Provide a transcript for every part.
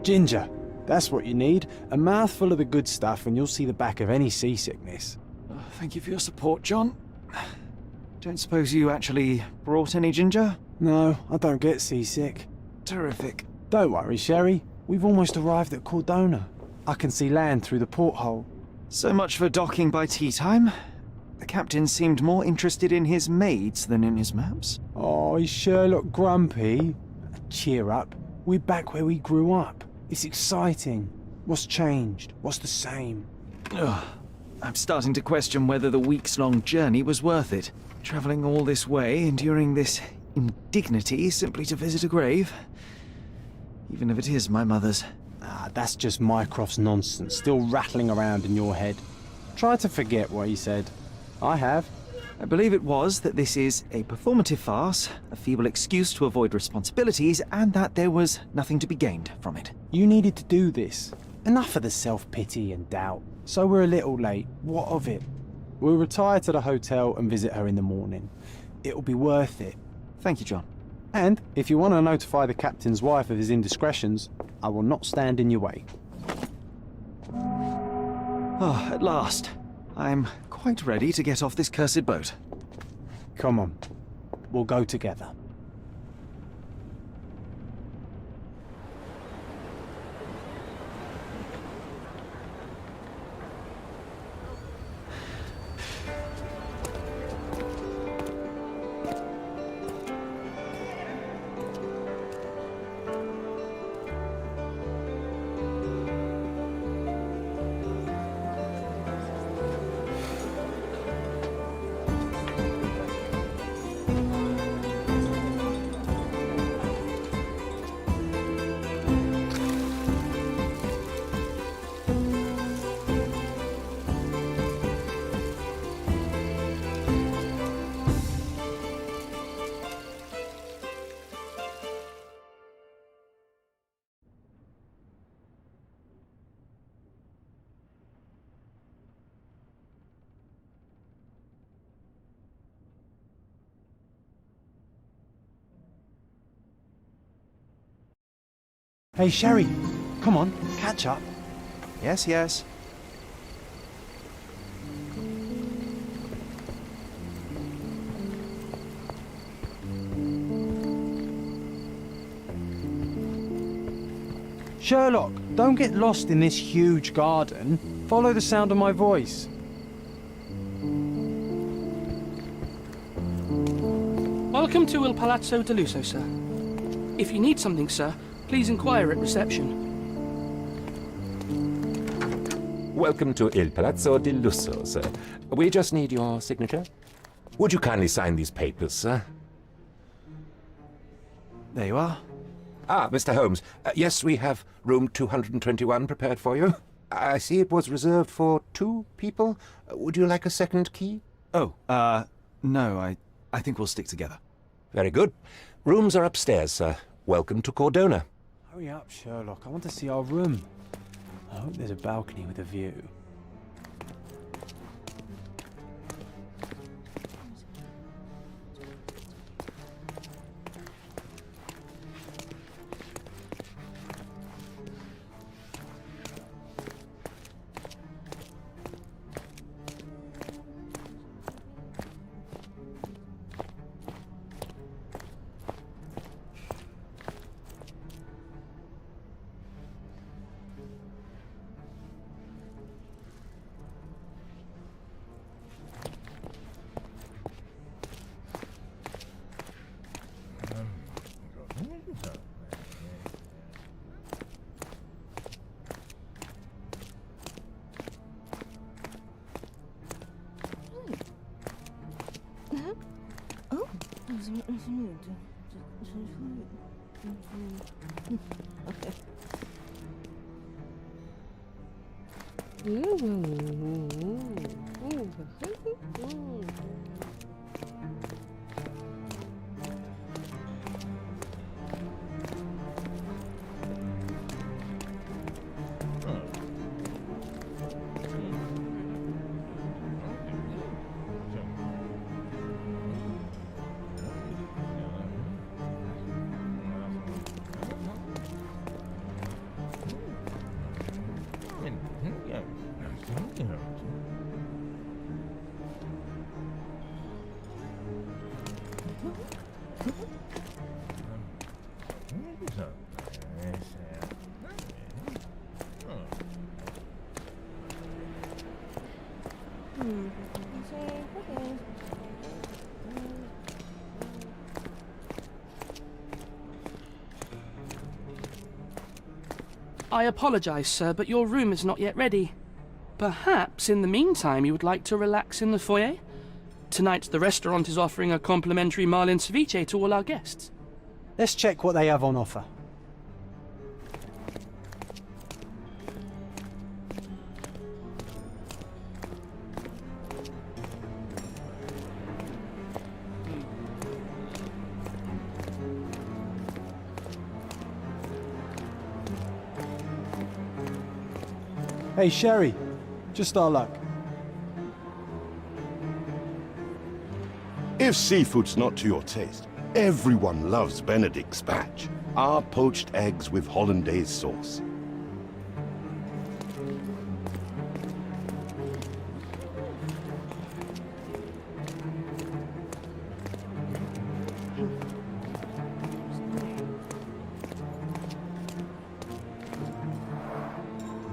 Ginger. That's what you need. A mouthful of the good stuff and you'll see the back of any seasickness. Thank you for your support, John. Don't suppose you actually brought any ginger? No, I don't get seasick. Terrific. Don't worry, Sherry. We've almost arrived at Cordona. I can see land through the porthole. So much for docking by tea time. The captain seemed more interested in his maids than in his maps. Oh, is Sherlock grumpy? Cheer up. We're back where we grew up. It's exciting. What's changed? What's the same? Ugh. I'm starting to question whether the weeks-long journey was worth it. Travelling all this way, enduring this indignity simply to visit a grave. Even if it is my mother's. Ah, that's just Mycroft's nonsense, still rattling around in your head. Try to forget what he said. I have. I believe it was that this is a performative farce, a feeble excuse to avoid responsibilities, and that there was nothing to be gained from it. You needed to do this. Enough of the self-pity and doubt. So we're a little late. What of it? We'll retire to the hotel and visit her in the morning. It'll be worth it. Thank you, John. And if you want to notify the captain's wife of his indiscretions, I will not stand in your way. Oh, at last. I'm quite ready to get off this cursed boat. Come on. We'll go together. Hey, Sherry, come on, catch up. Yes, yes. Sherlock, don't get lost in this huge garden. Follow the sound of my voice. Welcome to Il Palazzo de Lusso, sir. If you need something, sir, please inquire at reception. Welcome to Il Palazzo di Lusso, sir. We just need your signature. Would you kindly sign these papers, sir? There you are. Ah, Mr. Holmes. Yes, we have room 221 prepared for you. I see it was reserved for 2 people. Would you like a second key? Oh, no, I think we'll stick together. Very good. Rooms are upstairs, sir. Welcome to Cordona. Hurry up, Sherlock. I want to see our room. I hope there's a balcony with a view. I apologize, sir, but your room is not yet ready. Perhaps, in the meantime, you would like to relax in the foyer? Tonight, the restaurant is offering a complimentary marlin ceviche to all our guests. Let's check what they have on offer. Hey, Sherry. Just our luck. If seafood's not to your taste, everyone loves Benedict's batch. Our poached eggs with hollandaise sauce.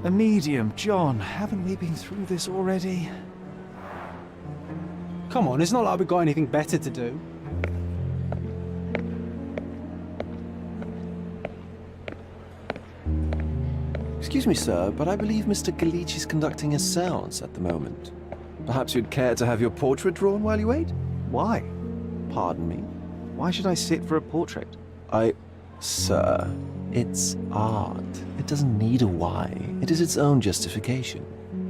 A medium, John. Haven't we been through this already? Come on, it's not like we've got anything better to do. Excuse me, sir, but I believe Mr. Galich is conducting a séance at the moment. Perhaps you'd care to have your portrait drawn while you wait? Why? Pardon me? Why should I sit for a portrait? Sir, it's art. It doesn't need a why. It is its own justification.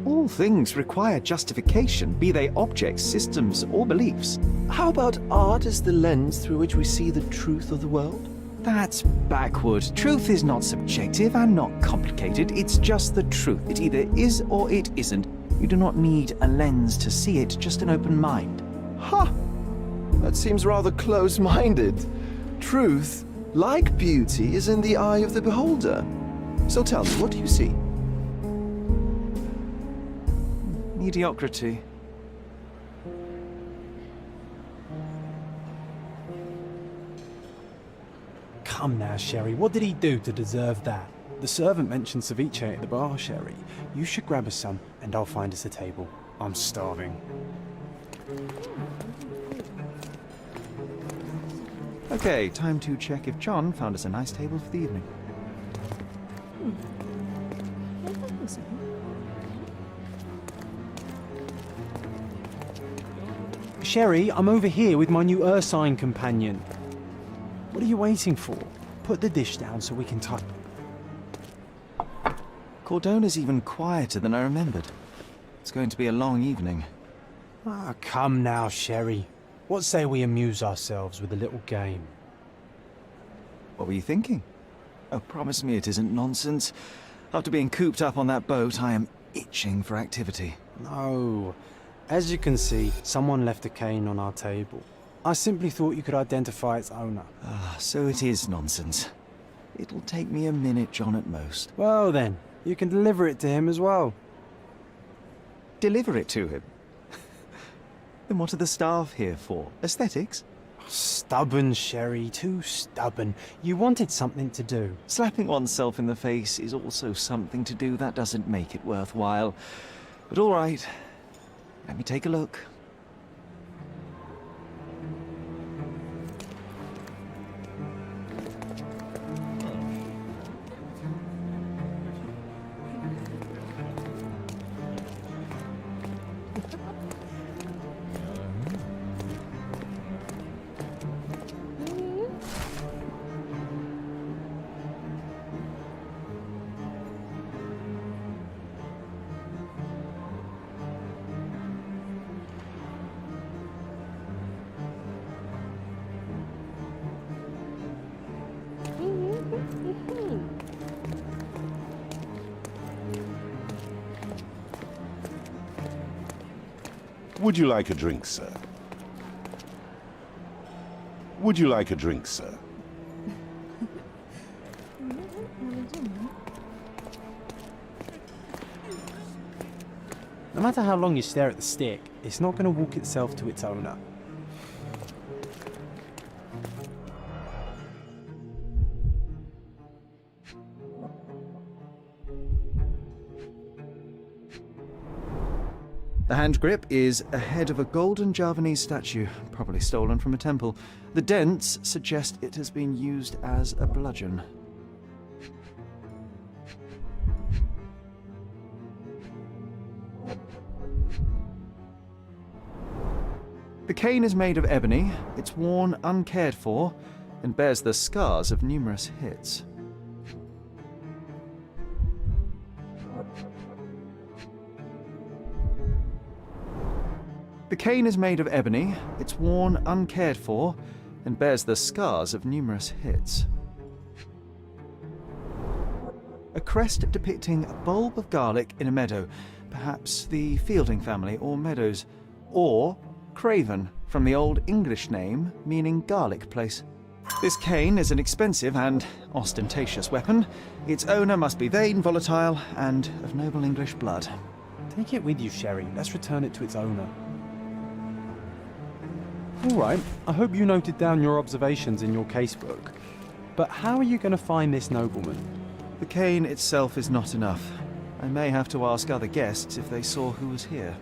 All things require justification, be they objects, systems, or beliefs. How about art as the lens through which we see the truth of the world? That's backward. Truth is not subjective and not complicated. It's just the truth. It either is or it isn't. You do not need a lens to see it, just an open mind. Ha! That seems rather close-minded. Truth, like beauty, is in the eye of the beholder. So tell me, what do you see? Mediocrity. Come now, Sherry. What did he do to deserve that? The servant mentioned ceviche at the bar, Sherry. You should grab us some, and I'll find us a table. I'm starving. Okay, time to check if John found us a nice table for the evening. Sherry, I'm over here with my new Ursine companion. What are you waiting for? Put the dish down so we can type. Cordona's even quieter than I remembered. It's going to be a long evening. Ah, come now, Sherry. What say we amuse ourselves with a little game? What were you thinking? Oh, promise me it isn't nonsense. After being cooped up on that boat, I am itching for activity. No. As you can see, someone left a cane on our table. I simply thought you could identify its owner. Ah, so it is nonsense. It'll take me a minute, John, at most. Well then, you can deliver it to him as well. Deliver it to him? Then what are the staff here for? Aesthetics? Stubborn, Sherry, too stubborn. You wanted something to do. Slapping oneself in the face is also something to do. That doesn't make it worthwhile. But all right, let me take a look. Would you like a drink, sir? Would you like a drink, sir? No matter how long you stare at the stick, it's not going to walk itself to its owner. The hand grip is a head of a golden Javanese statue, probably stolen from a temple. The dents suggest it has been used as a bludgeon. The cane is made of ebony, it's worn uncared for, and bears the scars of numerous hits. The cane is made of ebony, it's worn uncared for, and bears the scars of numerous hits. A crest depicting a bulb of garlic in a meadow, perhaps the Fielding family or Meadows, or Craven, from the Old English name meaning garlic place. This cane is an expensive and ostentatious weapon. Its owner must be vain, volatile, and of noble English blood. Take it with you, Sherry. Let's return it to its owner. Alright, I hope you noted down your observations in your casebook. But how are you going to find this nobleman? The cane itself is not enough. I may have to ask other guests if they saw who was here.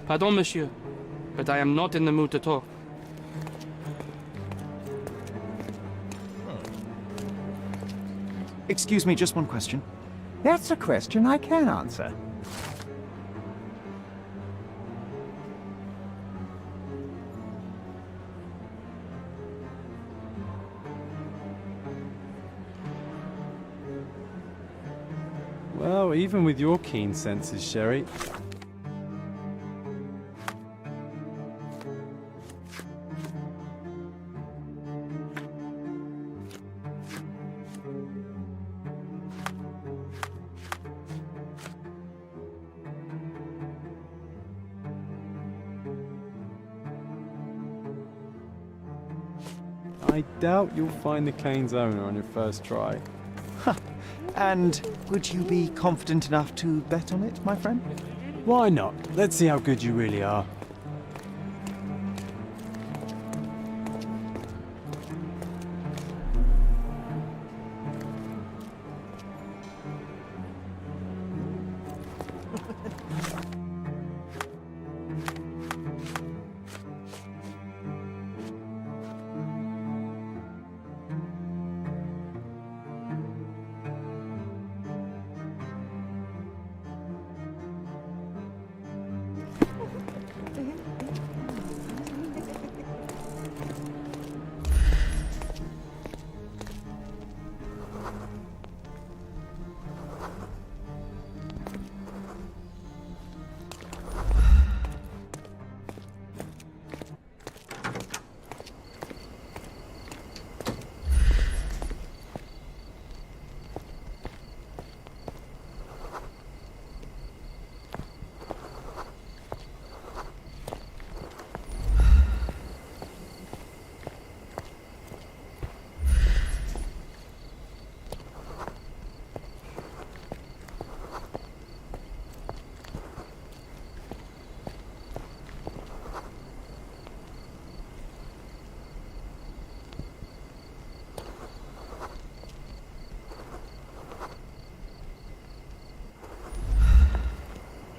Pardon, monsieur, but I am not in the mood to talk. Excuse me, just one question. That's a question I can answer. Well, even with your keen senses, Sherry. I doubt you'll find the cane's owner on your first try. And would you be confident enough to bet on it, my friend? Why not? Let's see how good you really are.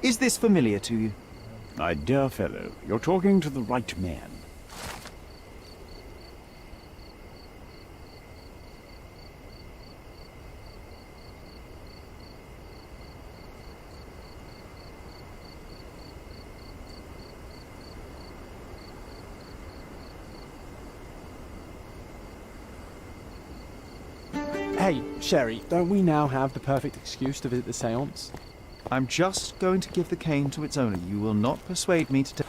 Is this familiar to you? My dear fellow, you're talking to the right man. Hey, Sherry, don't we now have the perfect excuse to visit the seance? I'm just going to give the cane to its owner. You will not persuade me to take...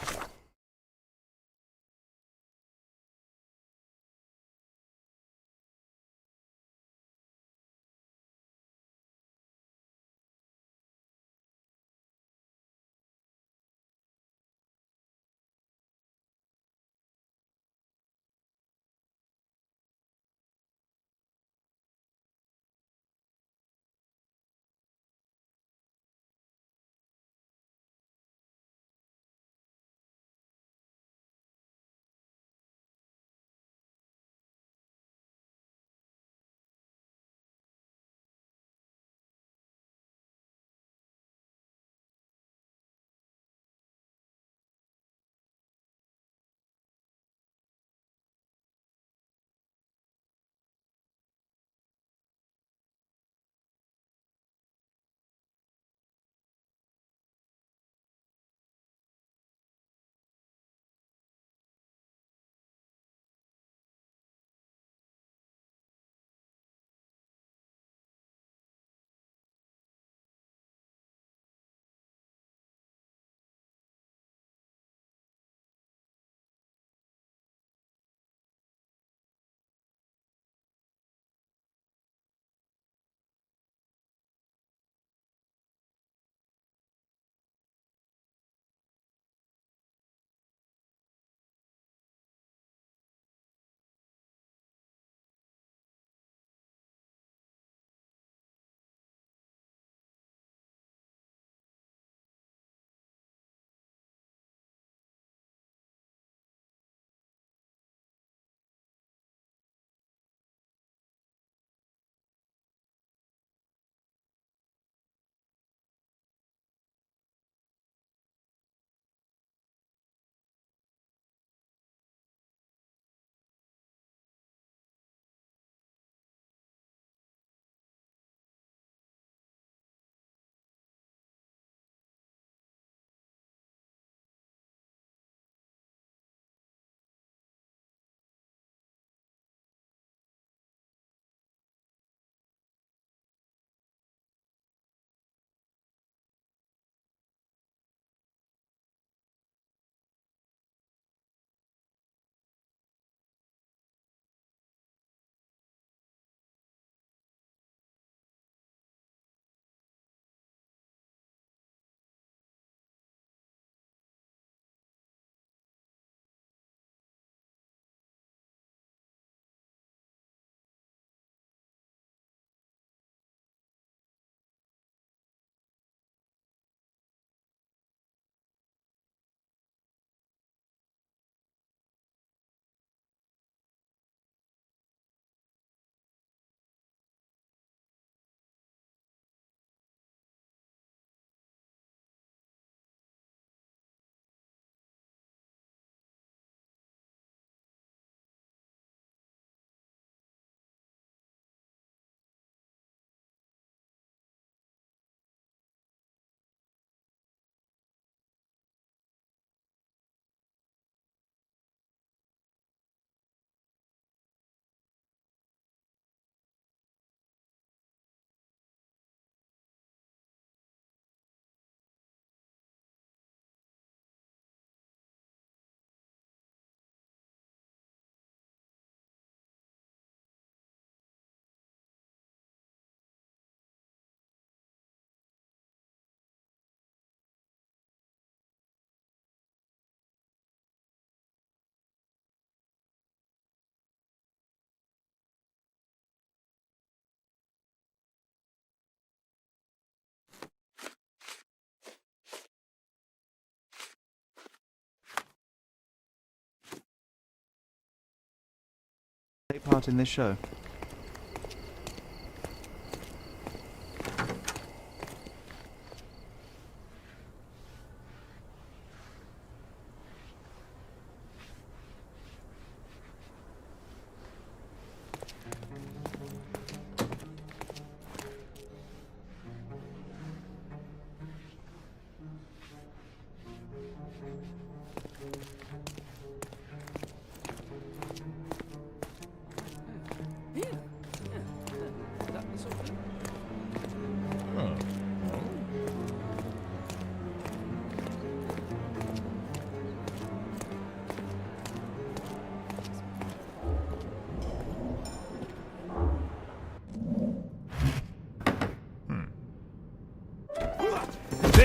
take part in this show.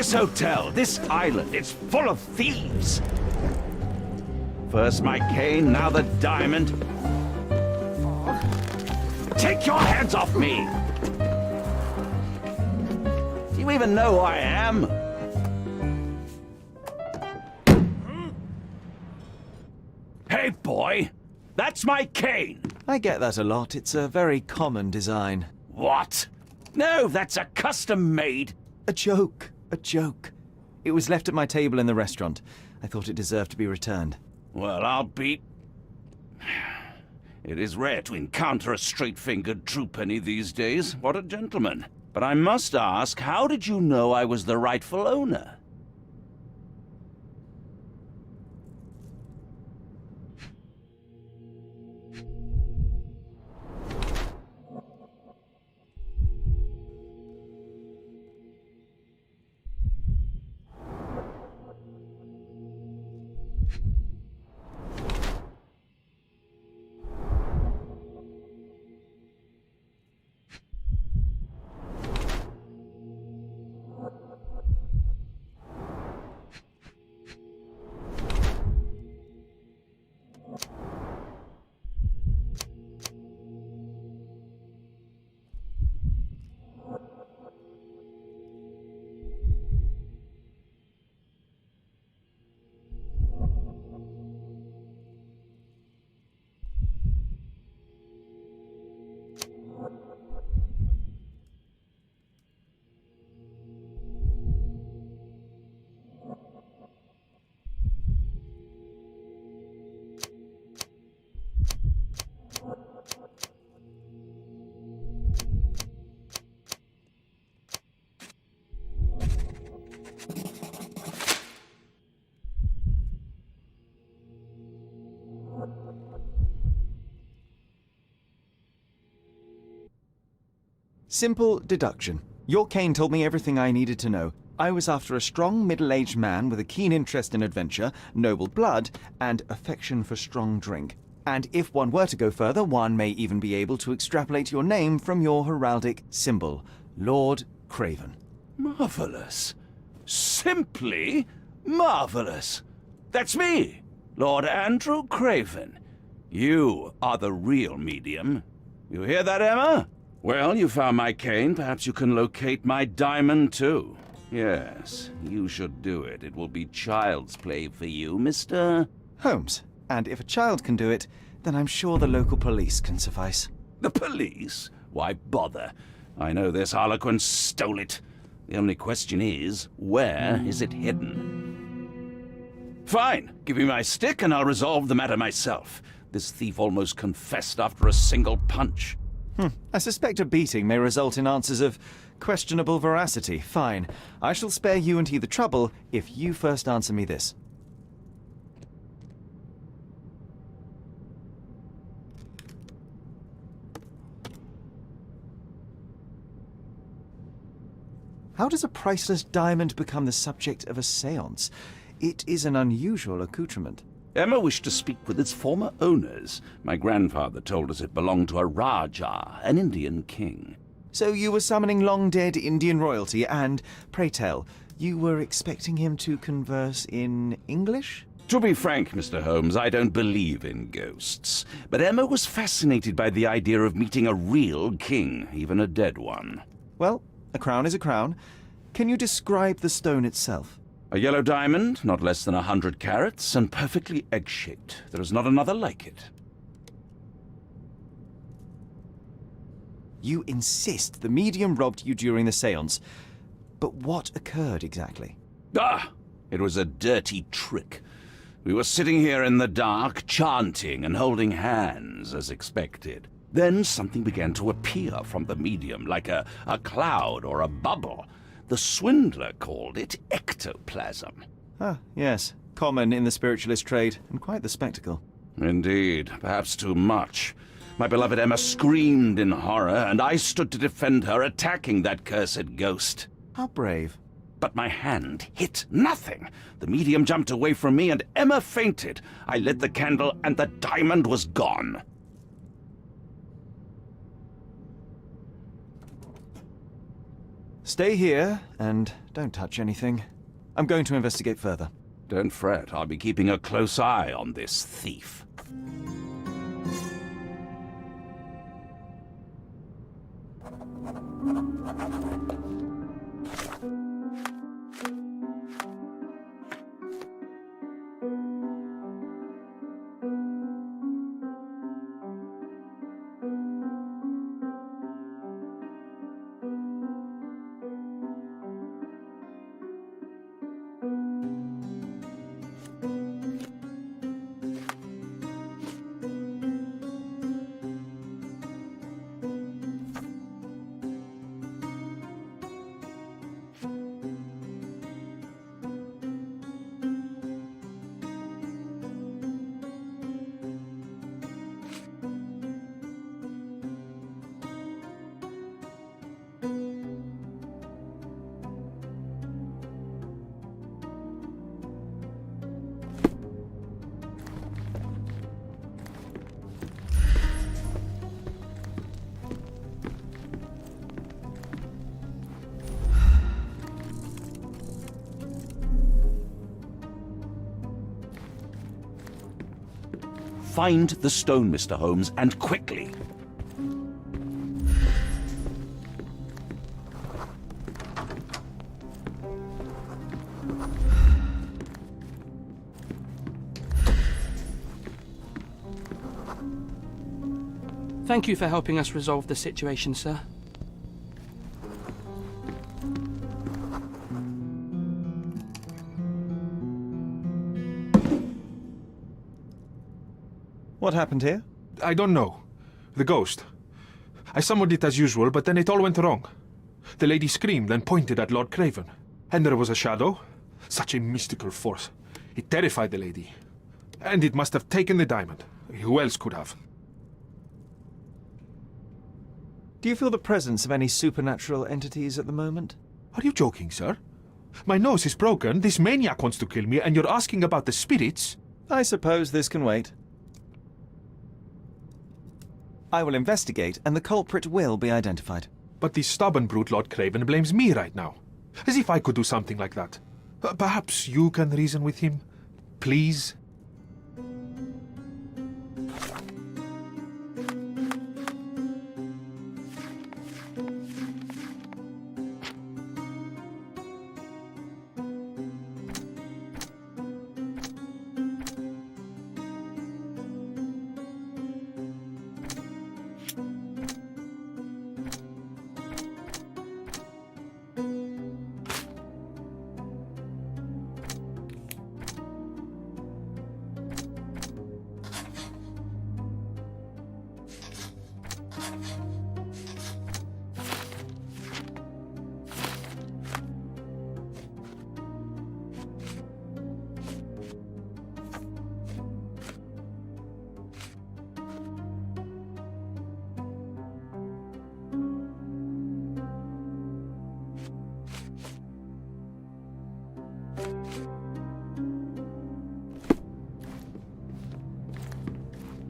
This hotel, this island, it's full of thieves. First my cane, now the diamond. Take your hands off me! Do you even know who I am? Hey, boy! That's my cane! I get that a lot. It's a very common design. What? No, that's a custom-made... A joke. A joke. It was left at my table in the restaurant. I thought it deserved to be returned. Well, I'll be... It is rare to encounter a straight-fingered true penny these days. What a gentleman. But I must ask, how did you know I was the rightful owner? Simple deduction. Your cane told me everything I needed to know. I was after a strong, middle-aged man with a keen interest in adventure, noble blood, and affection for strong drink. And if one were to go further, one may even be able to extrapolate your name from your heraldic symbol, Lord Craven. Marvelous. Simply marvelous. That's me, Lord Andrew Craven. You are the real medium. You hear that, Emma? Well, you found my cane. Perhaps you can locate my diamond, too. Yes, you should do it. It will be child's play for you, Mr. Holmes. And if a child can do it, then I'm sure the local police can suffice. The police? Why bother? I know this harlequin stole it. The only question is, where is it hidden? Fine. Give me my stick and I'll resolve the matter myself. This thief almost confessed after a single punch. I suspect a beating may result in answers of questionable veracity. Fine. I shall spare you and he the trouble if you first answer me this. How does a priceless diamond become the subject of a séance? It is an unusual accoutrement. Emma wished to speak with its former owners. My grandfather told us it belonged to a Raja, an Indian king. So you were summoning long-dead Indian royalty, and, pray tell, you were expecting him to converse in English? To be frank, Mr. Holmes, I don't believe in ghosts. But Emma was fascinated by the idea of meeting a real king, even a dead one. Well, a crown is a crown. Can you describe the stone itself? A yellow diamond, not less than 100 carats, and perfectly egg-shaped. There is not another like it. You insist the medium robbed you during the séance. But what occurred exactly? It was a dirty trick. We were sitting here in the dark, chanting and holding hands, as expected. Then something began to appear from the medium, like a cloud or a bubble. The swindler called it ectoplasm. Ah, yes. Common in the spiritualist trade, and quite the spectacle. Indeed, perhaps too much. My beloved Emma screamed in horror, and I stood to defend her, attacking that cursed ghost. How brave. But my hand hit nothing. The medium jumped away from me, and Emma fainted. I lit the candle, and the diamond was gone. Stay here, and don't touch anything. I'm going to investigate further. Don't fret, I'll be keeping a close eye on this thief. Find the stone, Mr. Holmes, and quickly. Thank you for helping us resolve the situation, sir. What happened here? I don't know. The ghost. I summoned it as usual, but then it all went wrong. The lady screamed and pointed at Lord Craven. And there was a shadow. Such a mystical force. It terrified the lady. And it must have taken the diamond. Who else could have? Do you feel the presence of any supernatural entities at the moment? Are you joking, sir? My nose is broken, this maniac wants to kill me, and you're asking about the spirits? I suppose this can wait. I will investigate, and the culprit will be identified. But the stubborn brute Lord Craven blames me right now. As if I could do something like that. Perhaps you can reason with him? Please?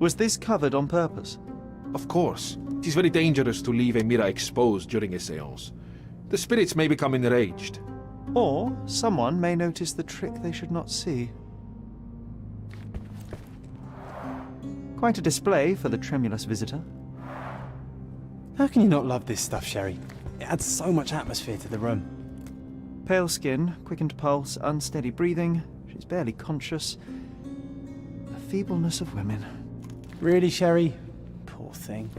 Was this covered on purpose? Of course. It is very dangerous to leave a mirror exposed during a séance. The spirits may become enraged. Or someone may notice the trick they should not see. Quite a display for the tremulous visitor. How can you not love this stuff, Sherry? It adds so much atmosphere to the room. Pale skin, quickened pulse, unsteady breathing. She's barely conscious. The feebleness of women. Really, Sherry? Poor thing.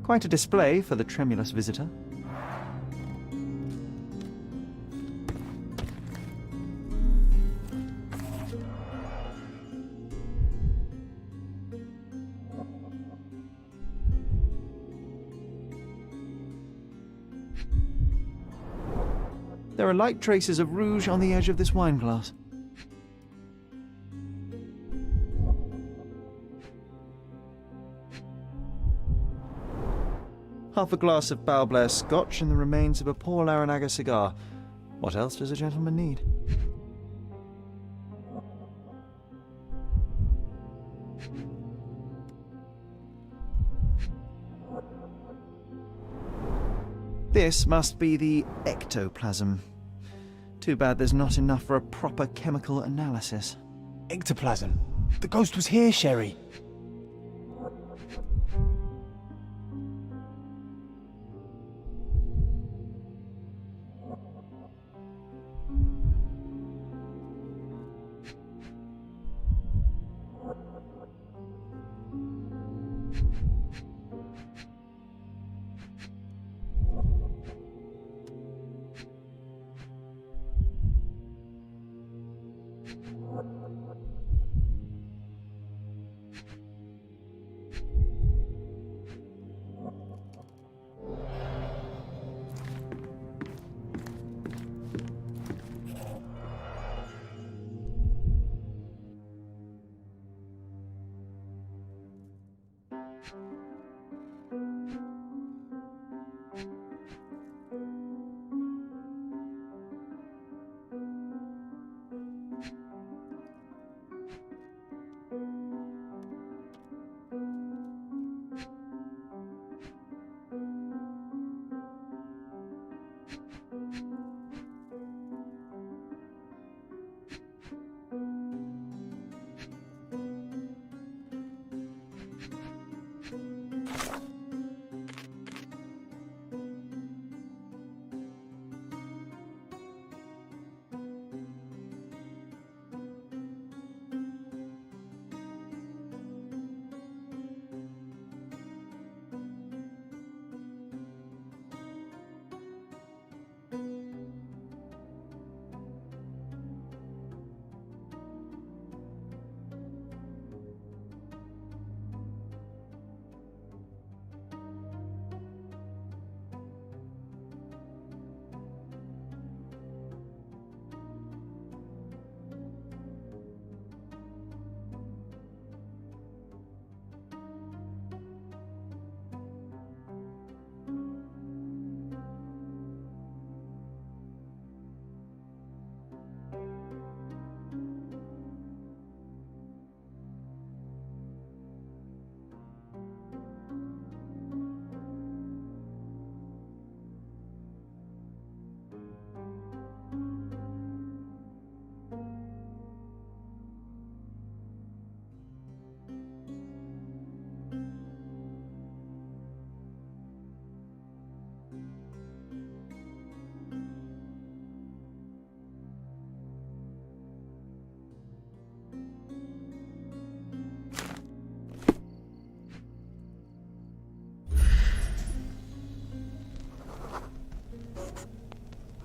Quite a display for the tremulous visitor. There are light traces of rouge on the edge of this wine glass. Half a glass of Balblair Scotch and the remains of a Paul Aranaga cigar. What else does a gentleman need? This must be the ectoplasm. Too bad there's not enough for a proper chemical analysis. Ectoplasm. The ghost was here, Sherry.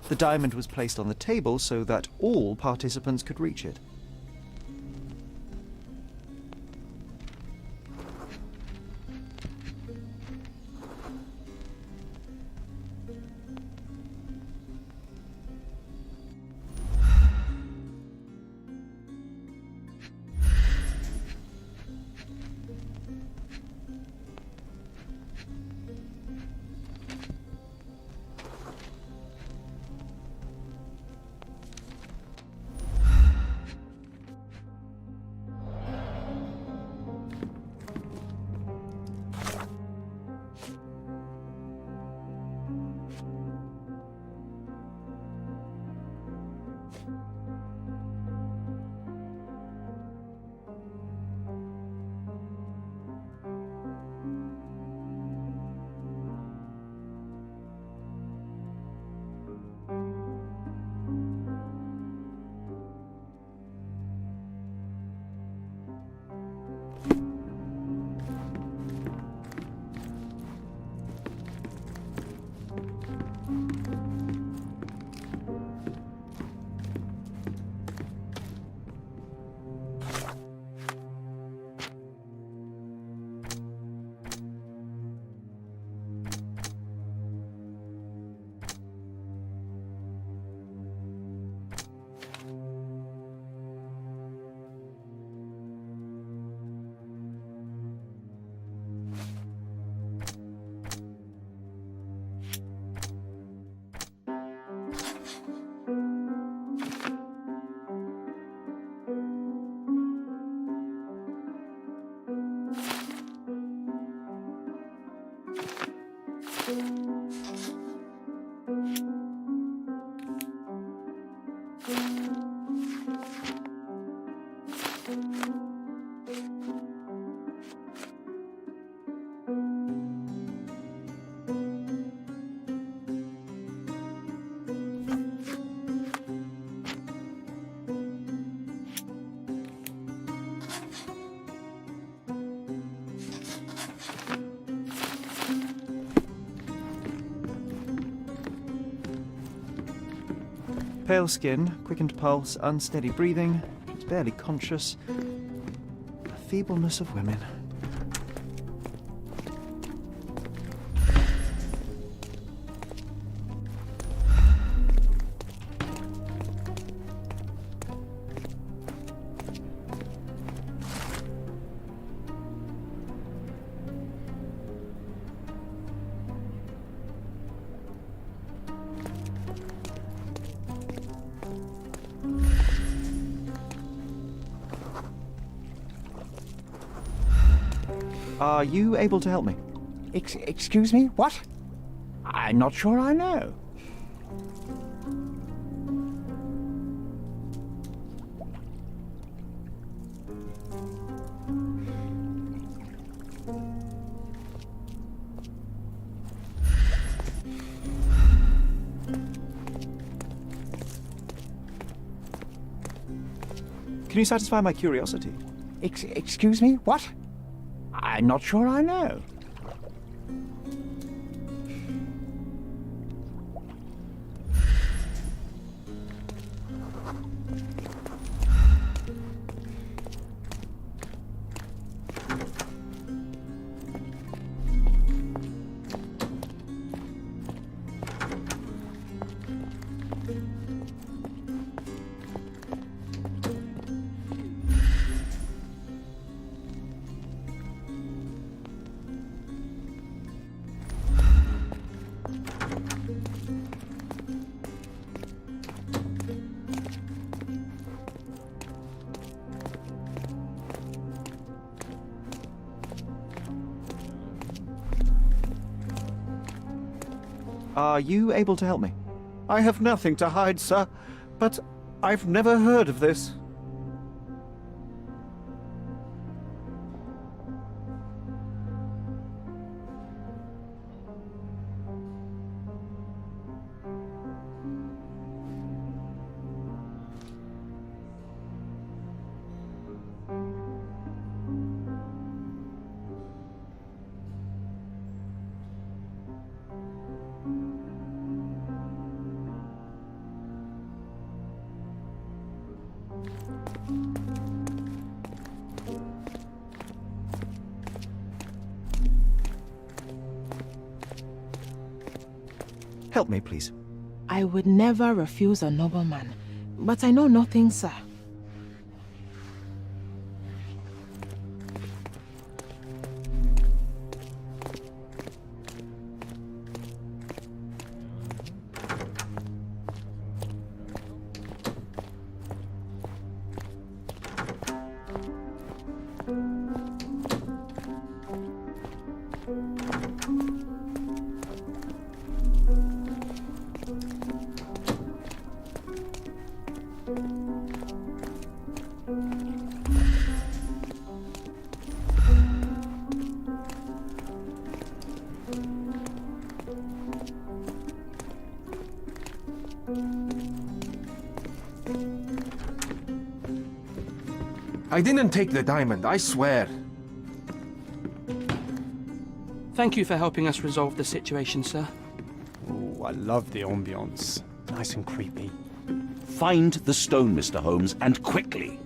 The diamond was placed on the table so that all participants could reach it. Pale skin, quickened pulse, unsteady breathing. She's barely conscious. The feebleness of women. Are you able to help me? Excuse me? What? I'm not sure I know. Can you satisfy my curiosity? Excuse me? What? I'm not sure I know. Are you able to help me? I have nothing to hide, sir, but I've never heard of this. Help me, please. I would never refuse a nobleman, but I know nothing, sir. I didn't take the diamond, I swear. Thank you for helping us resolve the situation, sir. Ooh, I love the ambience. Nice and creepy. Find the stone, Mr. Holmes, and quickly.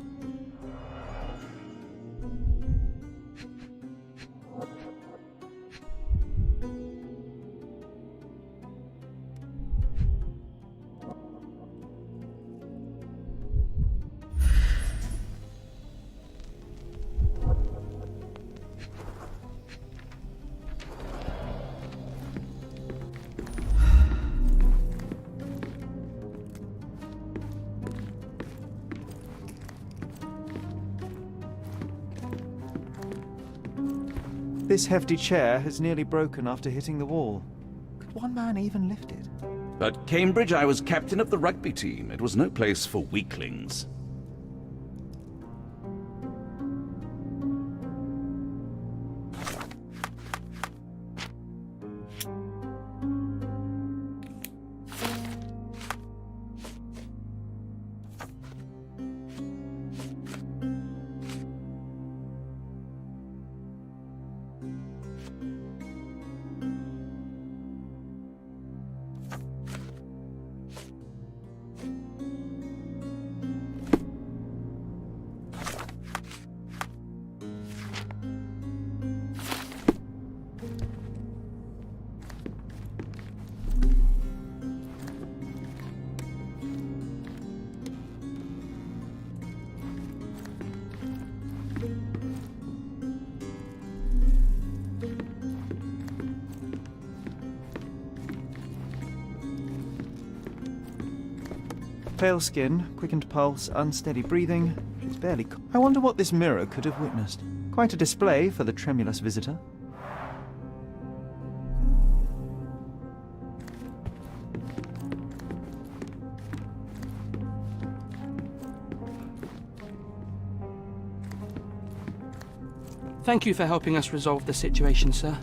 This hefty chair has nearly broken after hitting the wall. Could one man even lift it? At Cambridge, I was captain of the rugby team. It was no place for weaklings. Pale skin, quickened pulse, unsteady breathing. She's barely... I wonder what this mirror could have witnessed. Quite a display for the tremulous visitor. Thank you for helping us resolve the situation, sir.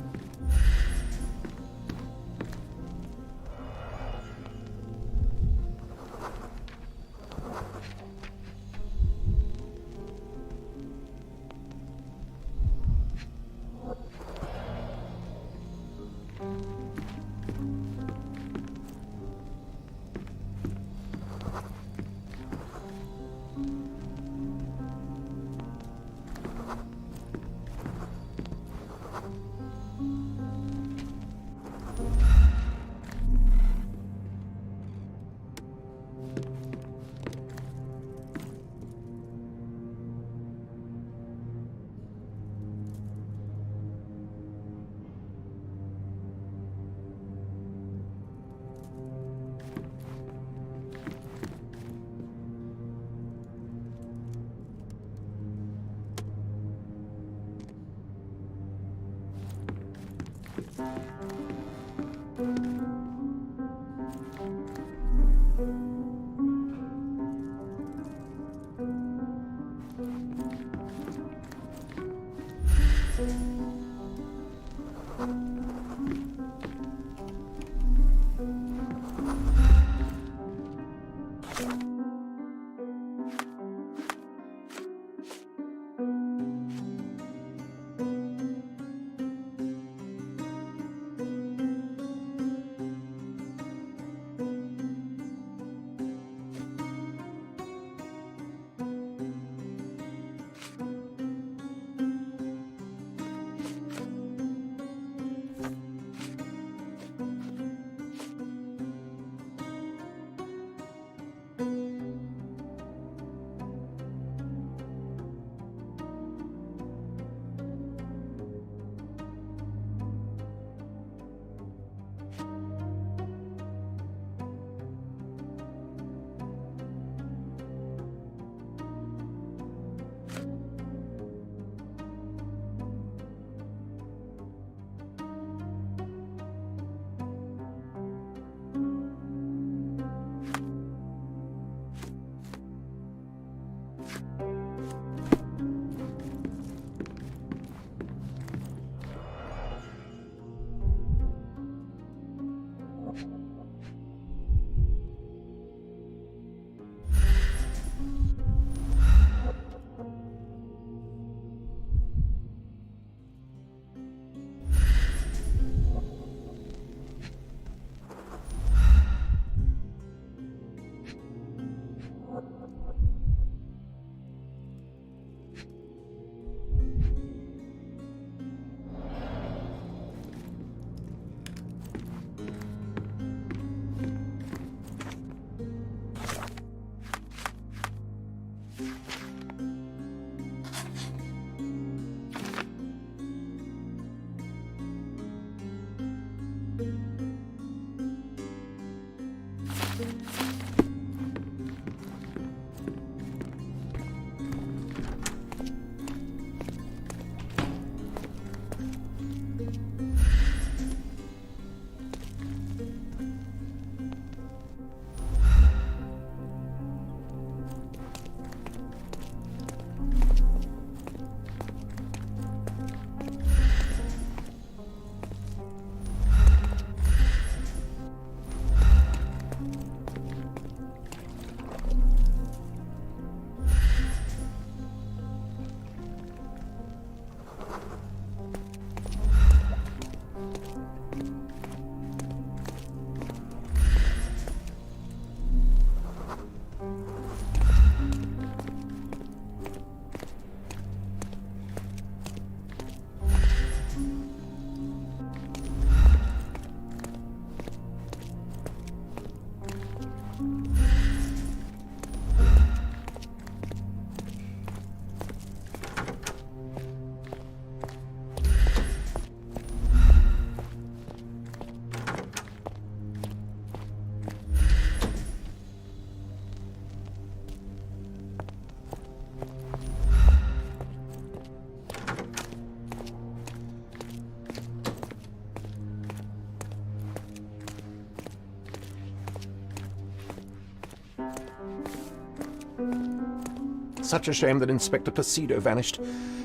Such a shame that Inspector Placido vanished.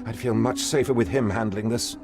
I'd feel much safer with him handling this.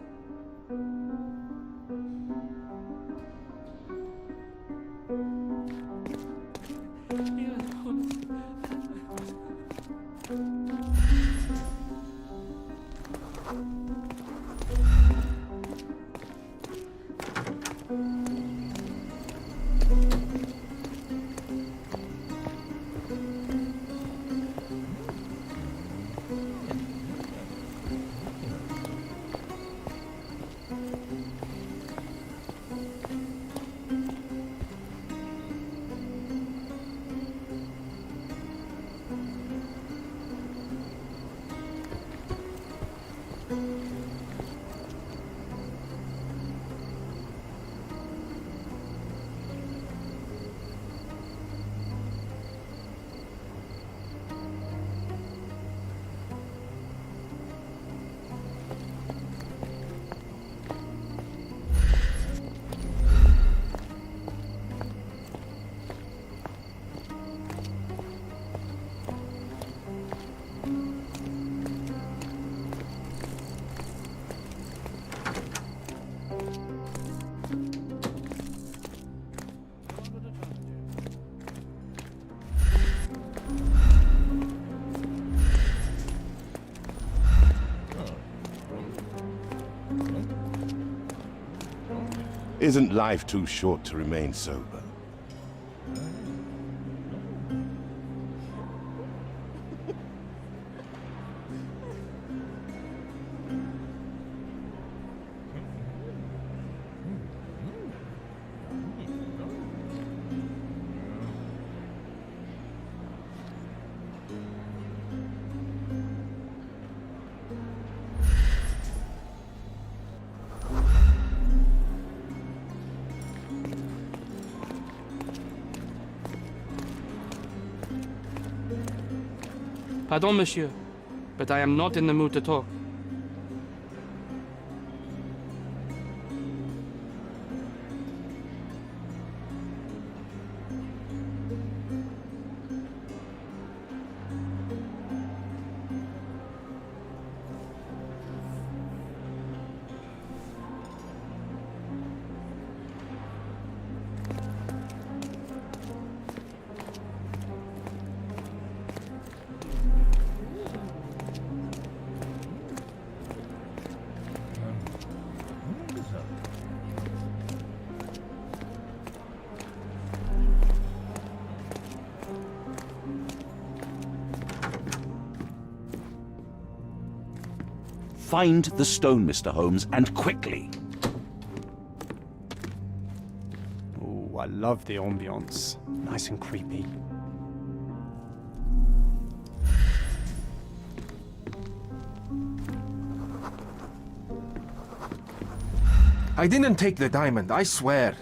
Isn't life too short to remain sober? Pardon, monsieur, but I am not in the mood to talk. Find the stone, Mr. Holmes, and quickly. Oh, I love the ambience. Nice and creepy. I didn't take the diamond, I swear.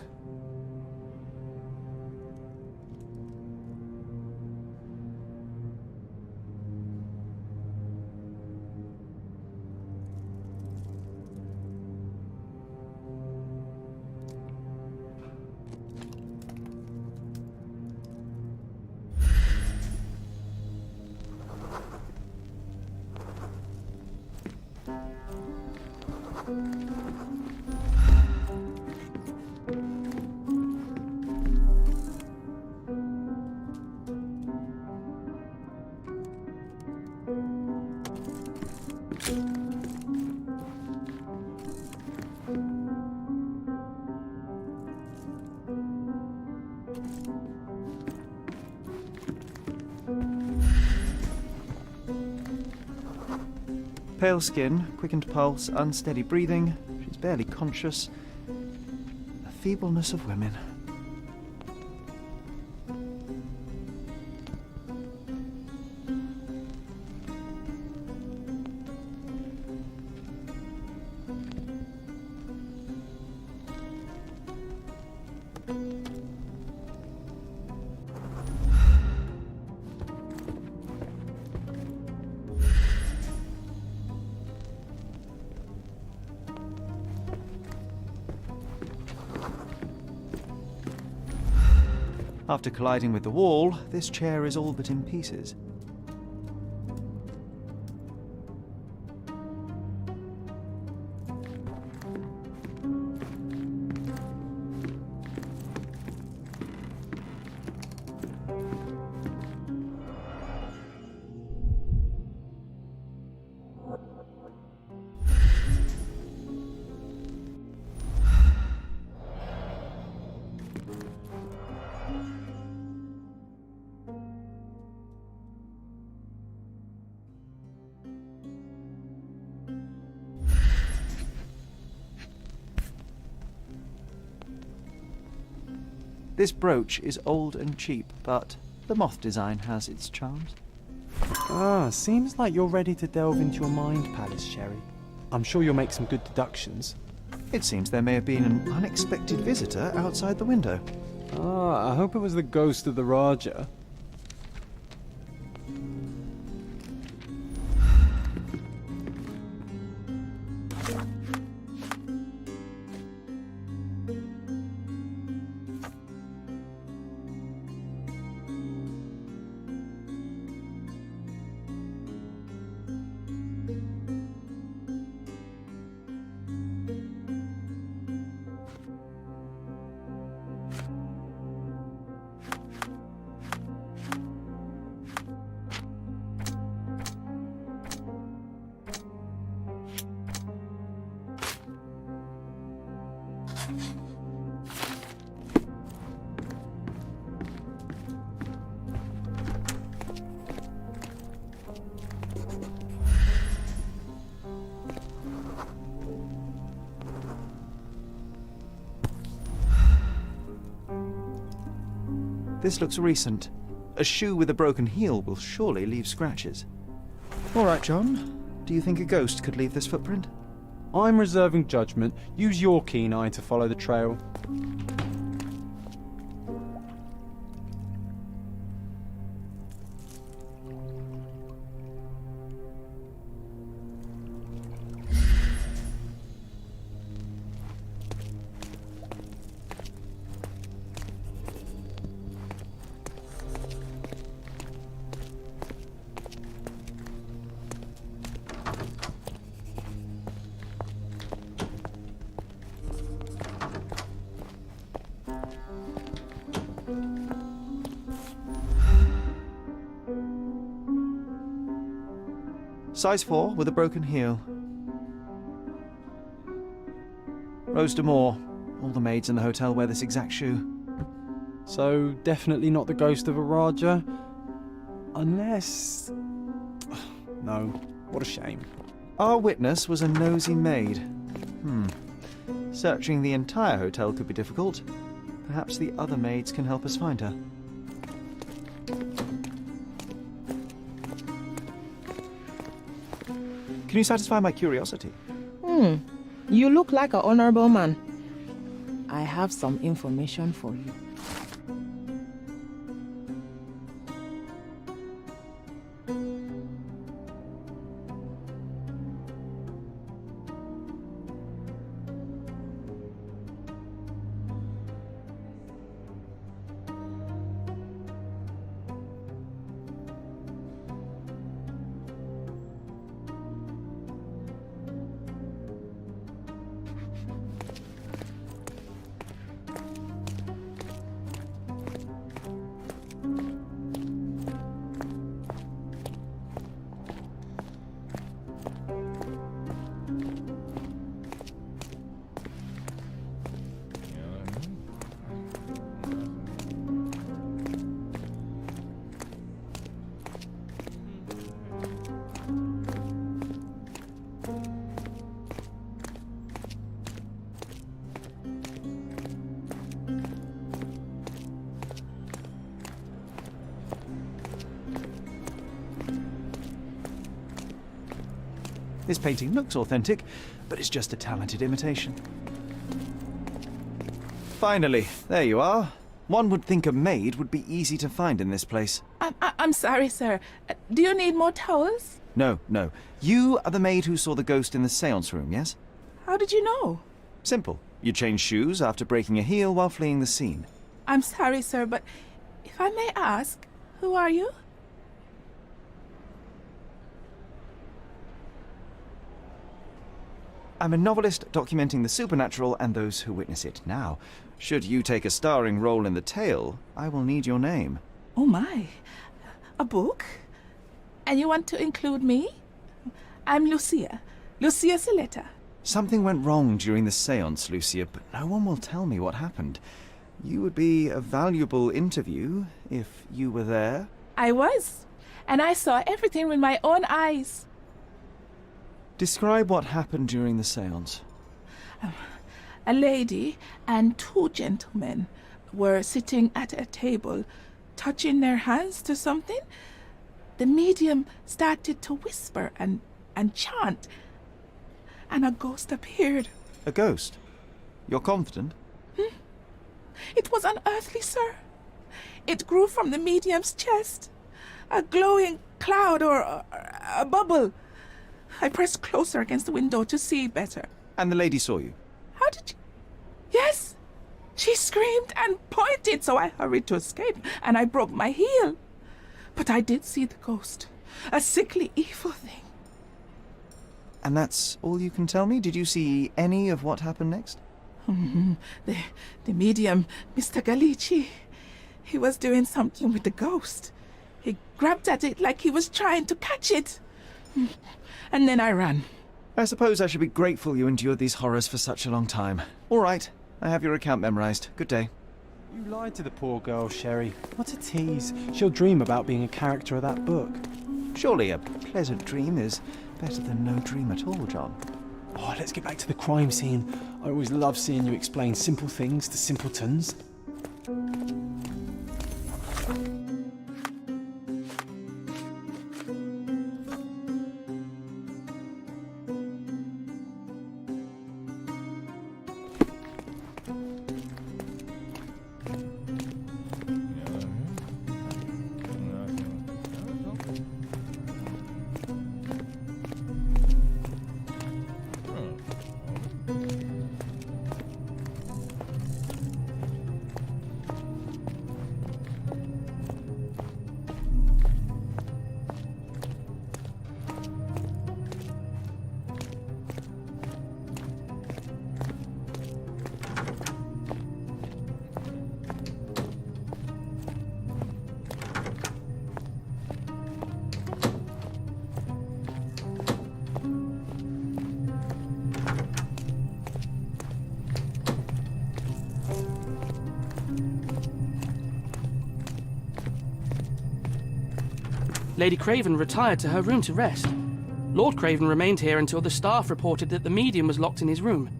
Pale skin, quickened pulse, unsteady breathing. She's barely conscious. The feebleness of women. After colliding with the wall, this chair is all but in pieces. This brooch is old and cheap, but the moth design has its charms. Ah, seems like you're ready to delve into your mind palace, Sherry. I'm sure you'll make some good deductions. It seems there may have been an unexpected visitor outside the window. Ah, I hope it was the ghost of the Raja. This looks recent. A shoe with a broken heel will surely leave scratches. All right, John. Do you think a ghost could leave this footprint? I'm reserving judgment. Use your keen eye to follow the trail. Size 4 with a broken heel. Rose D'Amour. All the maids in the hotel wear this exact shoe. So, definitely not the ghost of a Raja? Unless... No, what a shame. Our witness was a nosy maid. Searching the entire hotel could be difficult. Perhaps the other maids can help us find her. Can you satisfy my curiosity? You look like an honorable man. I have some information for you. This painting looks authentic, but it's just a talented imitation. Finally, there you are. One would think a maid would be easy to find in this place. I'm sorry, sir. Do you need more towels? No. You are the maid who saw the ghost in the seance room, yes? How did you know? Simple. You changed shoes after breaking a heel while fleeing the scene. I'm sorry, sir, but if I may ask, who are you? I'm a novelist documenting the supernatural and those who witness it. Now, should you take a starring role in the tale, I will need your name. Oh my. A book? And you want to include me? I'm Lucia. Lucia Saletta. Something went wrong during the seance, Lucia, but no one will tell me what happened. You would be a valuable interview if you were there. I was. And I saw everything with my own eyes. Describe what happened during the seance. A lady and two gentlemen were sitting at a table, touching their hands to something. The medium started to whisper and chant, and a ghost appeared. A ghost? You're confident? It was unearthly, sir. It grew from the medium's chest. A glowing cloud or a bubble. I pressed closer against the window to see better. And the lady saw you? How did you... Yes! She screamed and pointed, so I hurried to escape, and I broke my heel. But I did see the ghost. A sickly, evil thing. And that's all you can tell me? Did you see any of what happened next? The medium, Mr. Galici, he was doing something with the ghost. He grabbed at it like he was trying to catch it. And then I ran. I suppose I should be grateful you endured these horrors for such a long time. All right, I have your account memorized. Good day. You lied to the poor girl, Sherry. What a tease. She'll dream about being a character of that book. Surely a pleasant dream is better than no dream at all, John. Oh, let's get back to the crime scene. I always love seeing you explain simple things to simpletons. Lady Craven retired to her room to rest. Lord Craven remained here until the staff reported that the medium was locked in his room.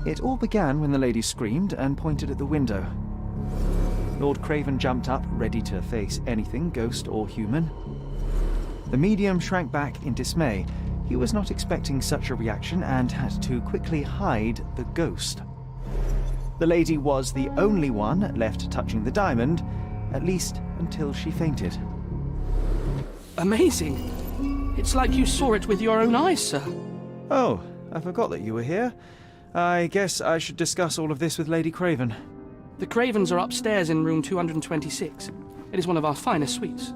It all began when the lady screamed and pointed at the window. Lord Craven jumped up, ready to face anything, ghost or human. The medium shrank back in dismay. He was not expecting such a reaction and had to quickly hide the ghost. The lady was the only one left touching the diamond, at least until she fainted. Amazing. It's like you saw it with your own eyes, sir. Oh, I forgot that you were here. I guess I should discuss all of this with Lady Craven. The Cravens are upstairs in room 226. It is one of our finest suites.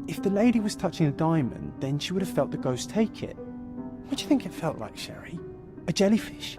If the lady was touching a diamond, then she would have felt the ghost take it. What do you think it felt like, Sherry? A jellyfish?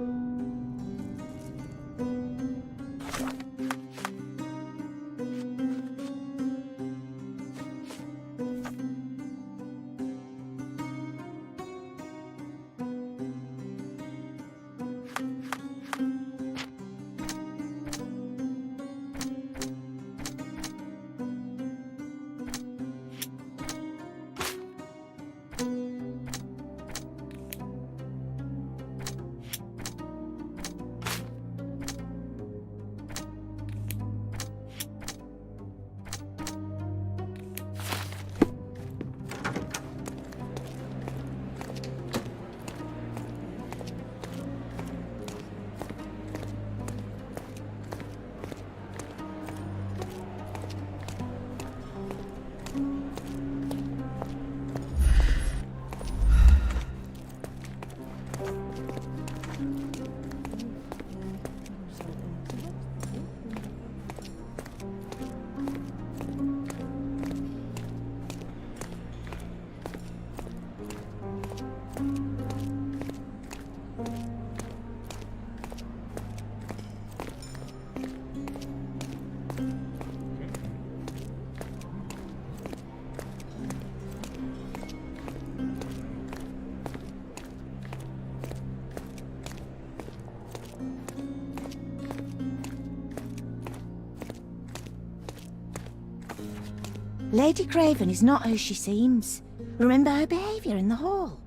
Lady Craven is not who she seems. Remember her behaviour in the hall.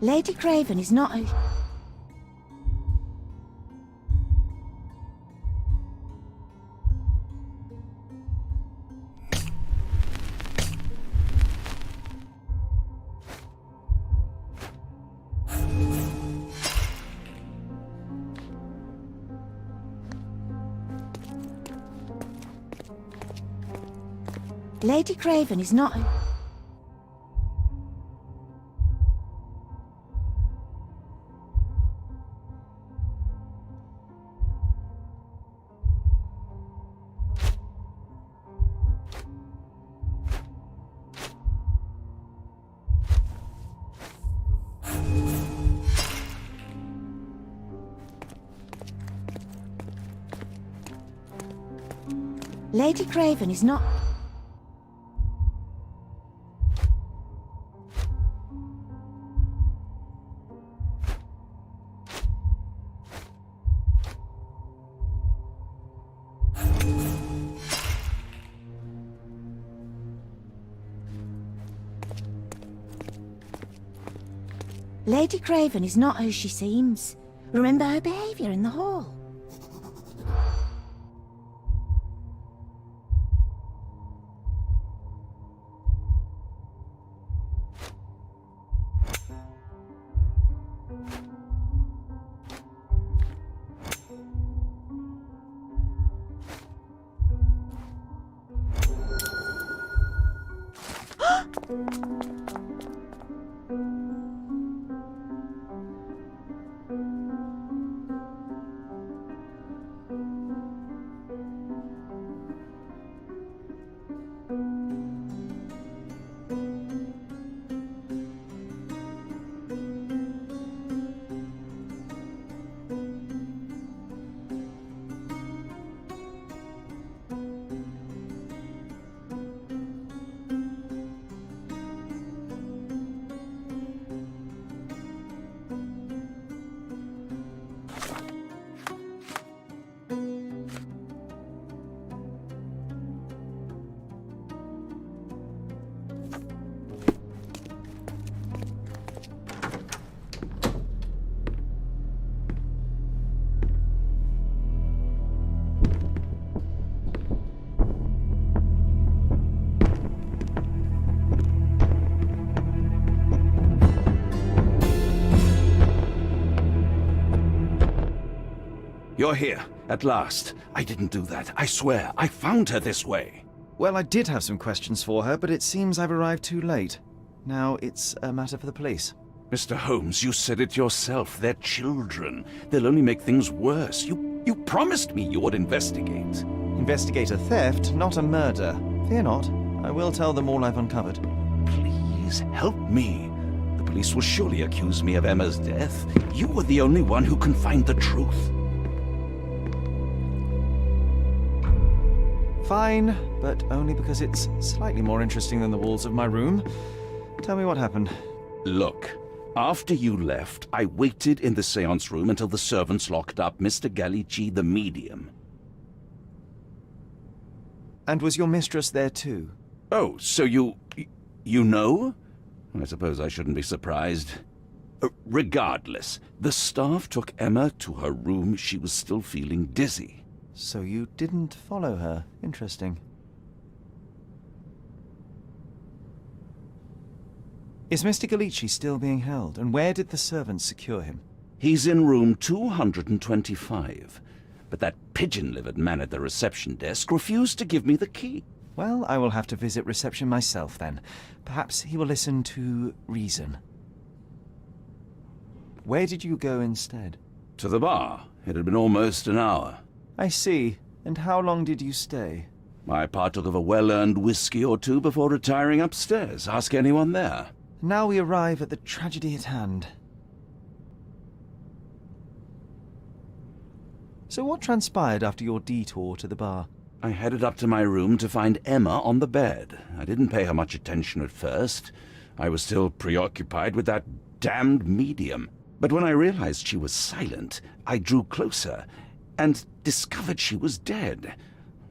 Lady Craven is not who... Lady Craven is not... Lady Craven is not... Lady Craven is not who she seems. Remember her behaviour in the hall. You're here, at last. I didn't do that. I swear, I found her this way. Well, I did have some questions for her, but it seems I've arrived too late. Now it's a matter for the police. Mr. Holmes, you said it yourself. They're children. They'll only make things worse. You promised me you would investigate. Investigate a theft, not a murder. Fear not. I will tell them all I've uncovered. Please help me. The police will surely accuse me of Emma's death. You are the only one who can find the truth. Fine, but only because it's slightly more interesting than the walls of my room. Tell me what happened. Look, after you left, I waited in the seance room until the servants locked up Mr. Gallici, the medium. And was your mistress there too? Oh, so you know? I suppose I shouldn't be surprised. Regardless, the staff took Emma to her room. She was still feeling dizzy. So you didn't follow her. Interesting. Is Mr. Gallici still being held, and where did the servants secure him? He's in room 225, but that pigeon-livered man at the reception desk refused to give me the key. Well, I will have to visit reception myself then. Perhaps he will listen to reason. Where did you go instead? To the bar. It had been almost an hour. I see. And how long did you stay? I partook of a well-earned whiskey or two before retiring upstairs. Ask anyone there. Now we arrive at the tragedy at hand. So what transpired after your detour to the bar? I headed up to my room to find Emma on the bed. I didn't pay her much attention at first. I was still preoccupied with that damned medium. But when I realized she was silent, I drew closer and discovered she was dead.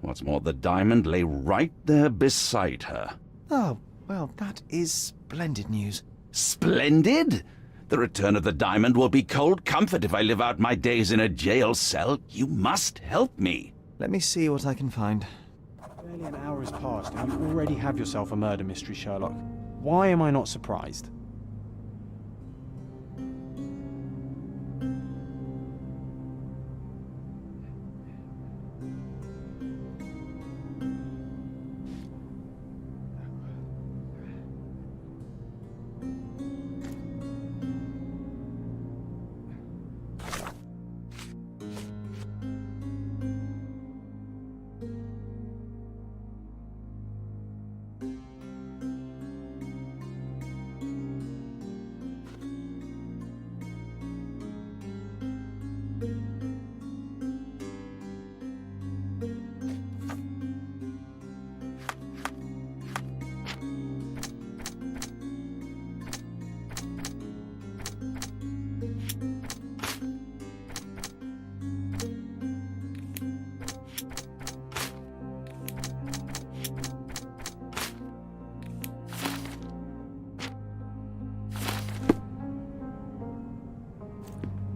What's more, the diamond lay right there beside her. Oh, well, that is splendid news. Splendid? The return of the diamond will be cold comfort if I live out my days in a jail cell. You must help me. Let me see what I can find. Barely an hour has passed and you already have yourself a murder mystery, Sherlock. Why am I not surprised?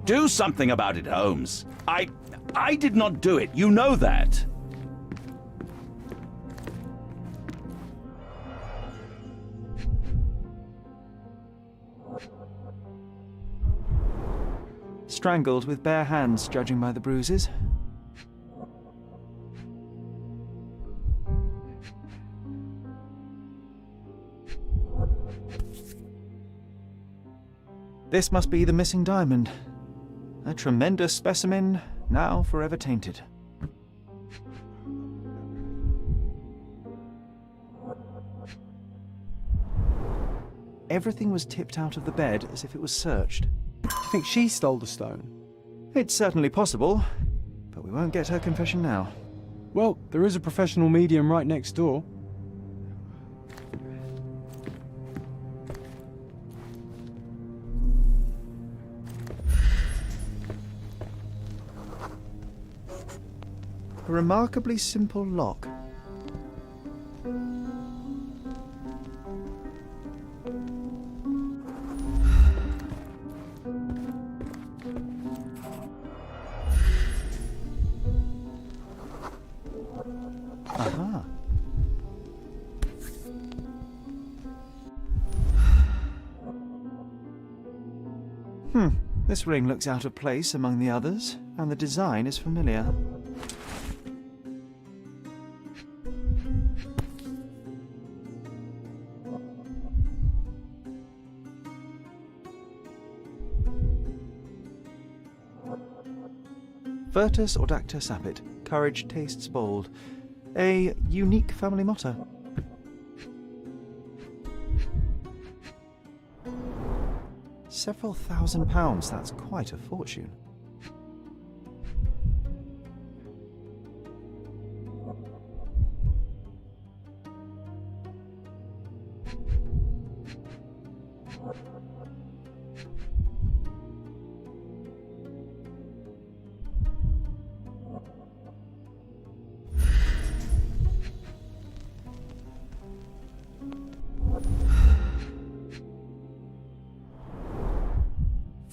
Do something about it, Holmes. I did not do it. You know that. Strangled with bare hands, judging by the bruises. This must be the missing diamond. A tremendous specimen, now forever tainted. Everything was tipped out of the bed as if it was searched. Do you think she stole the stone? It's certainly possible, but we won't get her confession now. Well, there is a professional medium right next door. A remarkably simple lock. Aha. This ring looks out of place among the others, and the design is familiar. Virtus audacta sapit. Courage tastes bold. A unique family motto. Several £1,000s, that's quite a fortune.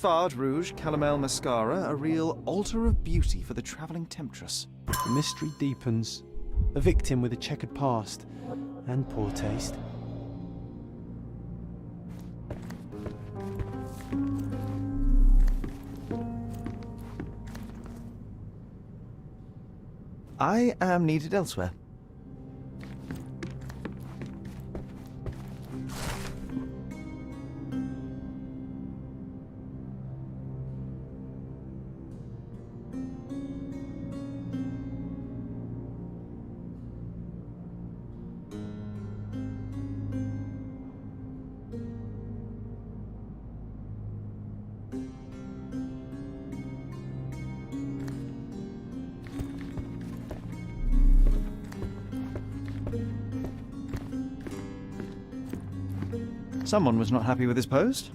Fard Rouge Calomel Mascara, a real altar of beauty for the travelling temptress. The mystery deepens. A victim with a checkered past and poor taste. I am needed elsewhere. Someone was not happy with his post.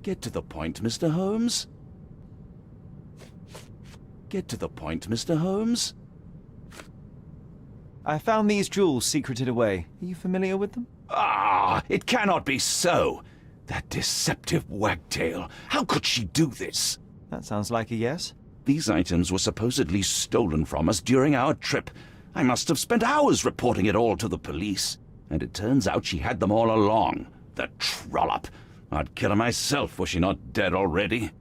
Get to the point, Mr. Holmes. Get to the point, Mr. Holmes. I found these jewels secreted away. Are you familiar with them? Ah, it cannot be so. That deceptive wagtail. How could she do this? That sounds like a yes. These items were supposedly stolen from us during our trip. I must have spent hours reporting it all to the police. And it turns out she had them all along. The trollop. I'd kill her myself were she not dead already.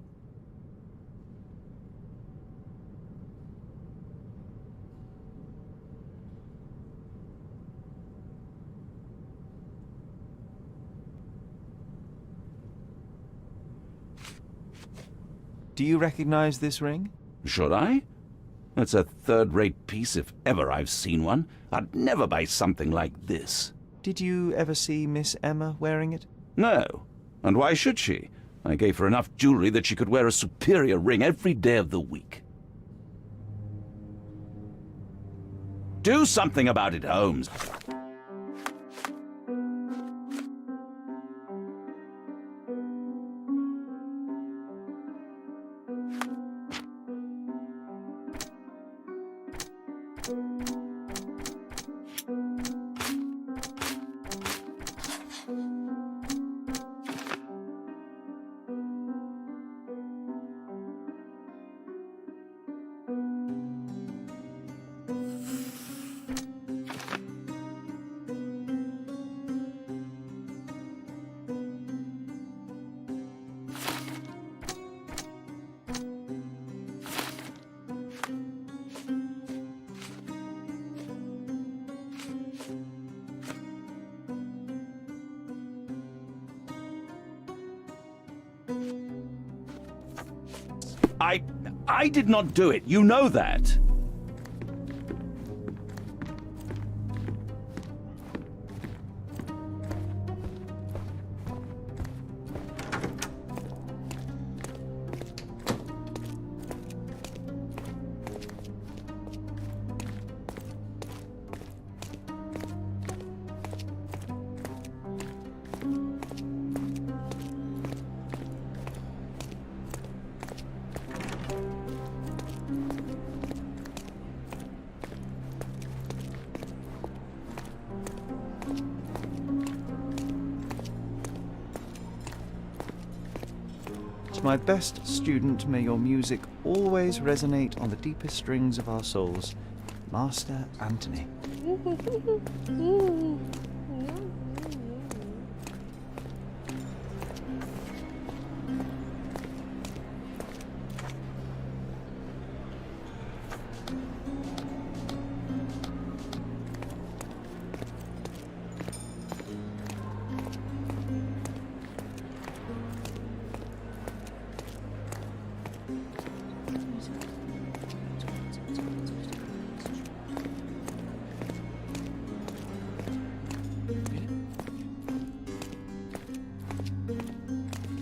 Do you recognize this ring? Should I? It's a third-rate piece if ever I've seen one. I'd never buy something like this. Did you ever see Miss Emma wearing it? No. And why should she? I gave her enough jewelry that she could wear a superior ring every day of the week. Do something about it, Holmes. I did not do it. You know that. My best student, may your music always resonate on the deepest strings of our souls. Master Anthony.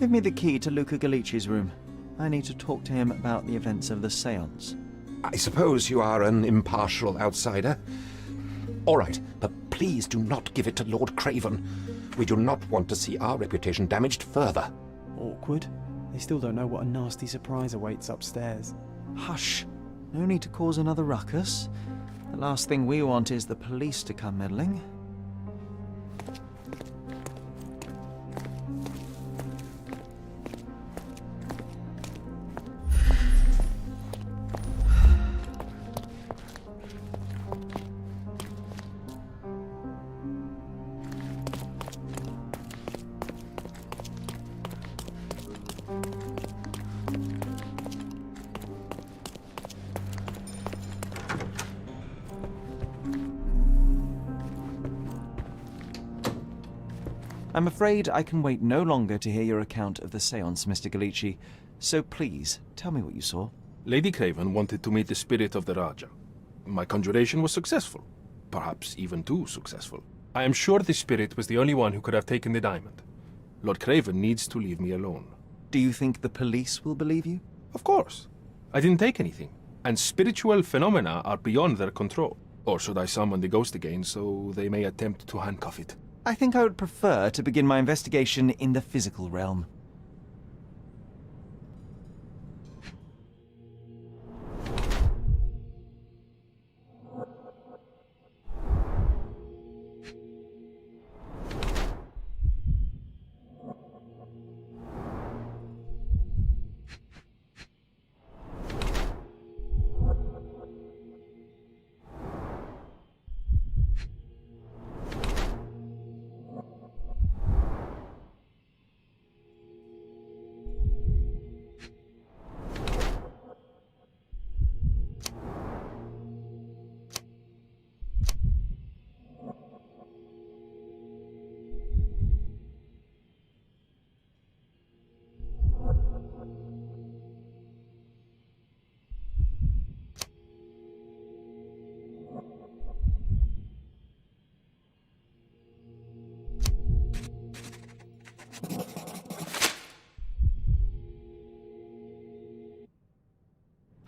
Give me the key to Luca Galici's room. I need to talk to him about the events of the séance. I suppose you are an impartial outsider. All right, but please do not give it to Lord Craven. We do not want to see our reputation damaged further. Awkward. They still don't know what a nasty surprise awaits upstairs. Hush. No need to cause another ruckus. The last thing we want is the police to come meddling. I'm afraid I can wait no longer to hear your account of the séance, Mr. Galici. So please, tell me what you saw. Lady Craven wanted to meet the spirit of the Raja. My conjuration was successful. Perhaps even too successful. I am sure the spirit was the only one who could have taken the diamond. Lord Craven needs to leave me alone. Do you think the police will believe you? Of course. I didn't take anything. And spiritual phenomena are beyond their control. Or should I summon the ghost again so they may attempt to handcuff it? I think I would prefer to begin my investigation in the physical realm.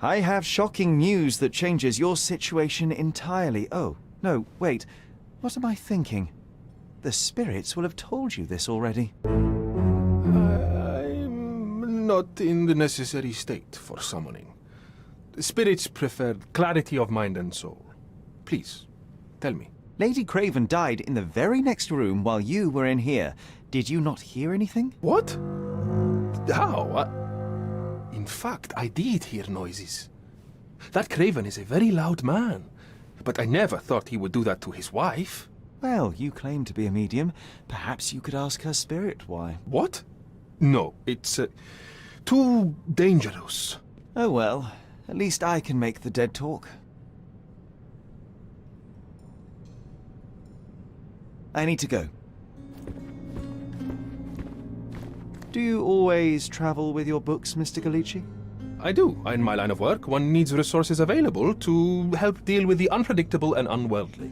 I have shocking news that changes your situation entirely. Oh, no, wait. What am I thinking? The spirits will have told you this already. I'm not in the necessary state for summoning. The spirits prefer clarity of mind and soul. Please, tell me. Lady Craven died in the very next room while you were in here. Did you not hear anything? What? How? In fact, I did hear noises. That Craven is a very loud man, but I never thought he would do that to his wife. Well, you claim to be a medium. Perhaps you could ask her spirit why. What? No, it's too dangerous. Oh well, at least I can make the dead talk. I need to go. Do you always travel with your books, Mr. Galici? I do. In my line of work, one needs resources available to help deal with the unpredictable and unworldly.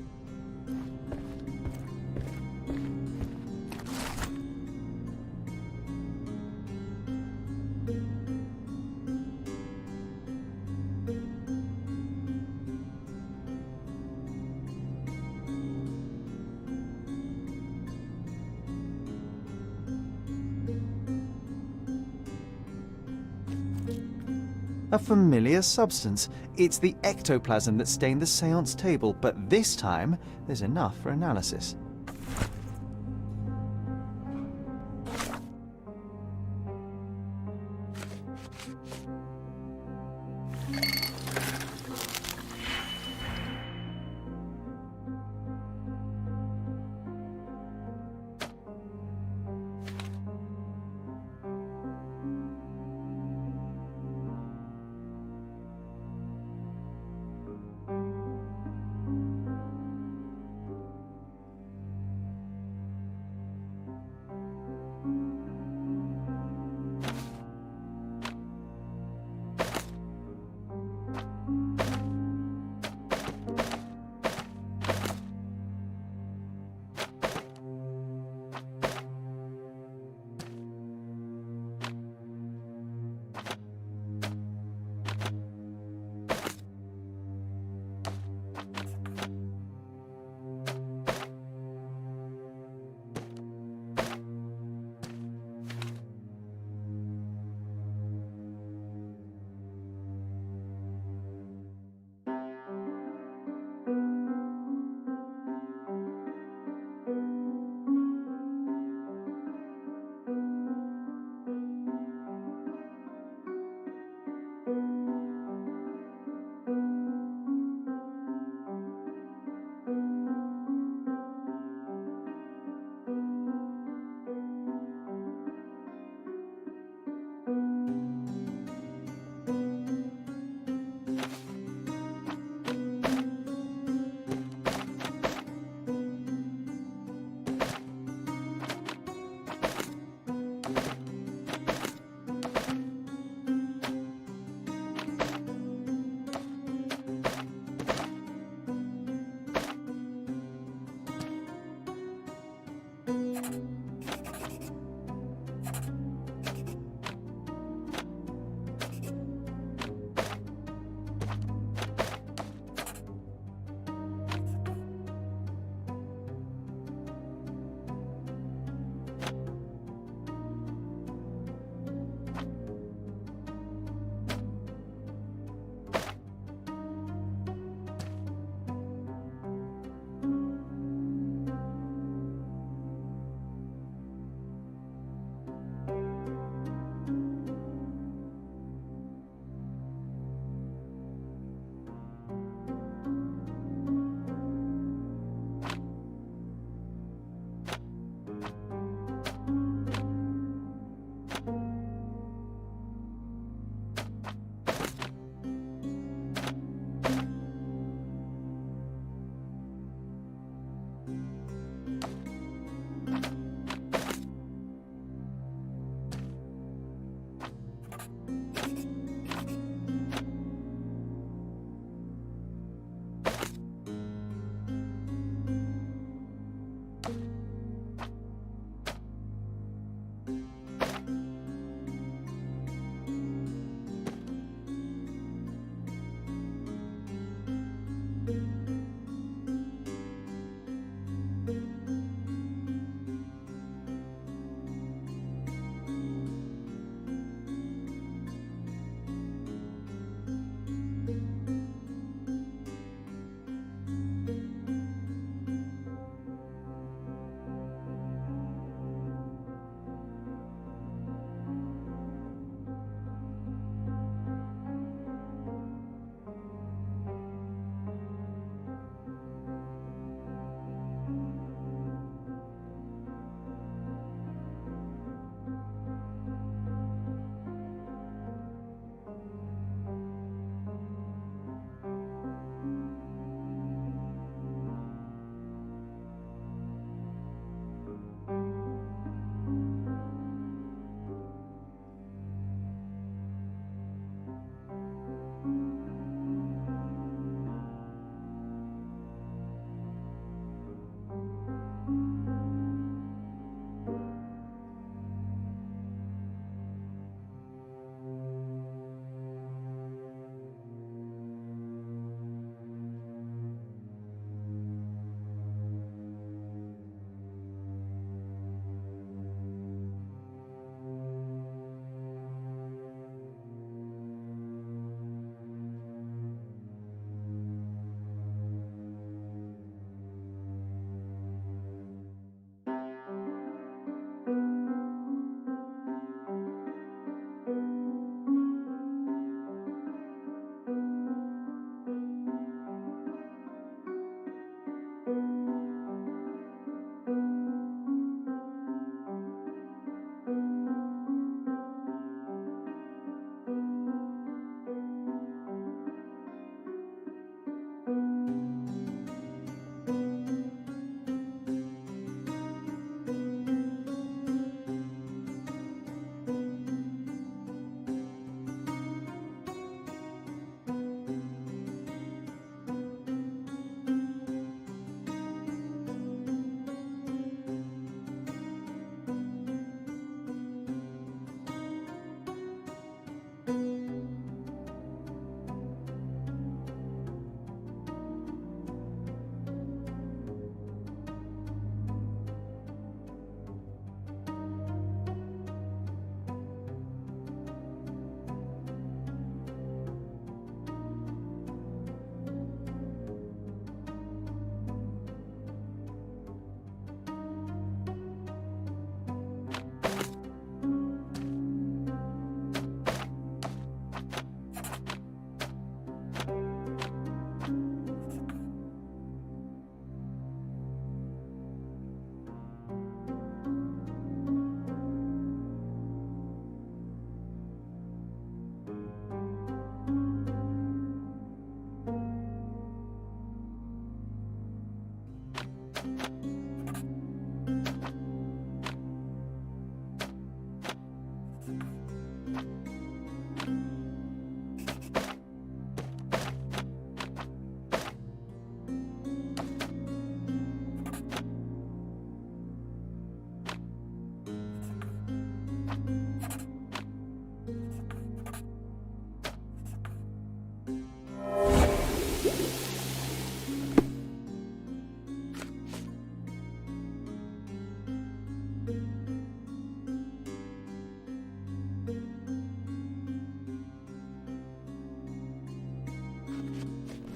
A familiar substance. It's the ectoplasm that stained the seance table, but this time there's enough for analysis.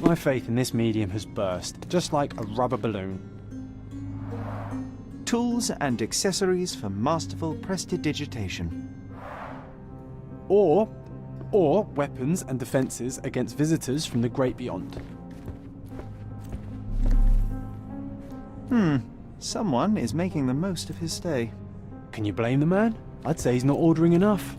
My faith in this medium has burst, just like a rubber balloon. Tools and accessories for masterful prestidigitation. Or weapons and defences against visitors from the great beyond. Someone is making the most of his stay. Can you blame the man? I'd say he's not ordering enough.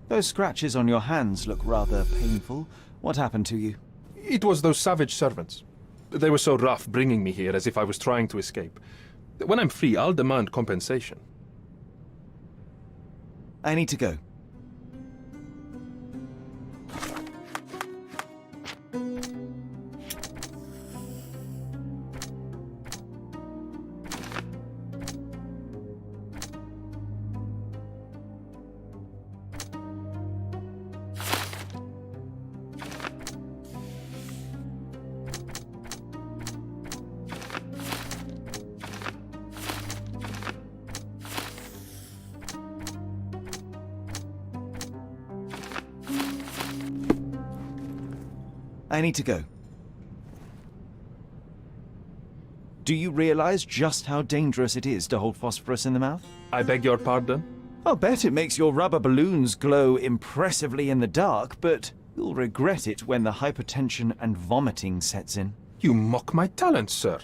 Those scratches on your hands look rather painful. What happened to you? It was those savage servants. They were so rough, bringing me here as if I was trying to escape. When I'm free, I'll demand compensation. I need to go. I need to go. Do you realize just how dangerous it is to hold phosphorus in the mouth? I beg your pardon? I'll bet it makes your rubber balloons glow impressively in the dark, but you'll regret it when the hypertension and vomiting sets in. You mock my talents, sir.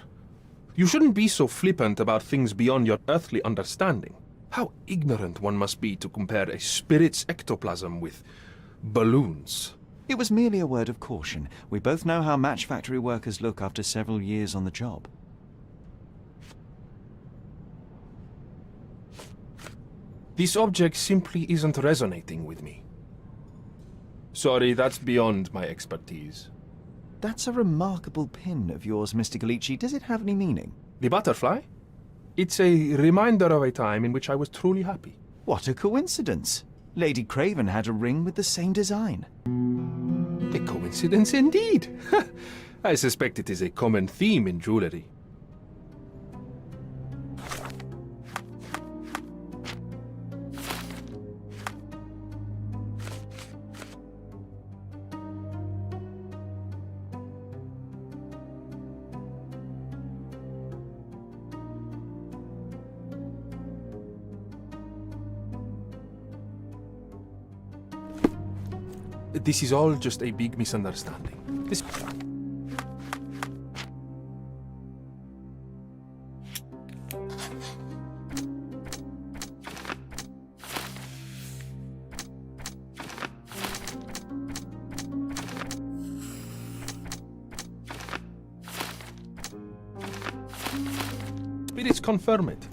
You shouldn't be so flippant about things beyond your earthly understanding. How ignorant one must be to compare a spirit's ectoplasm with balloons. It was merely a word of caution. We both know how match factory workers look after several years on the job. This object simply isn't resonating with me. Sorry, that's beyond my expertise. That's a remarkable pin of yours, Mr. Galici. Does it have any meaning? The butterfly? It's a reminder of a time in which I was truly happy. What a coincidence. Lady Craven had a ring with the same design. A coincidence indeed. I suspect it is a common theme in jewelry. This is all just a big misunderstanding. This... Spirits confirm it.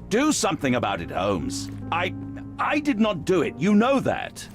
Do something about it, Holmes. I did not do it. You know that.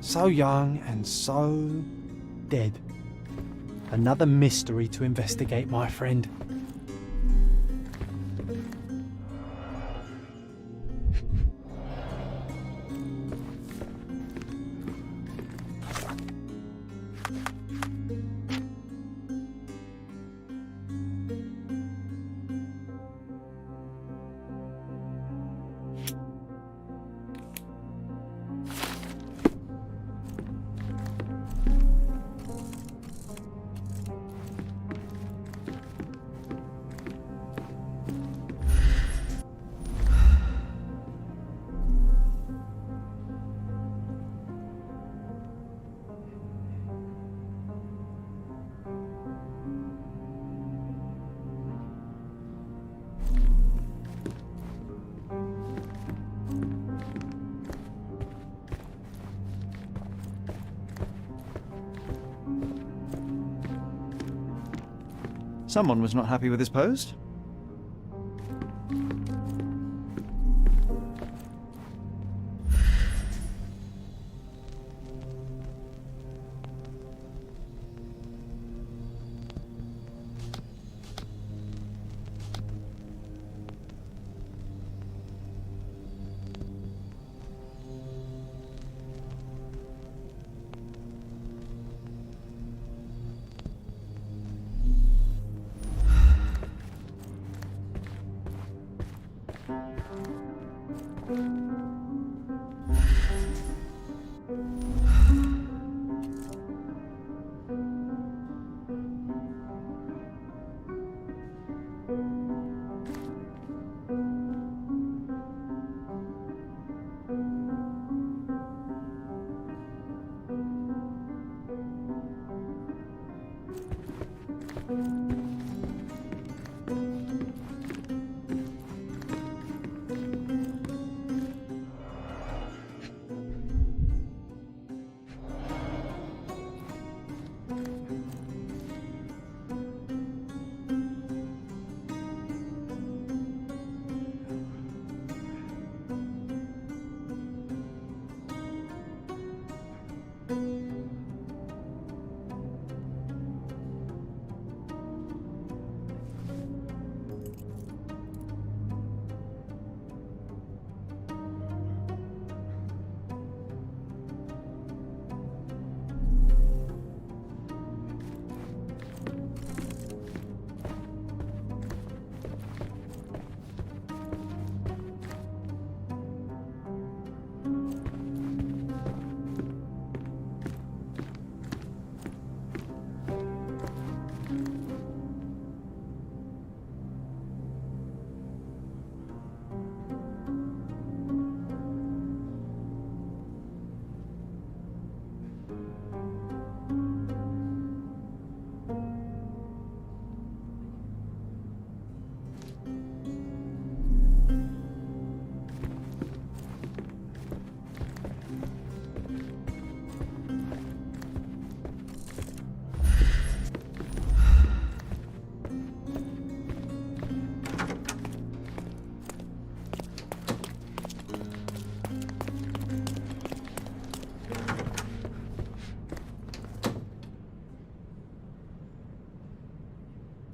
So young and so dead. Another mystery to investigate, my friend. Someone was not happy with his post.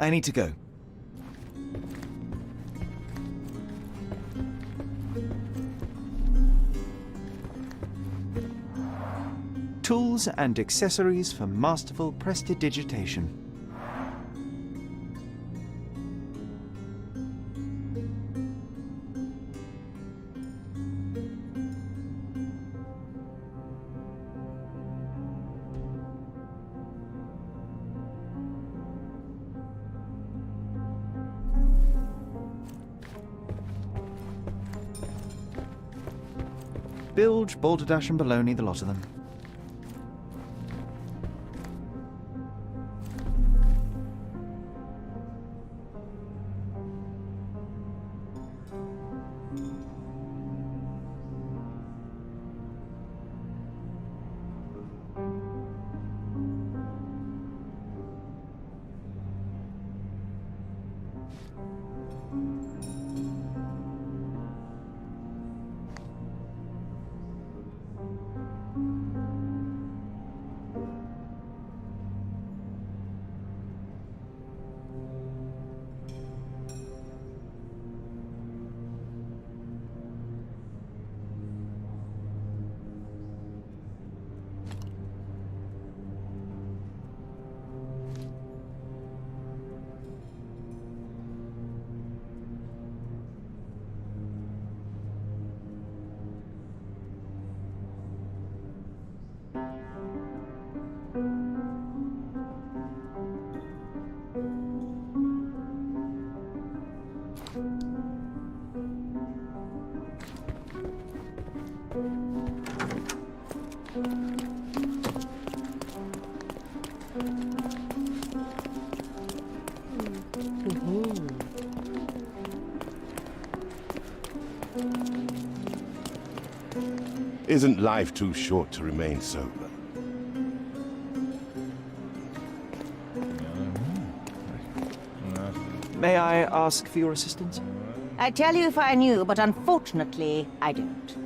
I need to go. Tools and accessories for masterful prestidigitation. Bilge, balderdash and baloney, the lot of them. Isn't life too short to remain sober? May I ask for your assistance? I'd tell you if I knew, but unfortunately, I don't.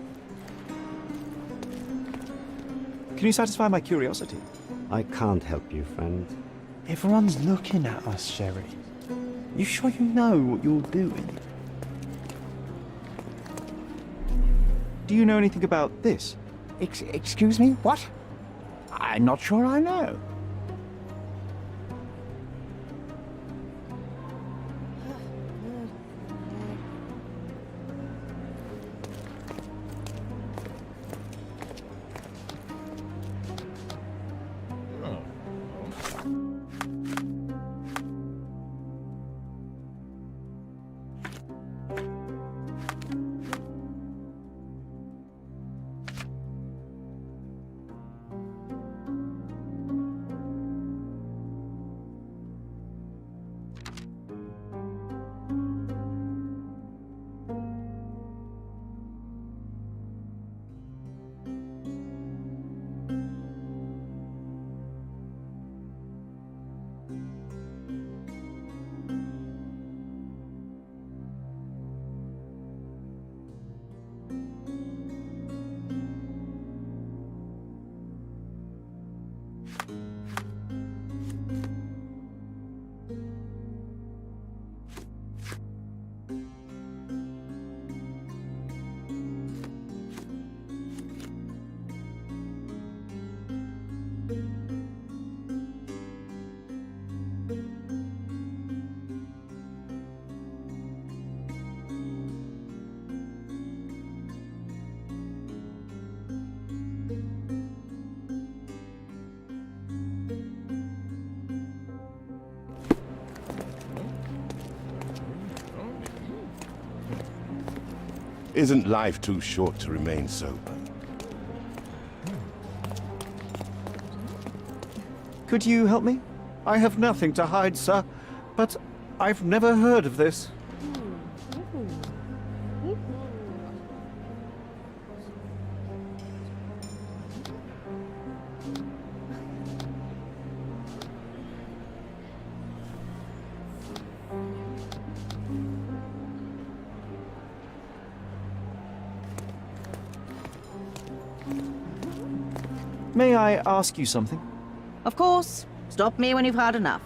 Can you satisfy my curiosity? I can't help you, friend. Everyone's looking at us, Sherry. You sure you know what you're doing? Do you know anything about this? Excuse me? What? I'm not sure I know. Isn't life too short to remain sober? Could you help me? I have nothing to hide, sir, but I've never heard of this. May I ask you something? Of course. Stop me when you've had enough.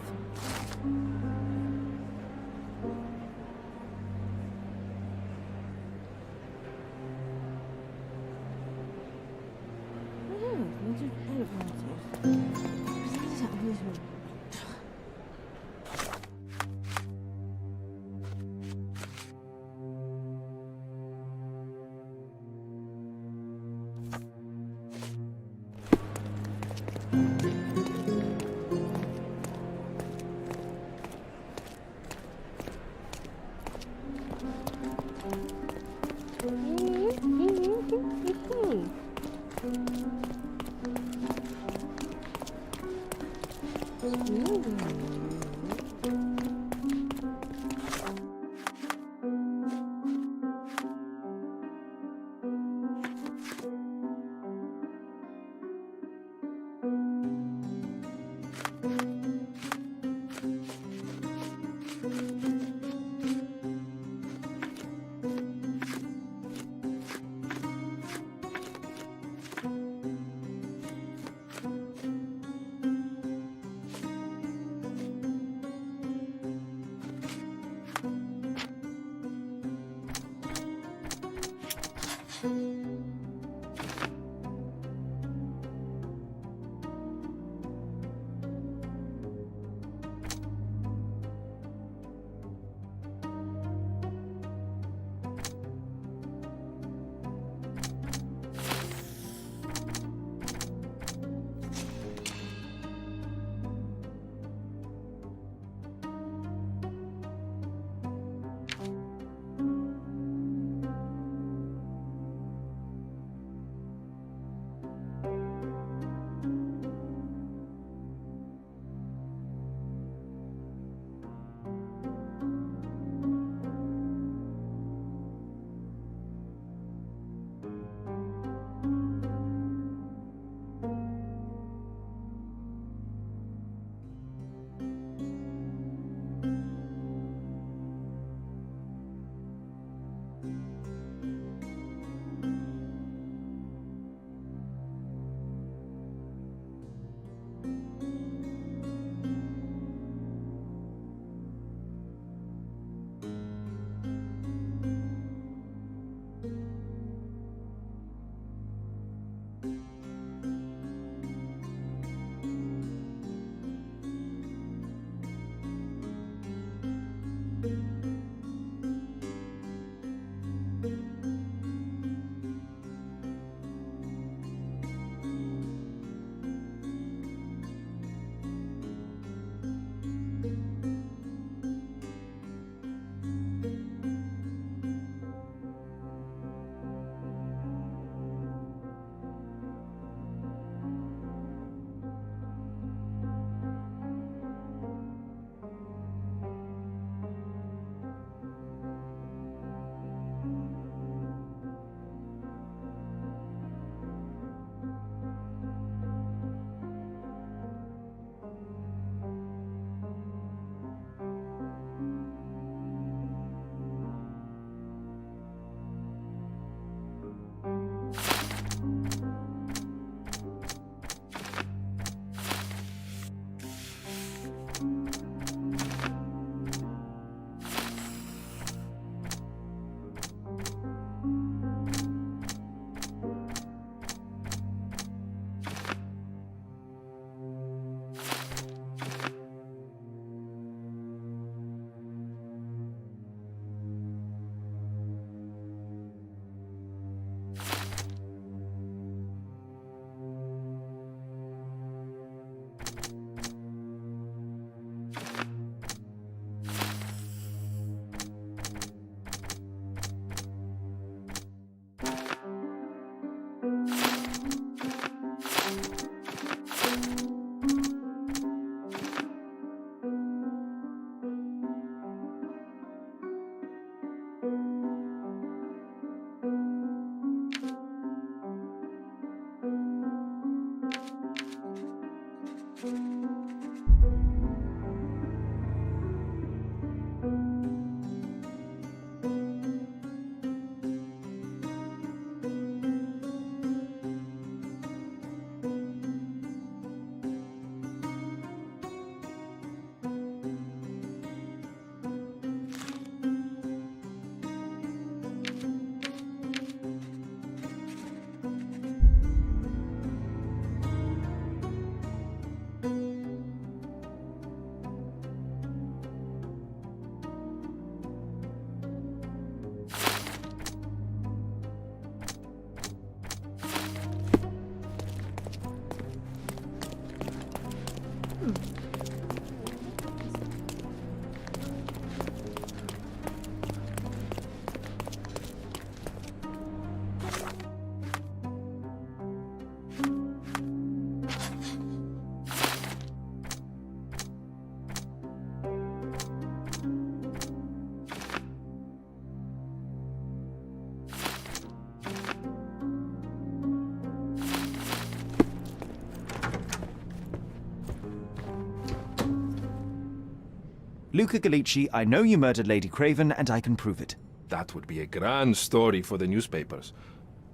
Luca Gallici, I know you murdered Lady Craven, and I can prove it. That would be a grand story for the newspapers.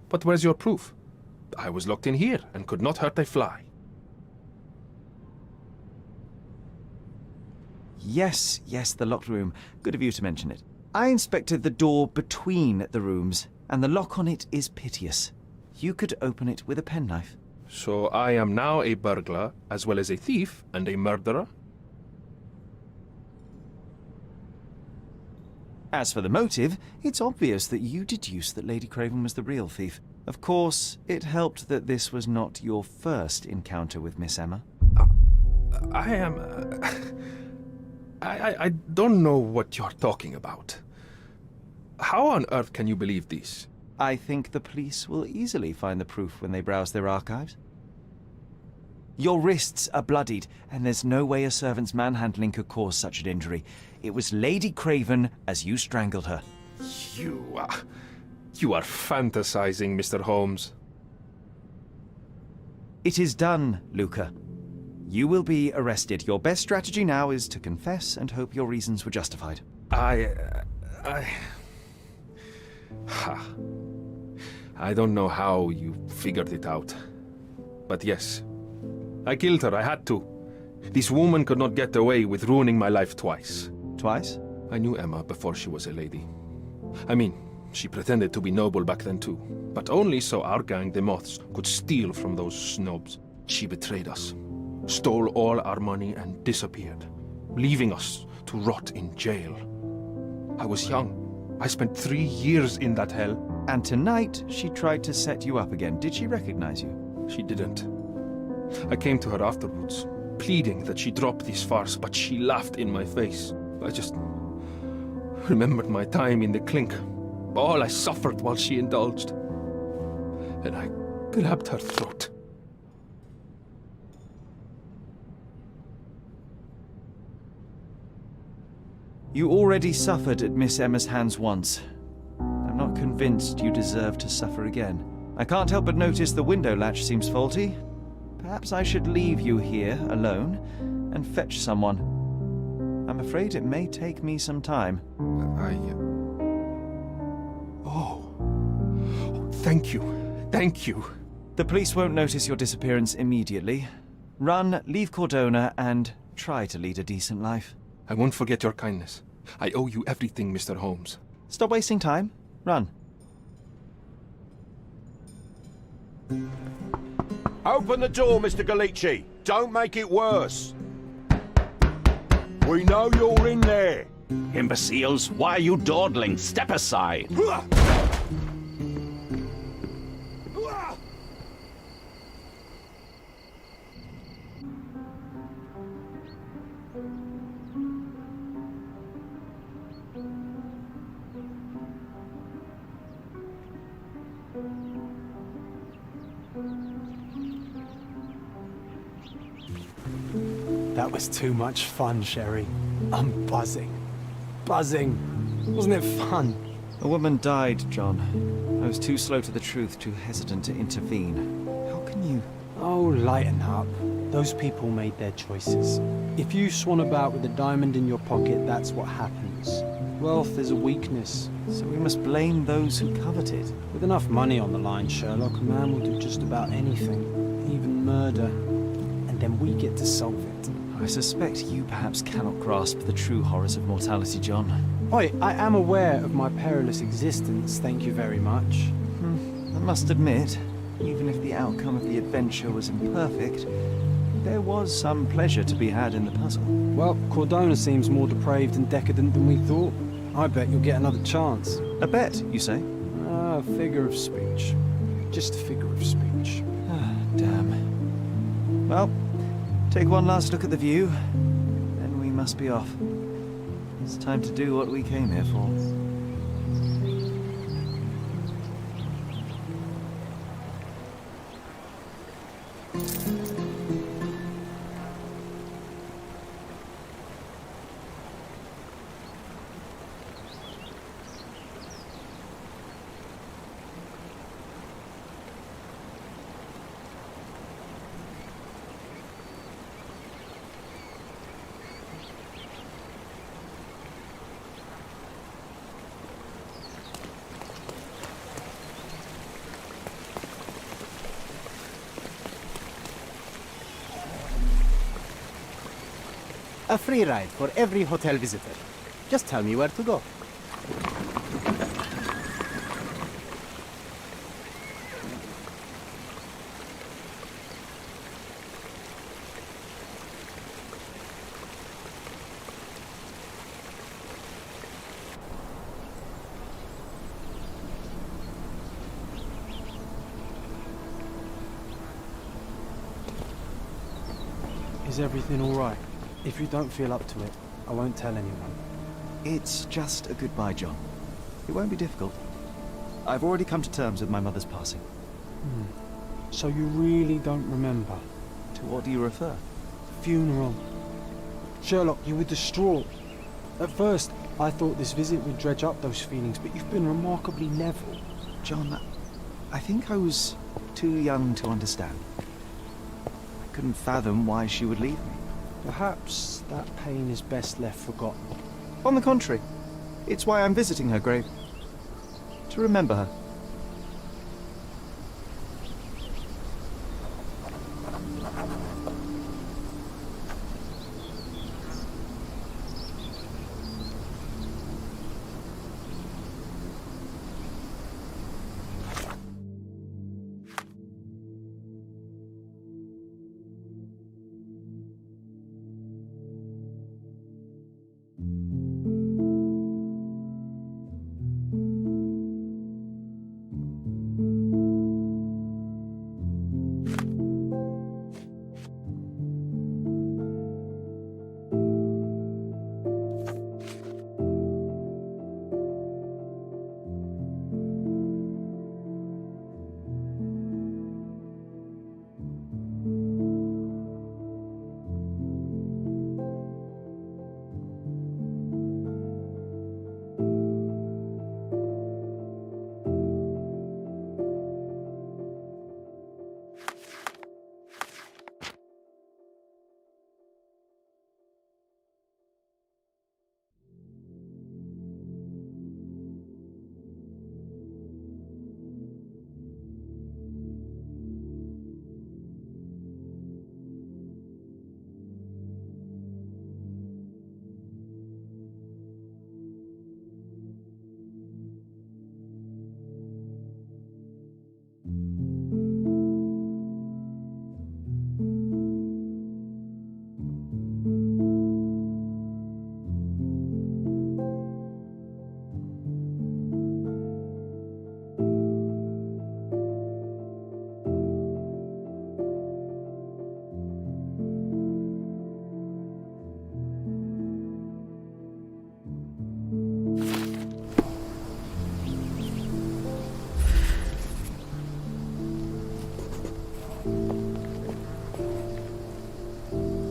But where's your proof? I was locked in here and could not hurt a fly. Yes, the locked room. Good of you to mention it. I inspected the door between the rooms, and the lock on it is piteous. You could open it with a penknife. So I am now a burglar, as well as a thief and a murderer? As for the motive, it's obvious that you deduced that Lady Craven was the real thief. Of course, it helped that this was not your first encounter with Miss Emma. I don't know what you're talking about. How on earth can you believe this? I think the police will easily find the proof when they browse their archives. Your wrists are bloodied, and there's no way a servant's manhandling could cause such an injury. It was Lady Craven as you strangled her. You are fantasizing, Mr. Holmes. It is done, Luca. You will be arrested. Your best strategy now is to confess and hope your reasons were justified. I don't know how you figured it out. But yes, I killed her. I had to. This woman could not get away with ruining my life twice. Twice? I knew Emma before she was a lady. I mean, she pretended to be noble back then too, but only so our gang, the Moths, could steal from those snobs. She betrayed us, stole all our money and disappeared, leaving us to rot in jail. I was young. I spent 3 years in that hell. And tonight, she tried to set you up again. Did she recognize you? She didn't. I came to her afterwards, pleading that she drop this farce, but she laughed in my face. I just remembered my time in the clink, all I suffered while she indulged, and I grabbed her throat. You already suffered at Miss Emma's hands once. I'm not convinced you deserve to suffer again. I can't help but notice the window latch seems faulty. Perhaps I should leave you here alone and fetch someone. I'm afraid it may take me some time. Thank you. Thank you. The police won't notice your disappearance immediately. Run, leave Cordona, and try to lead a decent life. I won't forget your kindness. I owe you everything, Mr. Holmes. Stop wasting time. Run. Open the door, Mr. Gallici. Don't make it worse. We know you're in there. Imbeciles, why are you dawdling? Step aside. That was too much fun, Sherry. I'm buzzing. Buzzing. Wasn't it fun? A woman died, John. I was too slow to the truth, too hesitant to intervene. How can you... Oh, lighten up. Those people made their choices. If you swan about with a diamond in your pocket, that's what happens. Wealth is a weakness. So we must blame those who covet it. With enough money on the line, Sherlock, a man will do just about anything, even murder. And then we get to solve it. I suspect you perhaps cannot grasp the true horrors of mortality, John. Oi, I am aware of my perilous existence, thank you very much. I must admit, even if the outcome of the adventure was imperfect, there was some pleasure to be had in the puzzle. Well, Cordona seems more depraved and decadent than we thought. I bet you'll get another chance. A bet, you say? A figure of speech. Just a figure of speech. Ah, damn. Well, take one last look at the view, then we must be off. It's time to do what we came here for. A free ride for every hotel visitor. Just tell me where to go. Is everything all right? If you don't feel up to it, I won't tell anyone. It's just a goodbye, John. It won't be difficult. I've already come to terms with my mother's passing. So you really don't remember? To what do you refer? The funeral. Sherlock, you were distraught. At first, I thought this visit would dredge up those feelings, but you've been remarkably level. John, I think I was too young to understand. I couldn't fathom why she would leave me. Perhaps that pain is best left forgotten. On the contrary, it's why I'm visiting her grave. To remember her.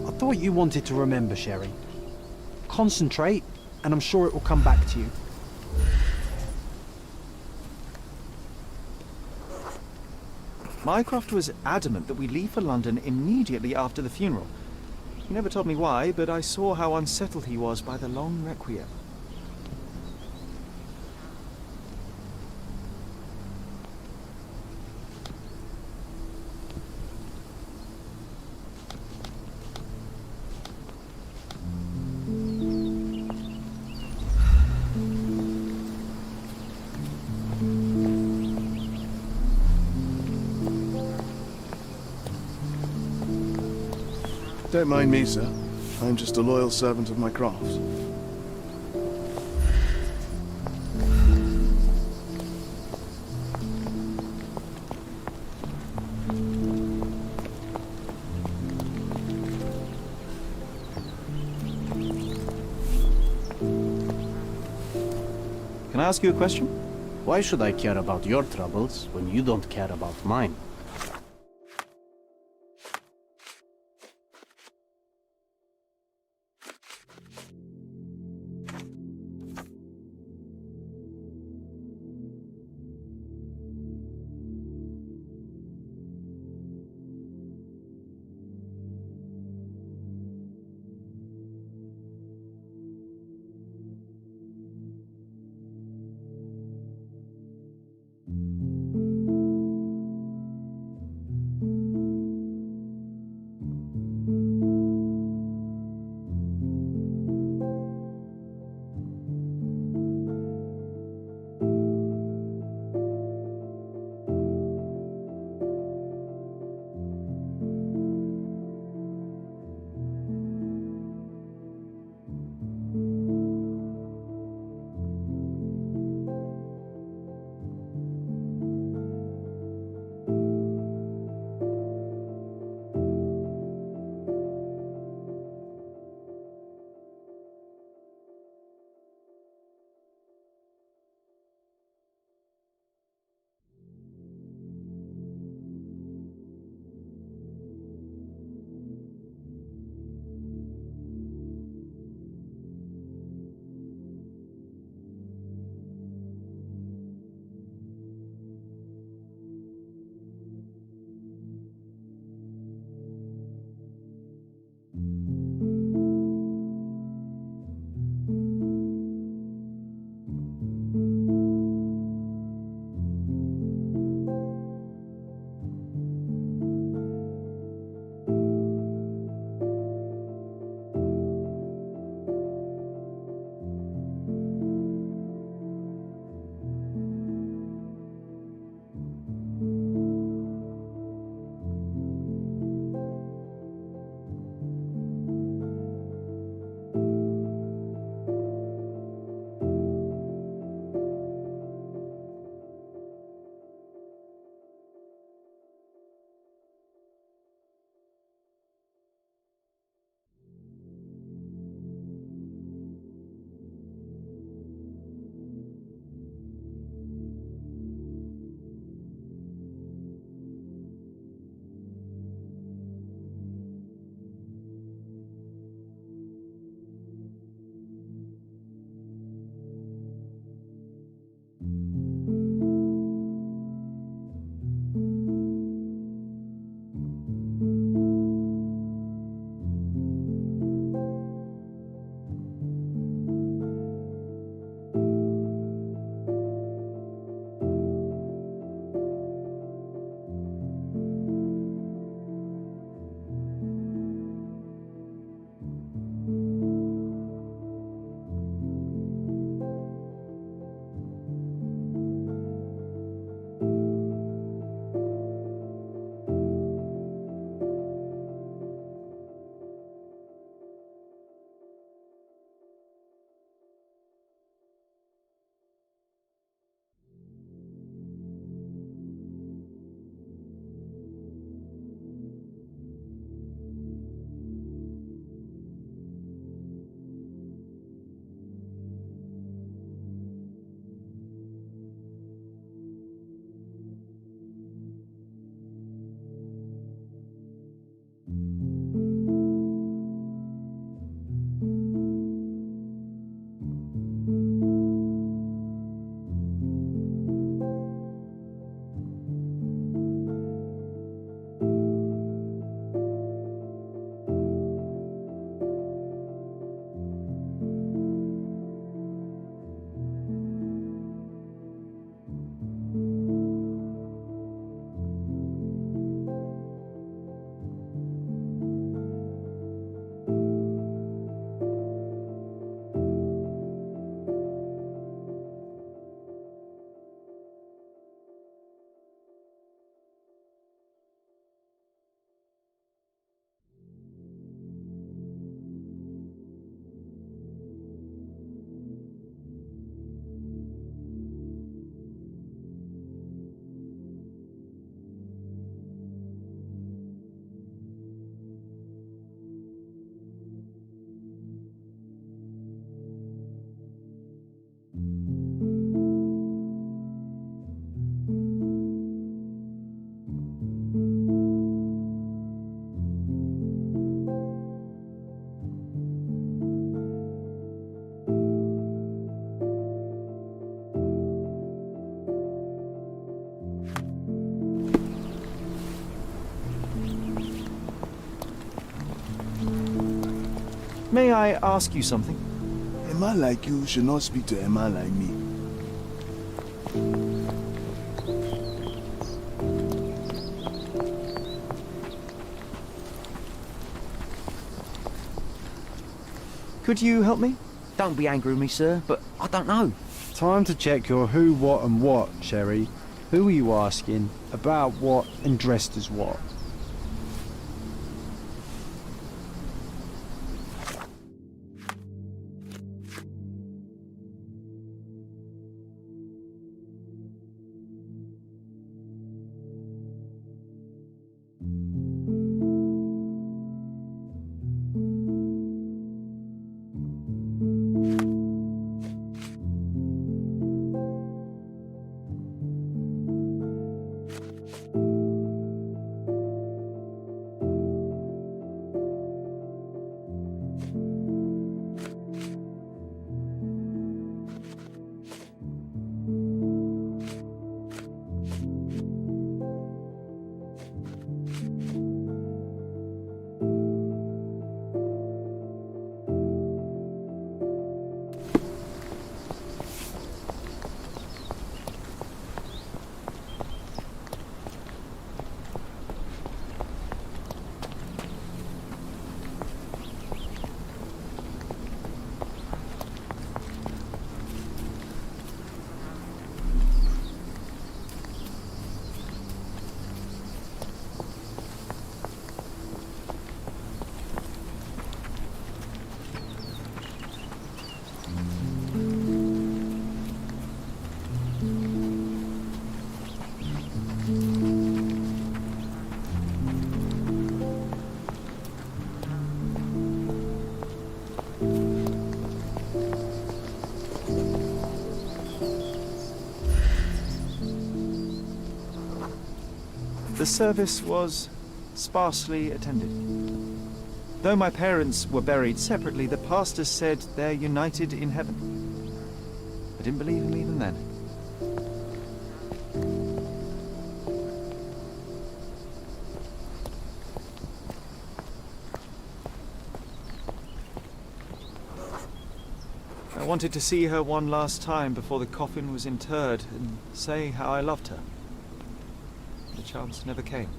I thought you wanted to remember, Sherry. Concentrate, and I'm sure it will come back to you. Mycroft was adamant that we leave for London immediately after the funeral. He never told me why, but I saw how unsettled he was by the long requiem. Don't mind me, sir. I'm just a loyal servant of my craft. Can I ask you a question? Why should I care about your troubles when you don't care about mine? May I ask you something? Emma like you should not speak to Emma like me. Could you help me? Don't be angry with me, sir, but I don't know. Time to check your who, what and what, Sherry. Who are you asking? About what and dressed as what? The service was sparsely attended. Though my parents were buried separately, the pastor said they're united in heaven. I didn't believe him even then. I wanted to see her one last time before the coffin was interred and say how I loved her. The chance never came.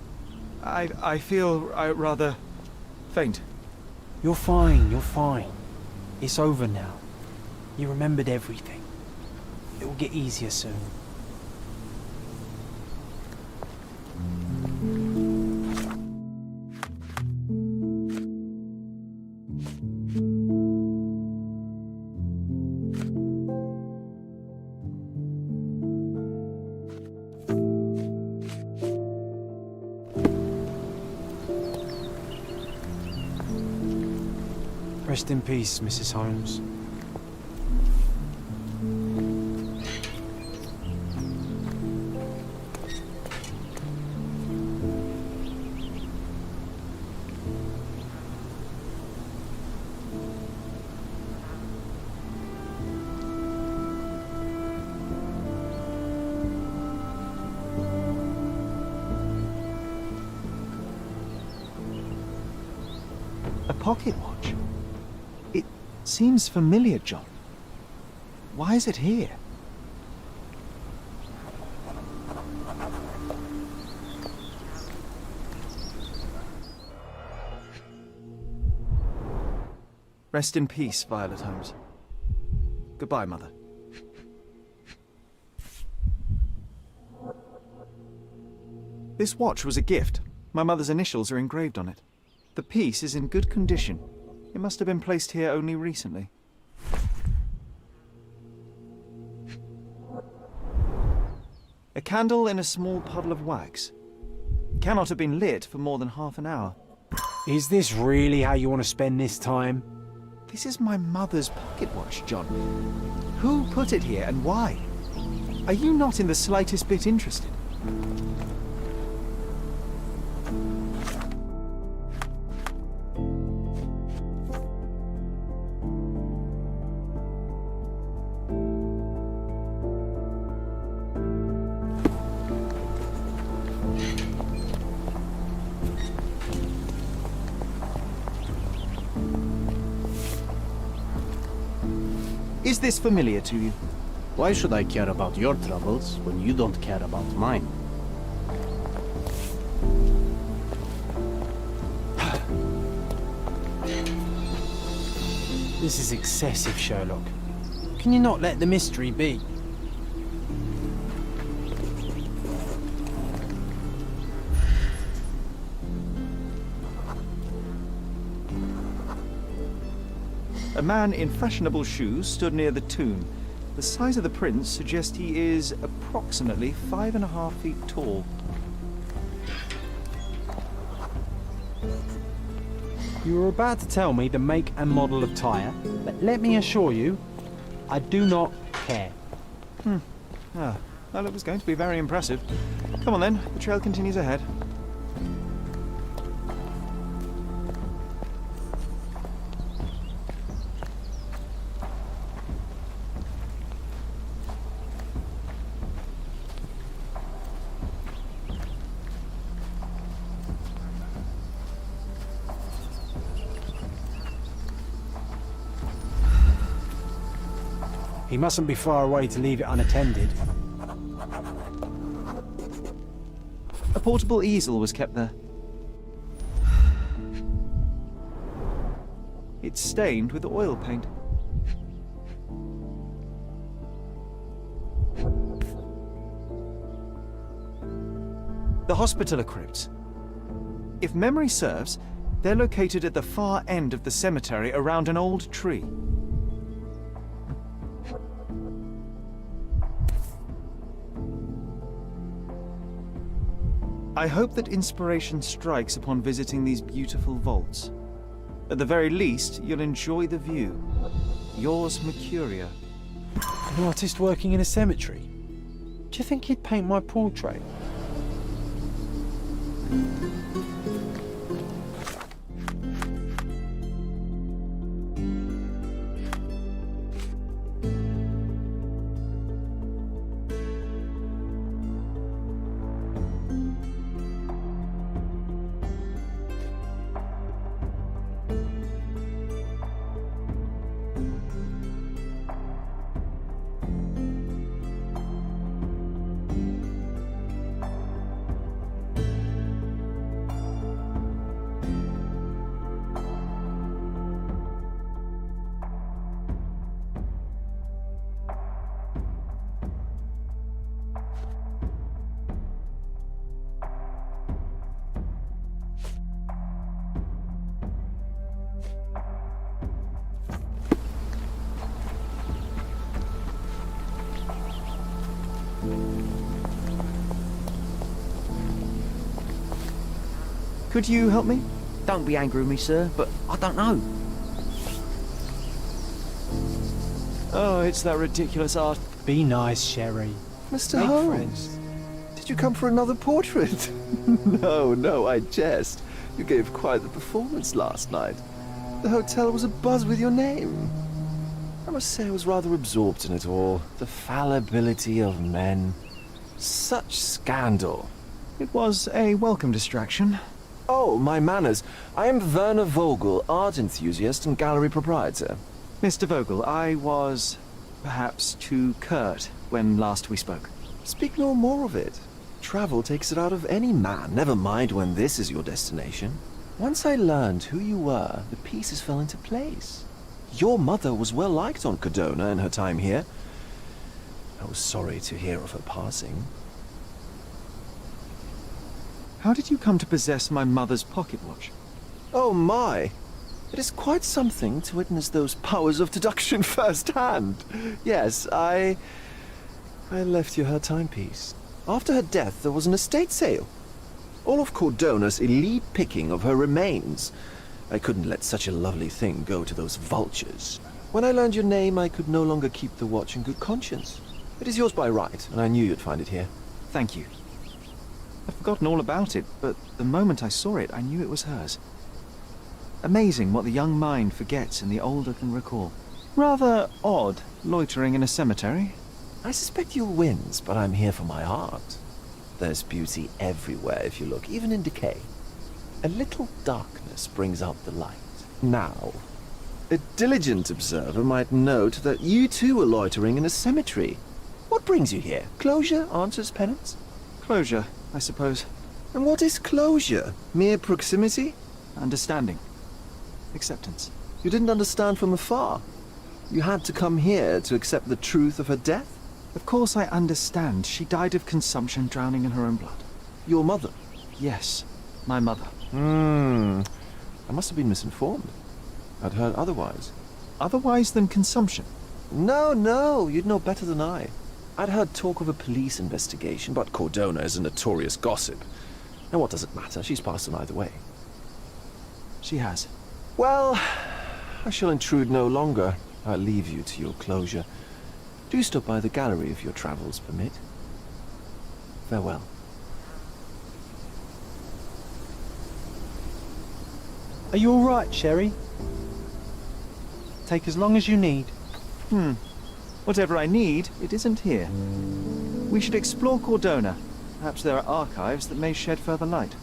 I feel rather faint. You're fine, you're fine. It's over now. You remembered everything. It will get easier soon. Rest in peace, Mrs. Holmes. A pocket watch? It seems familiar, John. Why is it here? Rest in peace, Violet Holmes. Goodbye, Mother. This watch was a gift. My mother's initials are engraved on it. The piece is in good condition. It must have been placed here only recently. A candle in a small puddle of wax. It cannot have been lit for more than half an hour. Is this really how you want to spend this time? This is my mother's pocket watch, John. Who put it here and why? Are you not in the slightest bit interested? Is this familiar to you? Why should I care about your troubles when you don't care about mine? This is excessive, Sherlock. Can you not let the mystery be? A man in fashionable shoes stood near the tomb. The size of the prints suggests he is approximately 5.5 feet tall. You were about to tell me the make and model of tyre, but let me assure you, I do not care. Well, it was going to be very impressive. Come on then, the trail continues ahead. He mustn't be far away to leave it unattended. A portable easel was kept there. It's stained with oil paint. The Hospitaller crypts. If memory serves, they're located at the far end of the cemetery around an old tree. I hope that inspiration strikes upon visiting these beautiful vaults. At the very least, you'll enjoy the view. Yours, Mercuria. An artist working in a cemetery? Do you think he'd paint my portrait? Could you help me? Don't be angry with me, sir, but I don't know. Oh, it's that ridiculous art. Be nice, Sherry. Mr. Make Holmes, friends. did you come for another portrait? No, I jest. You gave quite the performance last night. The hotel was abuzz with your name. I must say I was rather absorbed in it all. The fallibility of men. Such scandal. It was a welcome distraction. Oh, my manners. I am Werner Vogel, art enthusiast and gallery proprietor. Mr. Vogel, I was perhaps too curt when last we spoke. Speak no more of it. Travel takes it out of any man, never mind when this is your destination. Once I learned who you were, the pieces fell into place. Your mother was well liked on Codona in her time here. I was sorry to hear of her passing. How did you come to possess my mother's pocket watch? Oh my! It is quite something to witness those powers of deduction firsthand. Yes, I left you her timepiece. After her death, there was an estate sale. All of Cordona's elite picking of her remains. I couldn't let such a lovely thing go to those vultures. When I learned your name, I could no longer keep the watch in good conscience. It is yours by right, and I knew you'd find it here. Thank you. I'd forgotten all about it, but the moment I saw it, I knew it was hers. Amazing what the young mind forgets and the older can recall. Rather odd, loitering in a cemetery. I suspect you'll win, but I'm here for my art. There's beauty everywhere if you look, even in decay. A little darkness brings out the light. Now, A diligent observer might note that you too were loitering in a cemetery. What brings you here? Closure answers penance? Closure, I suppose. And what is closure? Mere proximity? Understanding. Acceptance. You didn't understand from afar. You had to come here to accept the truth of her death? Of course I understand. She died of consumption, drowning in her own blood. Your mother? Yes, my mother. I must have been misinformed. I'd heard otherwise. Otherwise than consumption? No, you'd know better than I. I'd heard talk of a police investigation, but Cordona is a notorious gossip. And what does it matter? She's passed on either way. She has. Well, I shall intrude no longer. I'll leave you to your closure. Do stop by the gallery if your travels permit. Farewell. Are you all right, Sherry? Take as long as you need. Whatever I need, it isn't here. We should explore Cordona. Perhaps there are archives that may shed further light.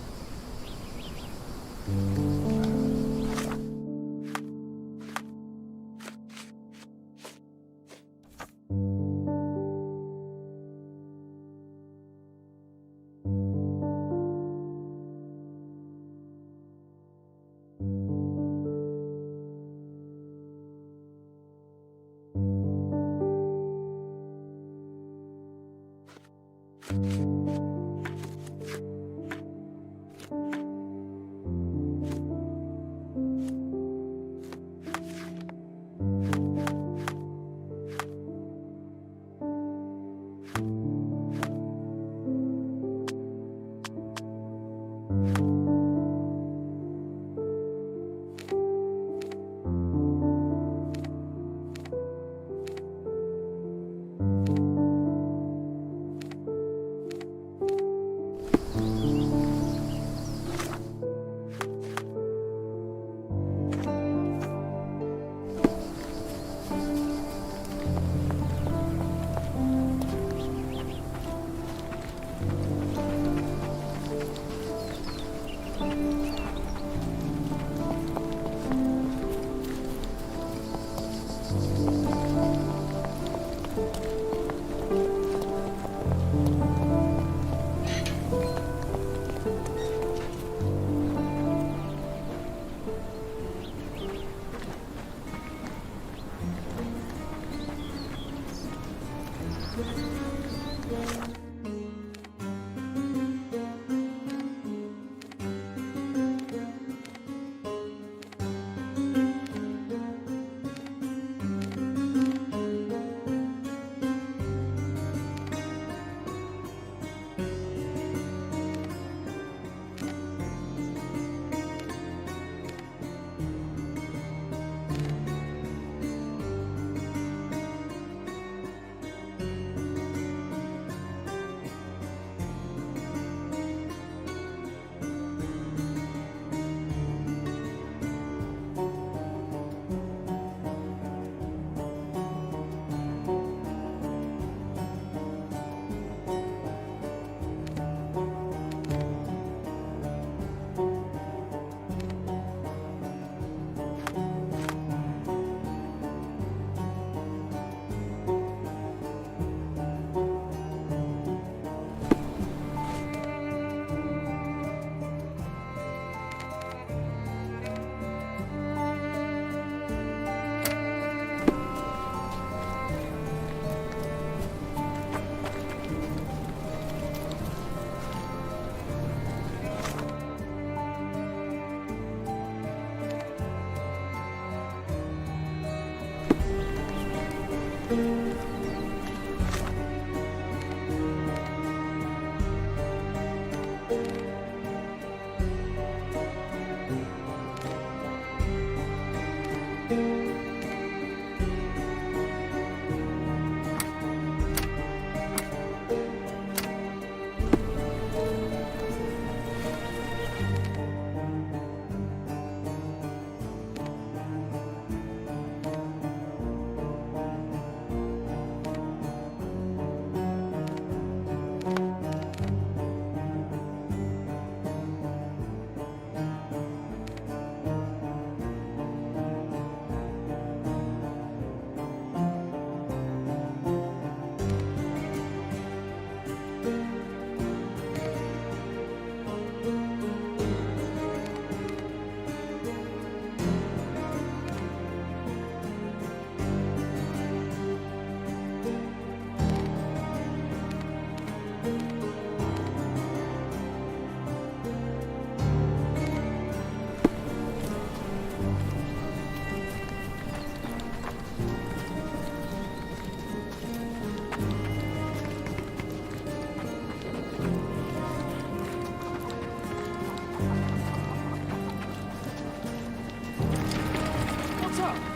what's up?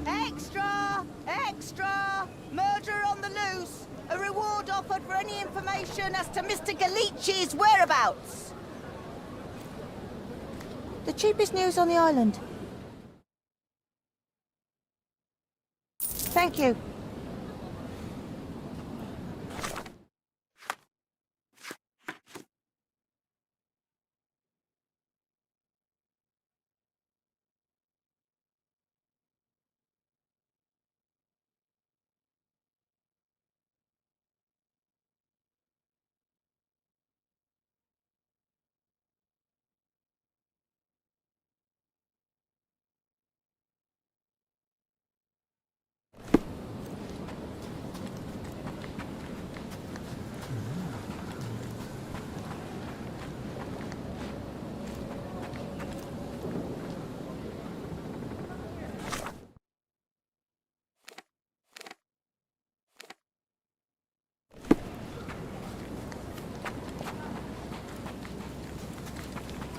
Extra! Extra! Murderer on the loose! A reward offered for any information as to Mr. Galici's whereabouts! The cheapest news on the island. Thank you.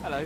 Hello.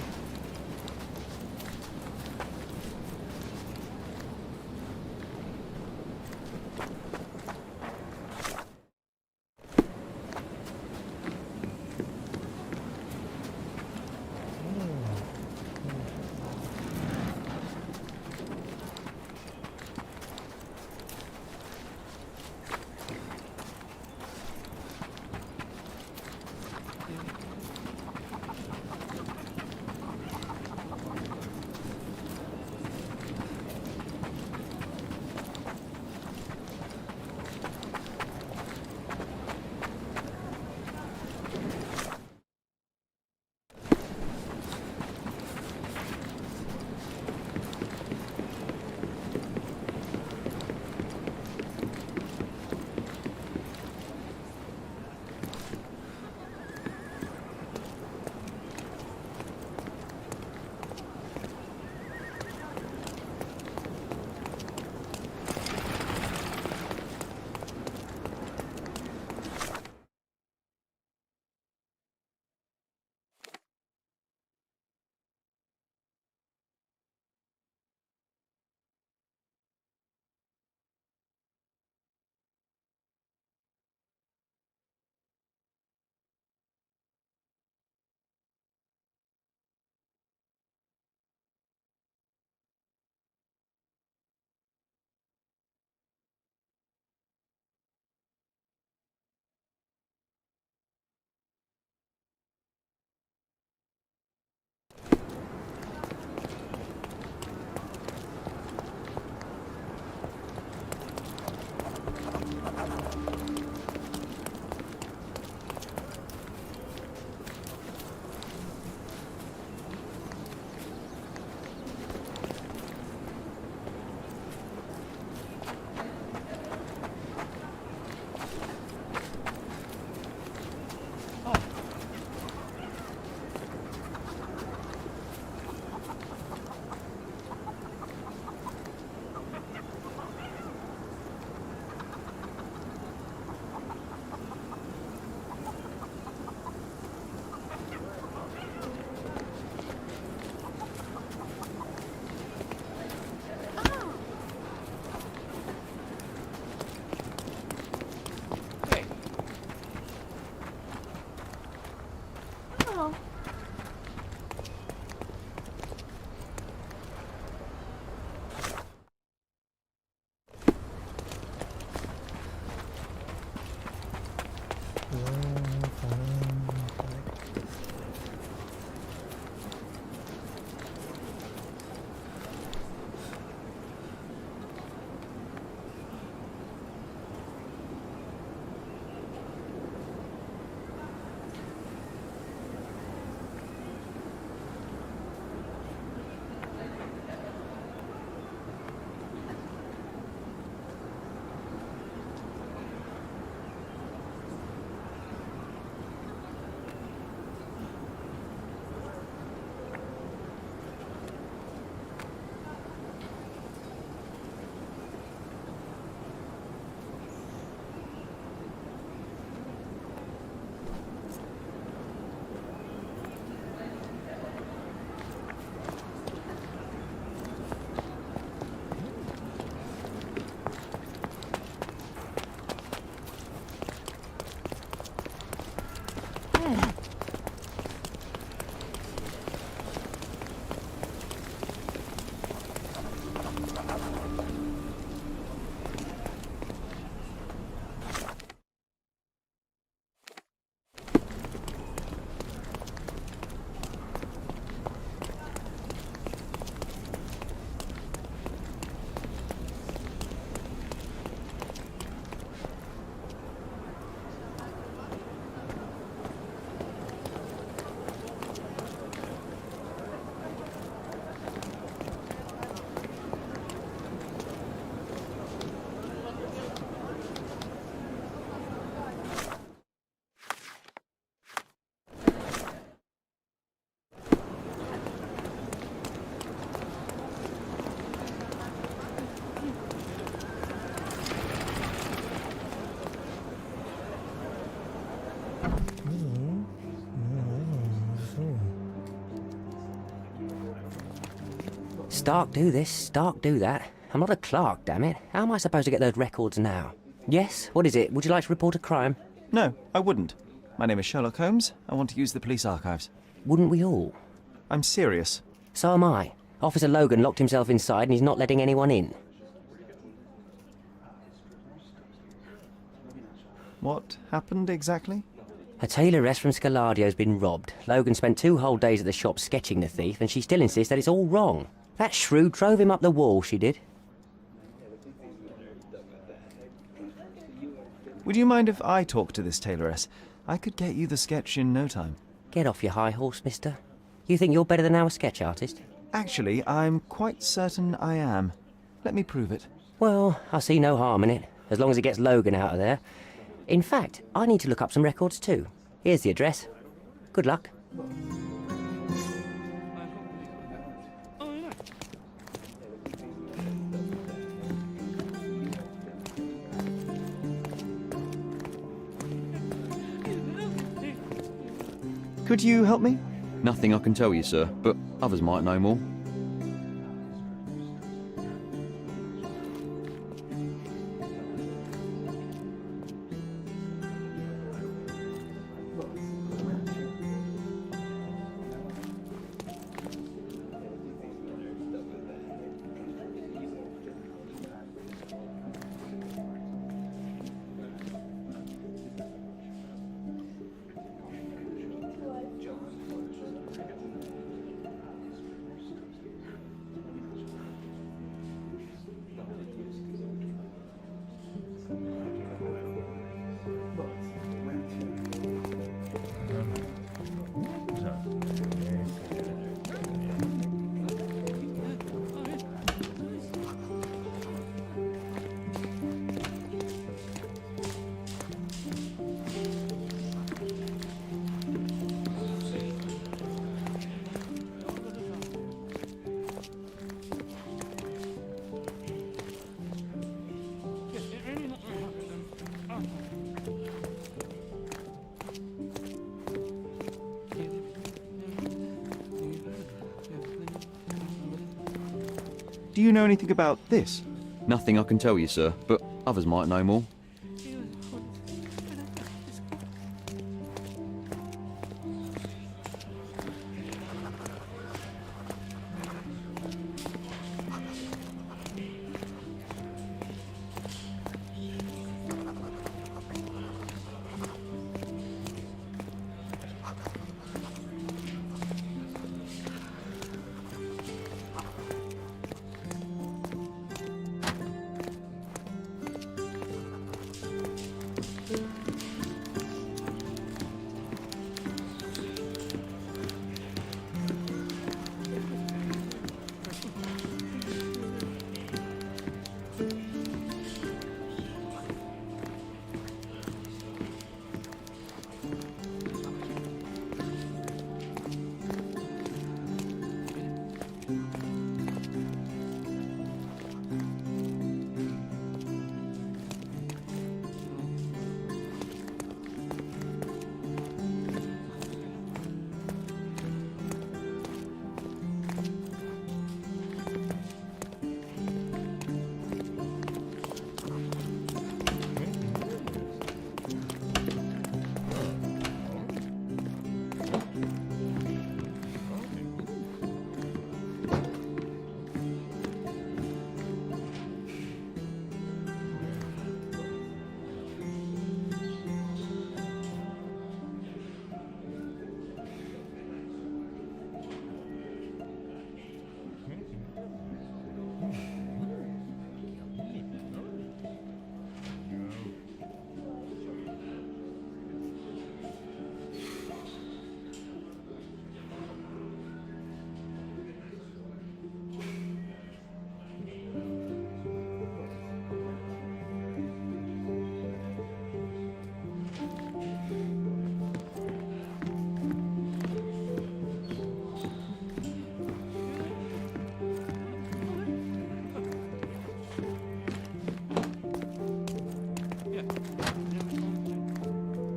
Stark do this, Stark do that. I'm not a clerk, damn it. How am I supposed to get those records now? Yes? What is it? Would you like to report a crime? No, I wouldn't. My name is Sherlock Holmes. I want to use the police archives. Wouldn't we all? I'm serious. So am I. Officer Logan locked himself inside and he's not letting anyone in. What happened exactly? A tailoress from Scaladio's been robbed. Logan spent 2 whole days at the shop sketching the thief, and she still insists that it's all wrong. That shrew drove him up the wall, she did. Would you mind if I talk to this tailoress? I could get you the sketch in no time. Get off your high horse, mister. You think you're better than our sketch artist? Actually, I'm quite certain I am. Let me prove it. Well, I see no harm in it, as long as it gets Logan out of there. In fact, I need to look up some records too. Here's the address. Good luck. Could you help me? Nothing I can tell you, sir, but others might know more. Do you know anything about this? Nothing I can tell you, sir, but others might know more.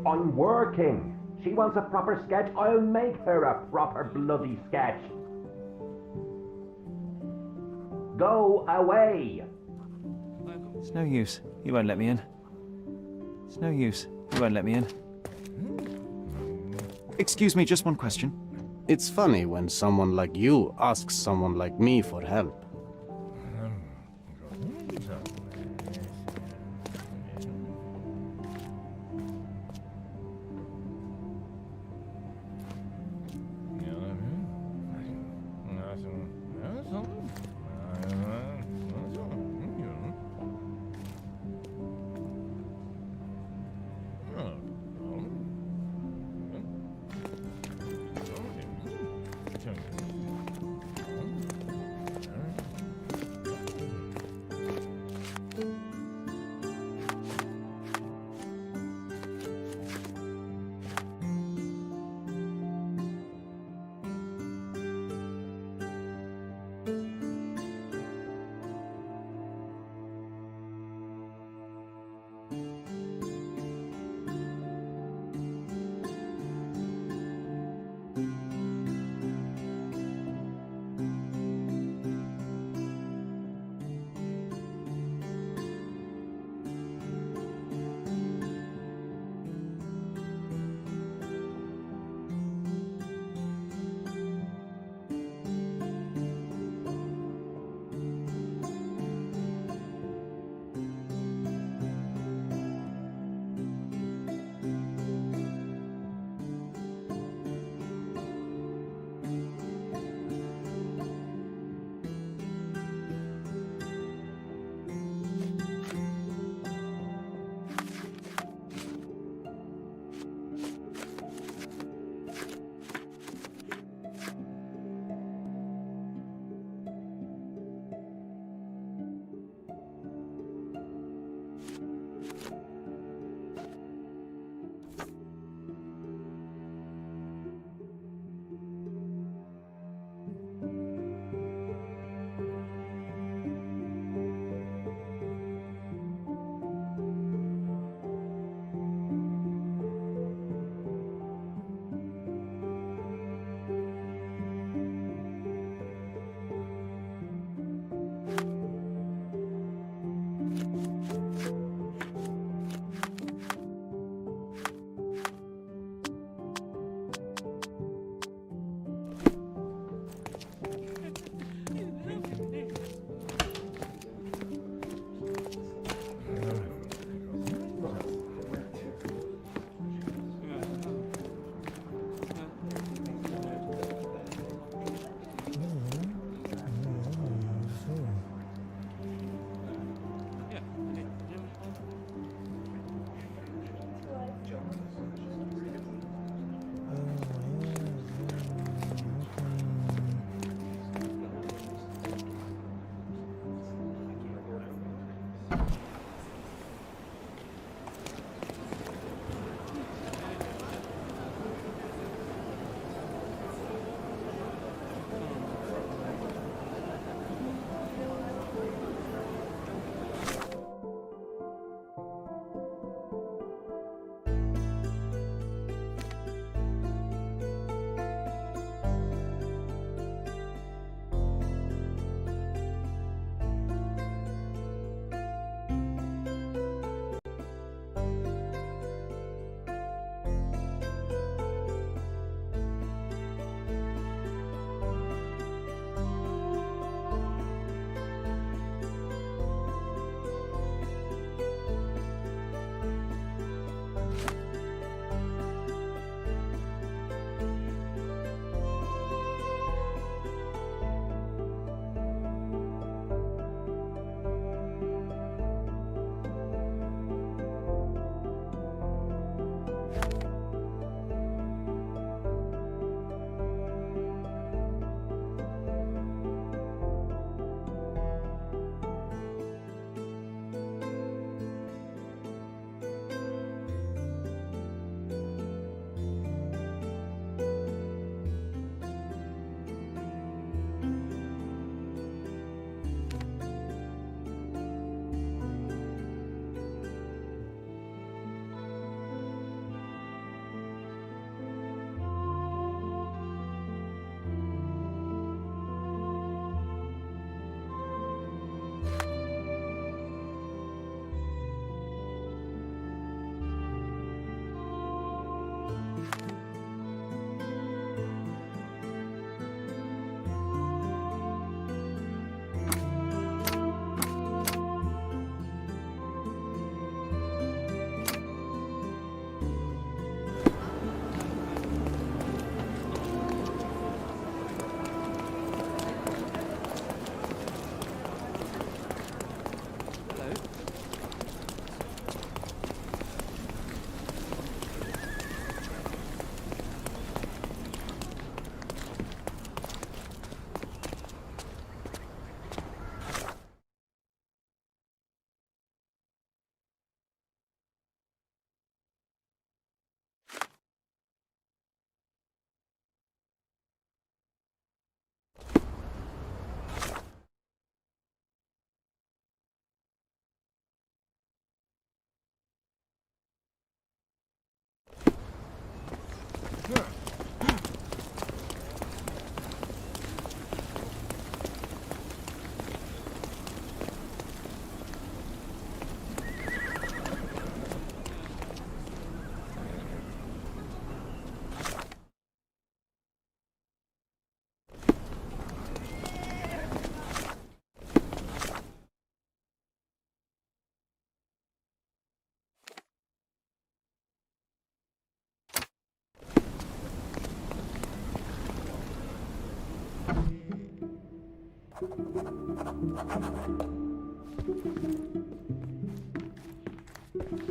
I'm working. She wants a proper sketch. I'll make her a proper bloody sketch. Go away! It's no use. You won't let me in. It's no use. You won't let me in. Excuse me, just one question. It's funny when someone like you asks someone like me for help.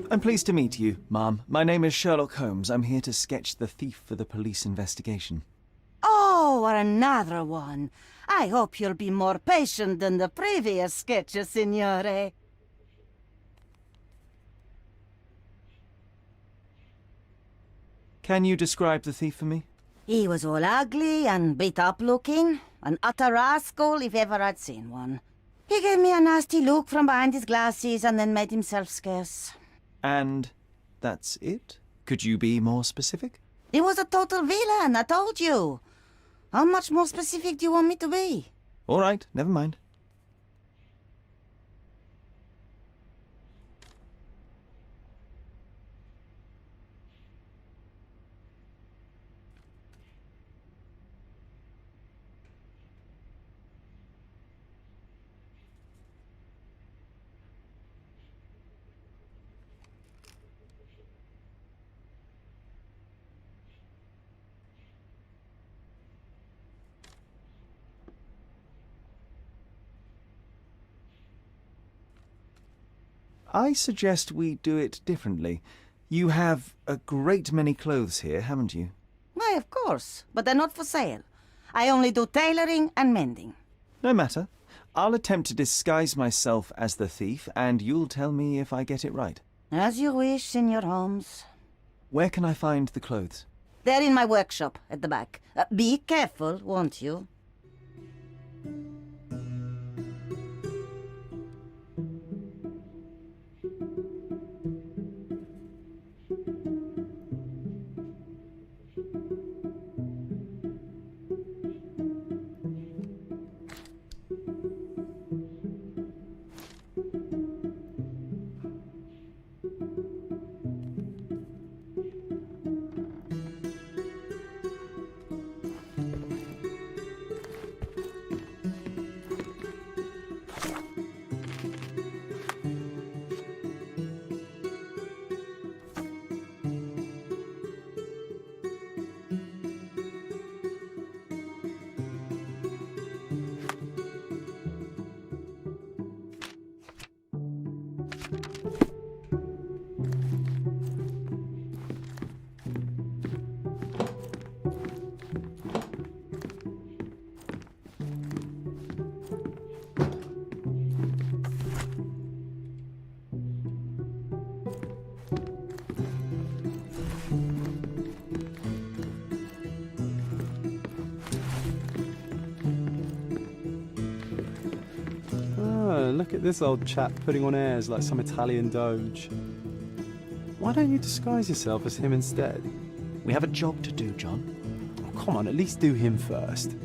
I'm pleased to meet you, ma'am. My name is Sherlock Holmes. I'm here to sketch the thief for the police investigation. Oh, another one. I hope you'll be more patient than the previous sketches, Signore. Can you describe the thief for me? He was all ugly and beat-up looking. An utter rascal if ever I'd seen one. He gave me a nasty look from behind his glasses and then made himself scarce. And that's it? Could you be more specific? He was a total villain, I told you. How much more specific do you want me to be? All right, never mind. I suggest we do it differently. You have a great many clothes here, haven't you? Why, of course, but they're not for sale. I only do tailoring and mending. No matter. I'll attempt to disguise myself as the thief, and you'll tell me if I get it right. As you wish, Senor Holmes. Where can I find the clothes? They're in my workshop at the back. Be careful, won't you? Look at this old chap putting on airs like some Italian doge. Why don't you disguise yourself as him instead? We have a job to do, John. Oh, come on, at least do him first.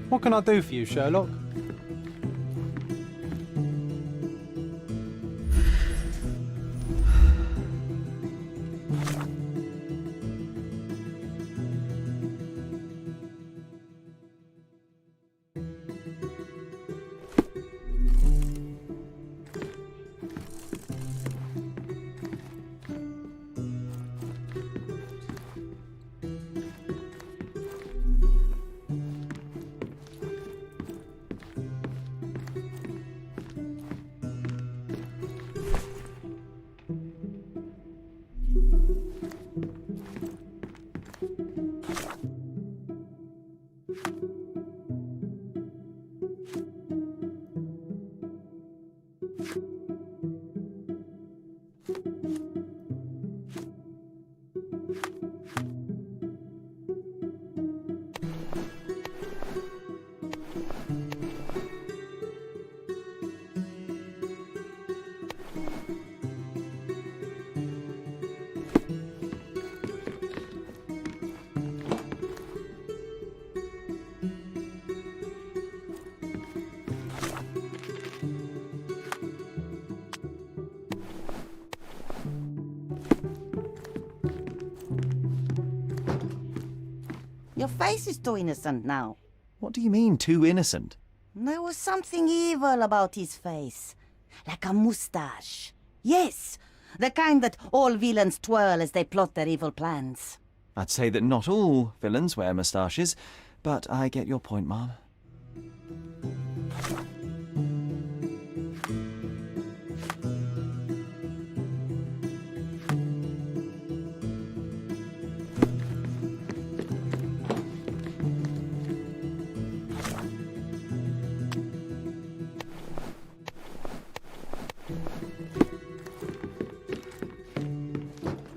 What can I do for you, Sherlock? Your face is too innocent now. What do you mean, too innocent? There was something evil about his face. Like a moustache. Yes, the kind that all villains twirl as they plot their evil plans. I'd say that not all villains wear moustaches, but I get your point, Mom.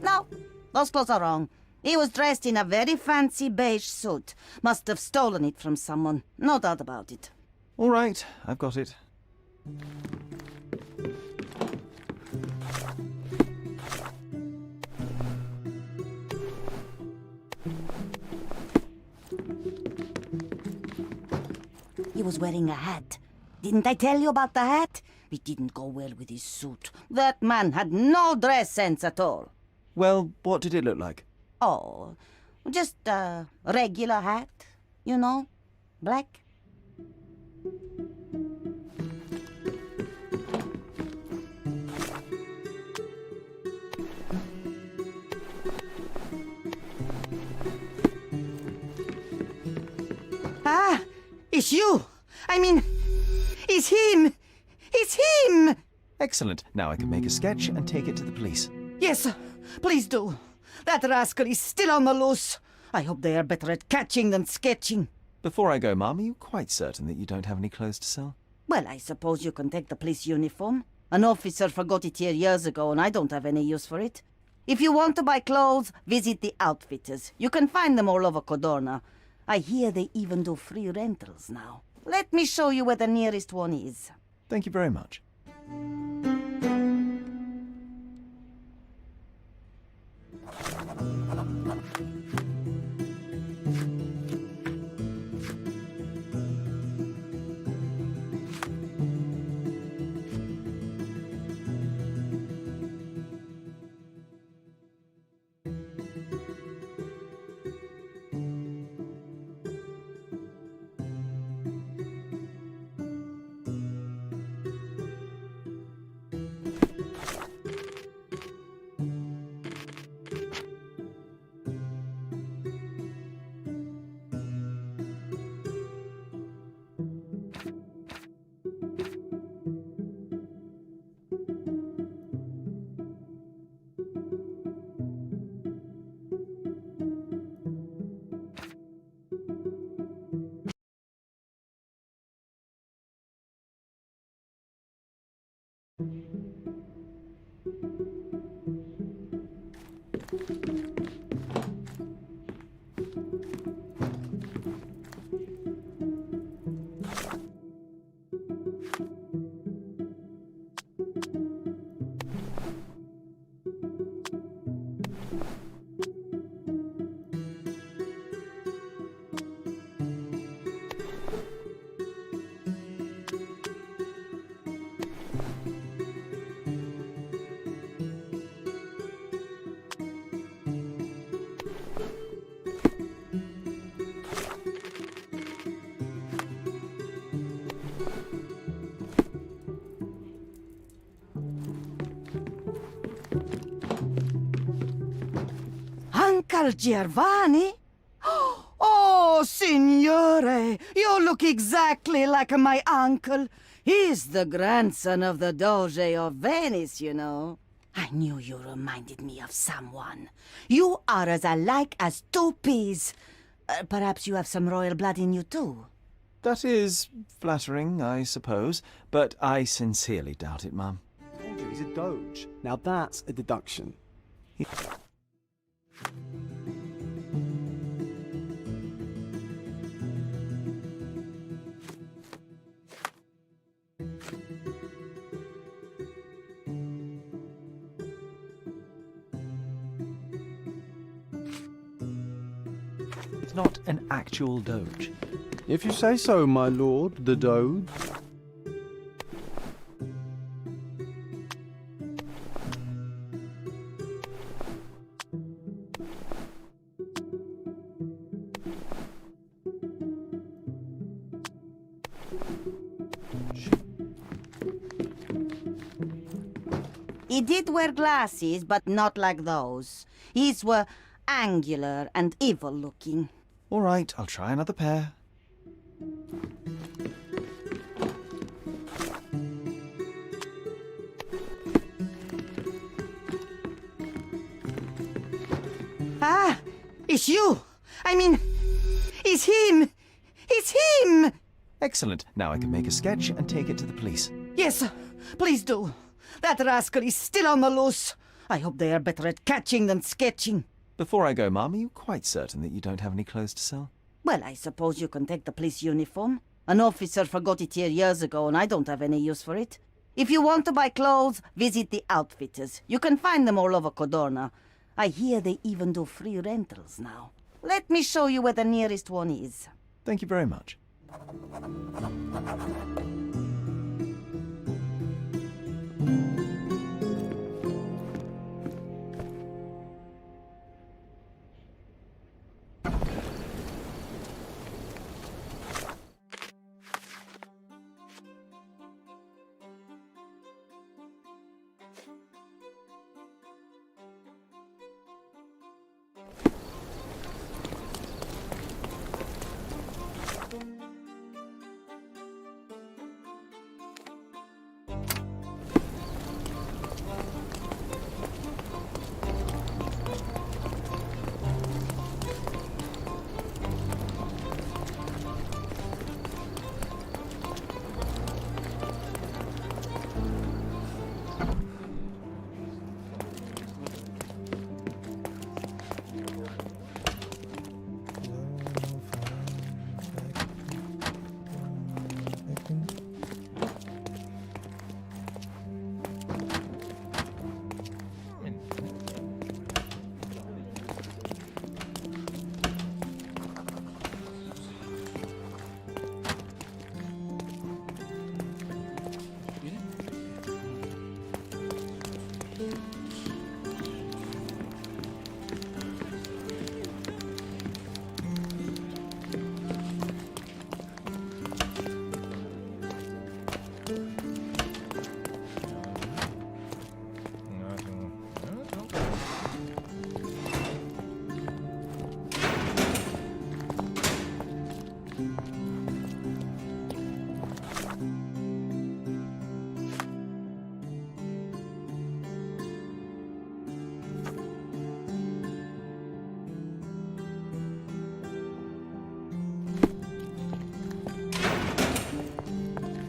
No, those clothes are wrong. He was dressed in a very fancy beige suit. Must have stolen it from someone. No doubt about it. All right, I've got it. He was wearing a hat. Didn't I tell you about the hat? It didn't go well with his suit. That man had no dress sense at all. Well, what did it look like? Oh, just a regular hat, you know, black. Ah, it's you. I mean, it's him. It's him. Excellent. Now I can make a sketch and take it to the police. Yes, please do. That rascal is still on the loose. I hope they are better at catching than sketching. Before I go, Mum, are you quite certain that you don't have any clothes to sell? Well, I suppose you can take the police uniform. An officer forgot it here years ago, and I don't have any use for it. If you want to buy clothes, visit the outfitters. You can find them all over Codorna. I hear they even do free rentals now. Let me show you where the nearest one is. Thank you very much. Uncle Giovanni? Oh, signore, you look exactly like my uncle. He's the grandson of the Doge of Venice, you know. I knew you reminded me of someone. You are as alike as two peas. Perhaps you have some royal blood in you, too. That is flattering, I suppose, but I sincerely doubt it, Mum. I told you he's a Doge. Now that's a deduction. It's not an actual Doge. If you say so, my lord, the Doge. He did wear glasses, but not like those. His were angular and evil-looking. All right, I'll try another pair. Ah, it's you. I mean, it's him. It's him. Excellent. Now I can make a sketch and take it to the police. Yes, please do. That rascal is still on the loose. I hope they are better at catching than sketching. Before I go, Mum, are you quite certain that you don't have any clothes to sell? Well, I suppose you can take the police uniform. An officer forgot it here years ago, and I don't have any use for it. If you want to buy clothes, visit the outfitters. You can find them all over Codorna. I hear they even do free rentals now. Let me show you where the nearest one is. Thank you very much.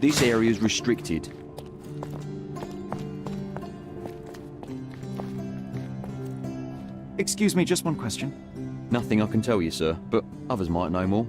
This area is restricted. Excuse me, just one question. Nothing I can tell you, sir, but others might know more.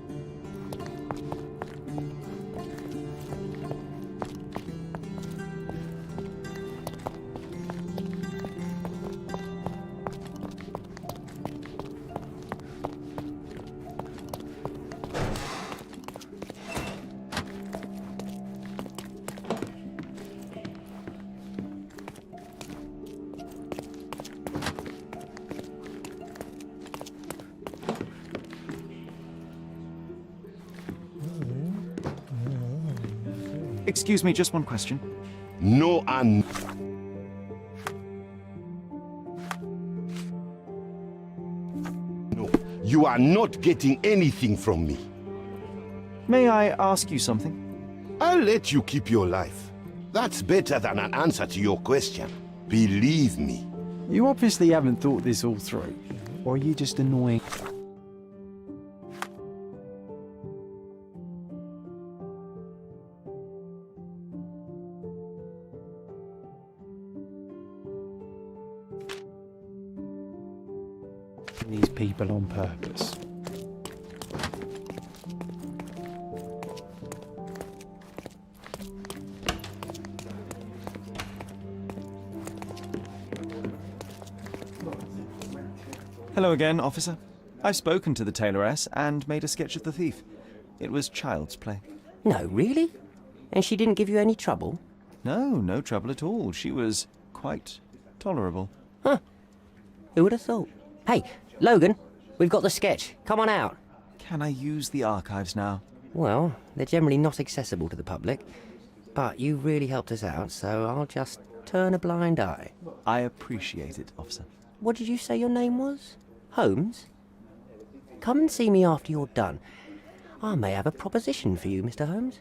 Excuse me, just one question. No, and no, you are not getting anything from me. May I ask you something? I'll let you keep your life. That's better than an answer to your question. Believe me. You obviously haven't thought this all through. Or are you just annoying? These people on purpose. Hello again, officer. I've spoken to the tailoress and made a sketch of the thief. It was child's play. No, really? And she didn't give you any trouble? No, no trouble at all. She was quite tolerable. Huh. Who would have thought? Hey, Logan, we've got the sketch. Come on out. Can I use the archives now? Well, they're generally not accessible to the public. But you really helped us out, so I'll just turn a blind eye. I appreciate it, officer. What did you say your name was? Holmes? Come and see me after you're done. I may have a proposition for you, Mr. Holmes.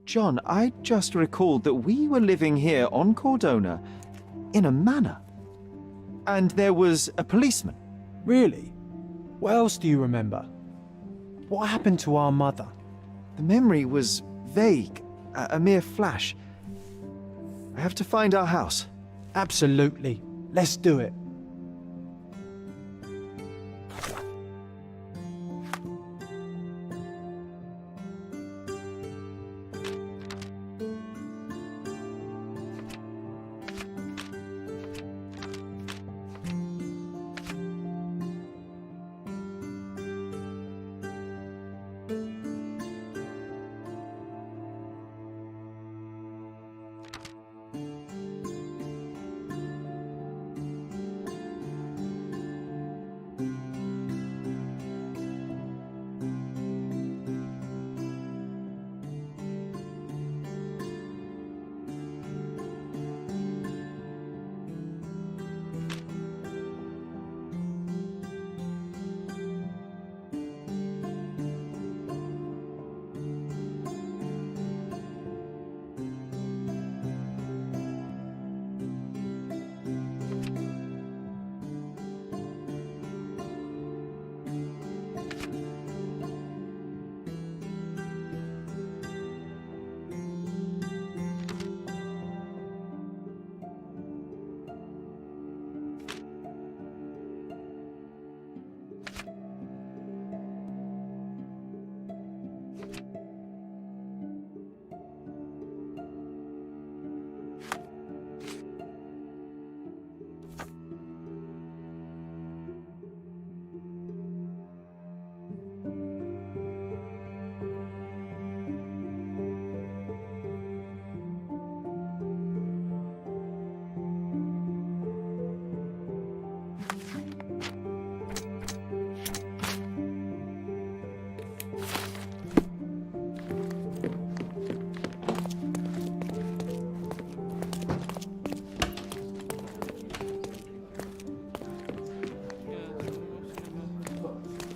John, I just recalled that we were living here on Cordona in a manor. And there was a policeman. Really? What else do you remember? What happened to our mother? The memory was vague, a mere flash. I have to find our house. Absolutely. Let's do it.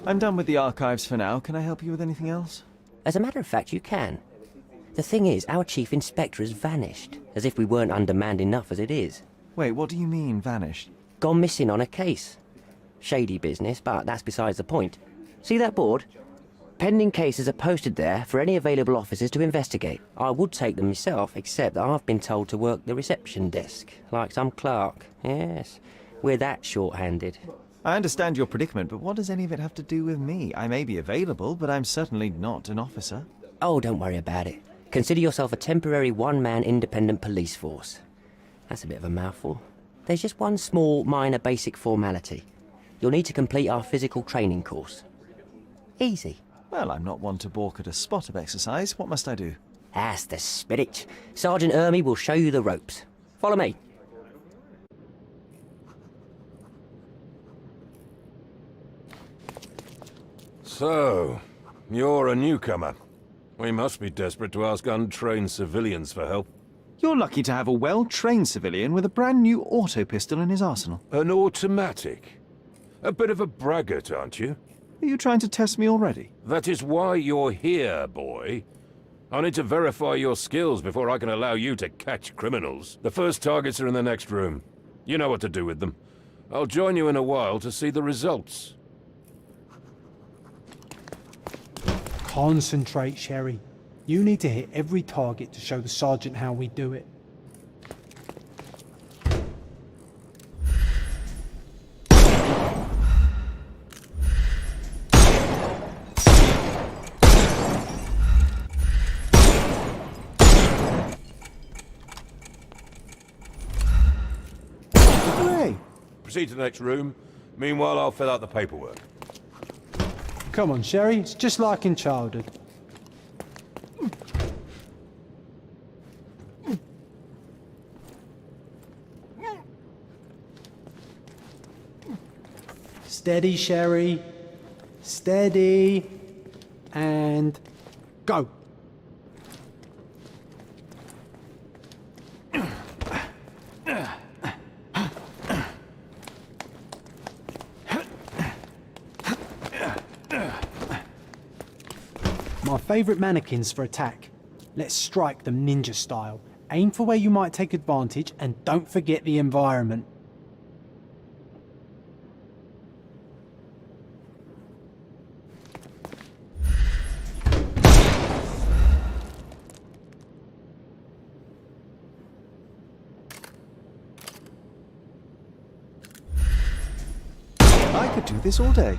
I'm done with the archives for now. Can I help you with anything else? As a matter of fact, you can. The thing is, our chief inspector has vanished, as if we weren't undermanned enough as it is. Wait, what do you mean, vanished? Gone missing on a case. Shady business, but that's besides the point. See that board? Pending cases are posted there for any available officers to investigate. I would take them myself, except that I've been told to work the reception desk, like some clerk. Yes, we're that short-handed. I understand your predicament, but what does any of it have to do with me? I may be available, but I'm certainly not an officer. Oh, don't worry about it. Consider yourself a temporary one-man independent police force. That's a bit of a mouthful. There's just one small, minor basic formality. You'll need to complete our physical training course. Easy. Well, I'm not one to balk at a spot of exercise. What must I do? That's the spirit. Sergeant Ermy will show you the ropes. Follow me. So, you're a newcomer. We must be desperate to ask untrained civilians for help. You're lucky to have a well-trained civilian with a brand new auto pistol in his arsenal. An automatic? A bit of a braggart, aren't you? Are you trying to test me already? That is why you're here, boy. I need to verify your skills before I can allow you to catch criminals. The first targets are in the next room. You know what to do with them. I'll join you in a while to see the results. Concentrate, Sherry. You need to hit every target to show the sergeant how we do it. Hooray! Proceed to the next room. Meanwhile, I'll fill out the paperwork. Come on, Sherry. It's just like in childhood. Steady, Sherry. Steady. And go. My favourite mannequins for attack. Let's strike them ninja style. Aim for where you might take advantage and don't forget the environment. I could do this all day.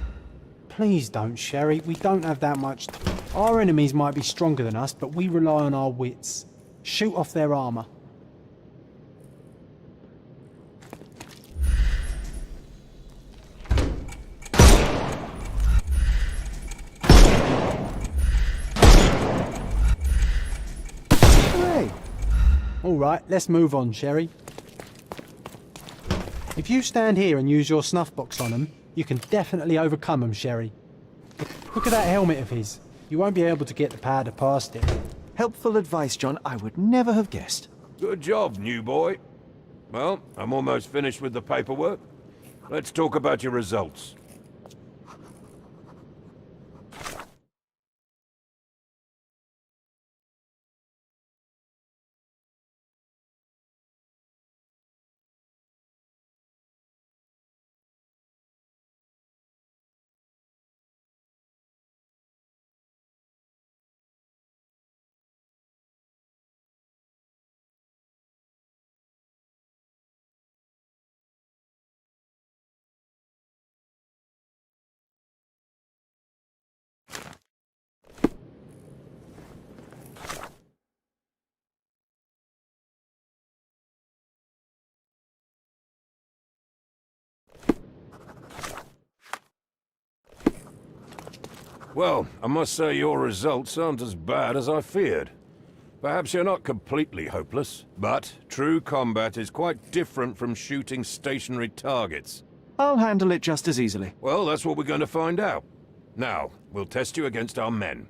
Please don't, Sherry. We don't have that much time. Our enemies might be stronger than us, but we rely on our wits. Shoot off their armor. Hooray! All right, let's move on, Sherry. If you stand here and use your snuff box on them, you can definitely overcome them, Sherry. Look at that helmet of his. You won't be able to get the powder past it. Helpful advice, John. I would never have guessed. Good job, new boy. Well, I'm almost finished with the paperwork. Let's talk about your results. Well, I must say your results aren't as bad as I feared. Perhaps you're not completely hopeless, but true combat is quite different from shooting stationary targets. I'll handle it just as easily. Well, that's what we're going to find out. Now, we'll test you against our men.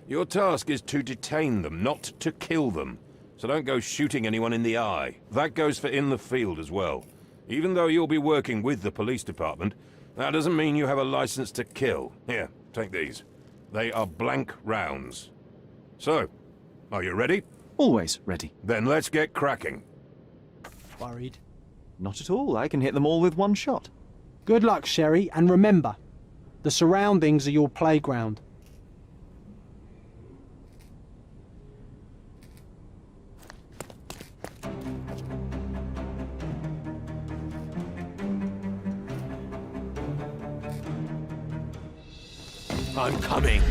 Your task is to detain them, not to kill them. So don't go shooting anyone in the eye. That goes for in the field as well. Even though you'll be working with the police department, that doesn't mean you have a license to kill. Here, take these. They are blank rounds. So, are you ready? Always ready. Then let's get cracking. Worried? Not at all. I can hit them all with one shot. Good luck, Sherry, and remember, the surroundings are your playground. I'm coming.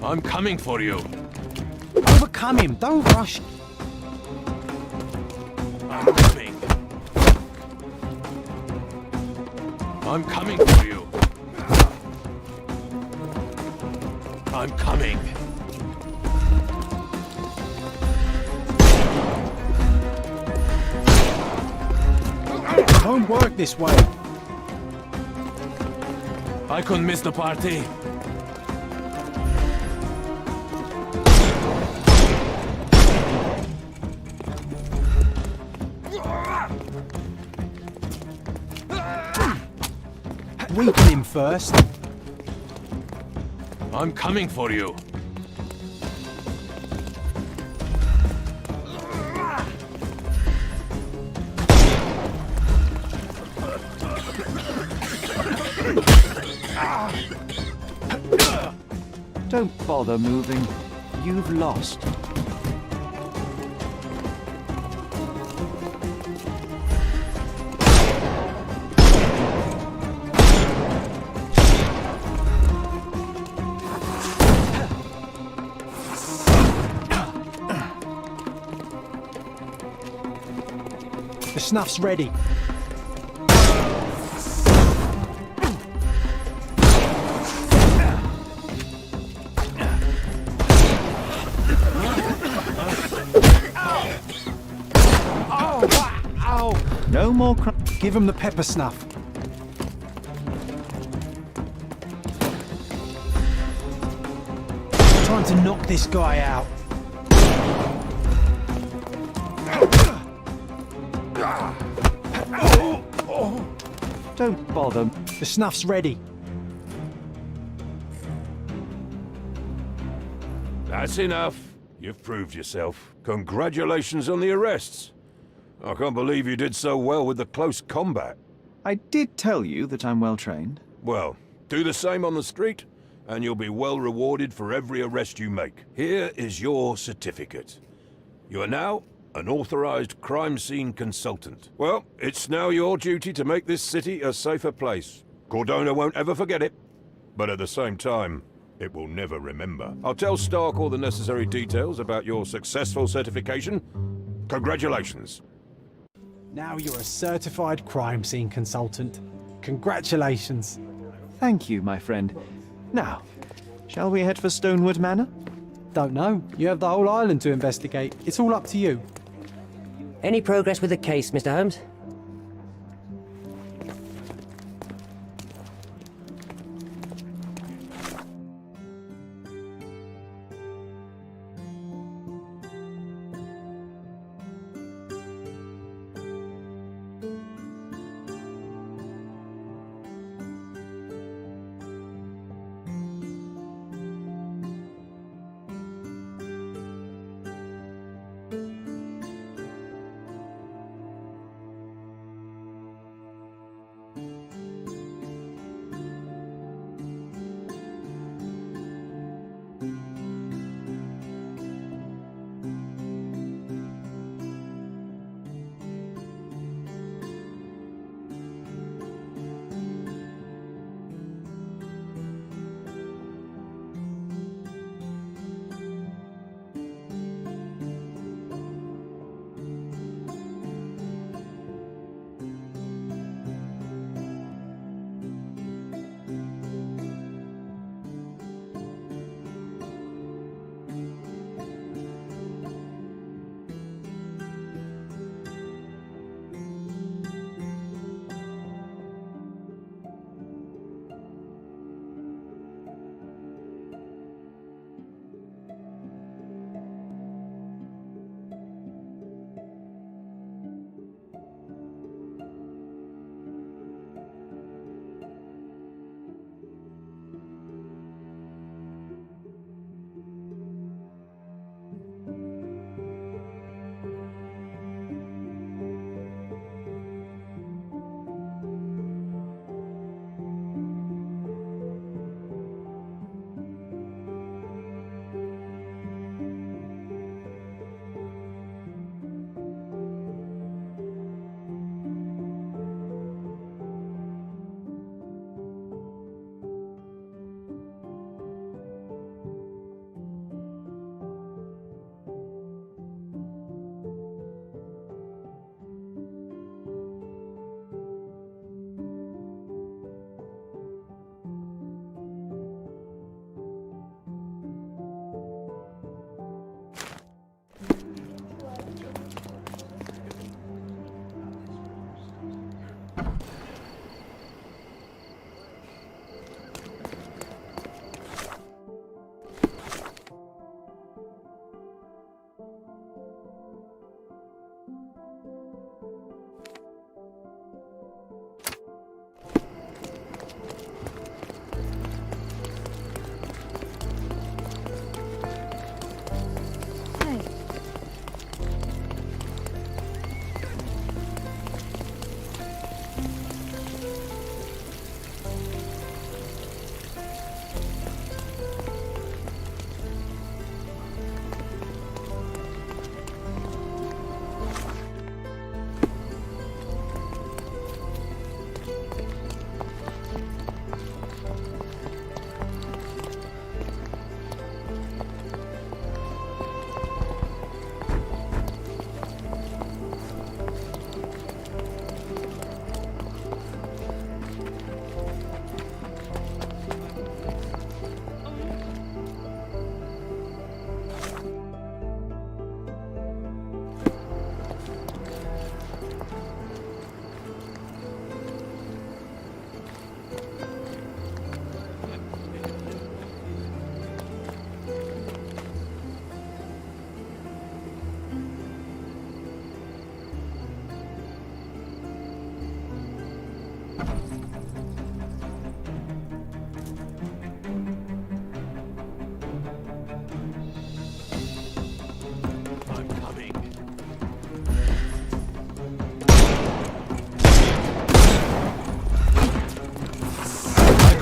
I'm coming for you. Overcome him, don't rush. I'm coming. I'm coming for you. I'm coming. Don't work this way. I couldn't miss the party. Weaken him first. I'm coming for you. Don't bother moving. You've lost. The snuff's ready. No more Give him the pepper snuff. Time to knock this guy out. Don't bother. The snuff's ready. That's enough. You've proved yourself. Congratulations on the arrests. I can't believe you did so well with the close combat. I did tell you that I'm well trained. Well, do the same on the street, and you'll be well rewarded for every arrest you make. Here is your certificate. You are now an authorized crime scene consultant. Well, it's now your duty to make this city a safer place. Cordona won't ever forget it, but at the same time, it will never remember. I'll tell Stark all the necessary details about your successful certification. Congratulations. Now you're a certified crime scene consultant. Congratulations. Thank you, my friend. Now, shall we head for Stonewood Manor? Don't know. You have the whole island to investigate. It's all up to you. Any progress with the case, Mr. Holmes?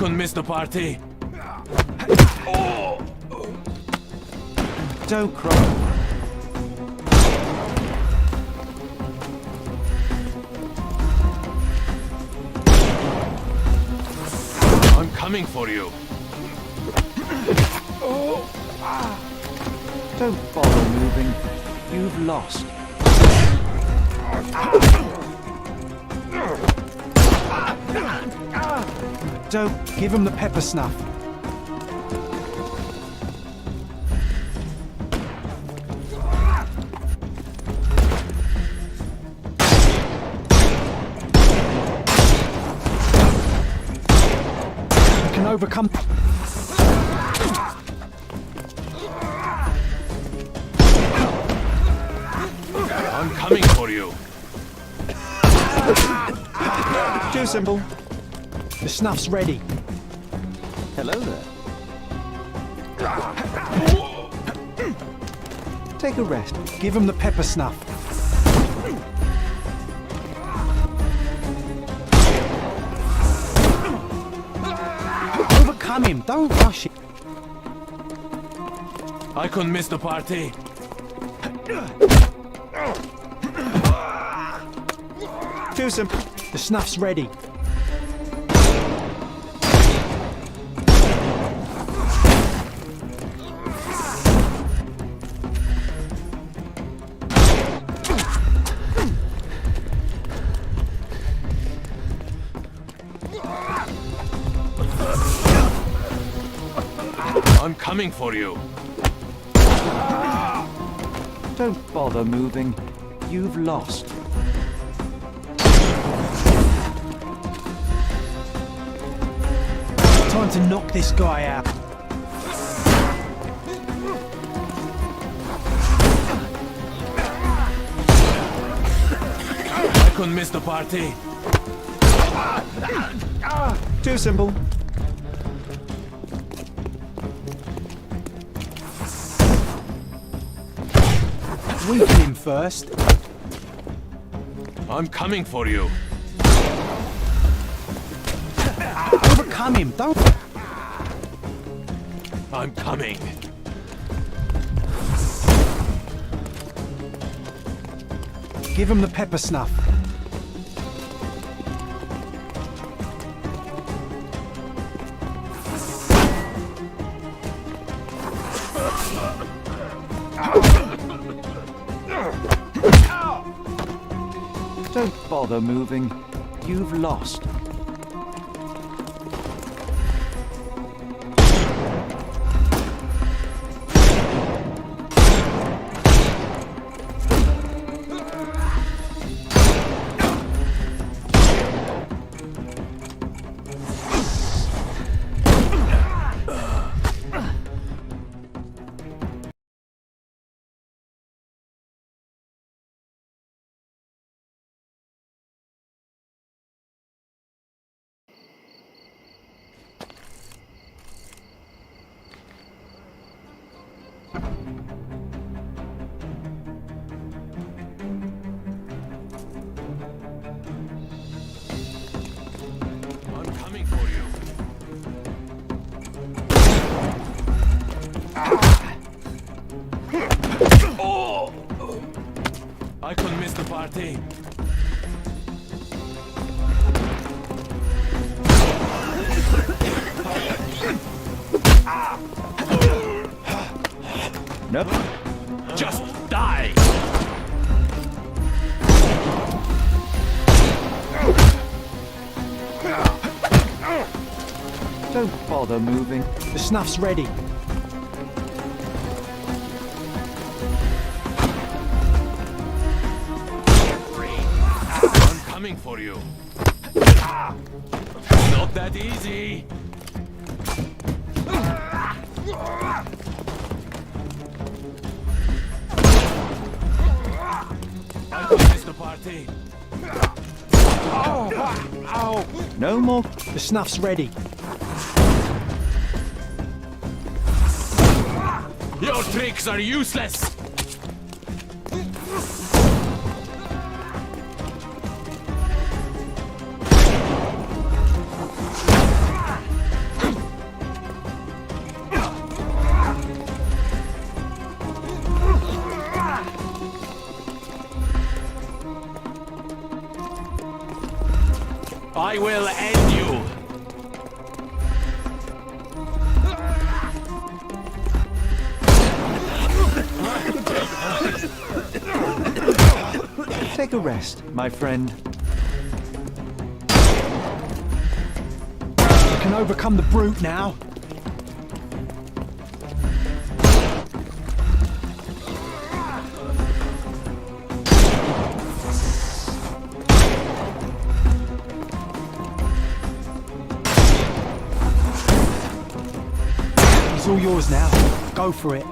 couldn't miss the party. Don't cry. I'm coming for you. Don't bother moving. You've lost. Don't give him the pepper snuff. You can overcome. I'm coming for you. Too simple. The snuff's ready. Hello there. Take a rest. Give him the pepper snuff. Overcome him. Don't rush it. I couldn't miss the party. Too simple. The snuff's ready. I'm coming for you. Don't bother moving. You've lost. Time to knock this guy out. I couldn't miss the party. Too simple. Weaken him first. I'm coming for you. Overcome him. Don't. I'm coming. Give him the pepper snuff. Don't bother moving. You've lost. I'm coming for you. I couldn't miss the party. Nope. Just die. Don't bother moving. The snuff's ready. I'm coming for you. Not that easy. I couldn't miss the party. Ow! No more. The snuff's ready. Your tricks are useless. I will end you! Take a rest, my friend. You can overcome the brute now. It's all yours now. Go for it.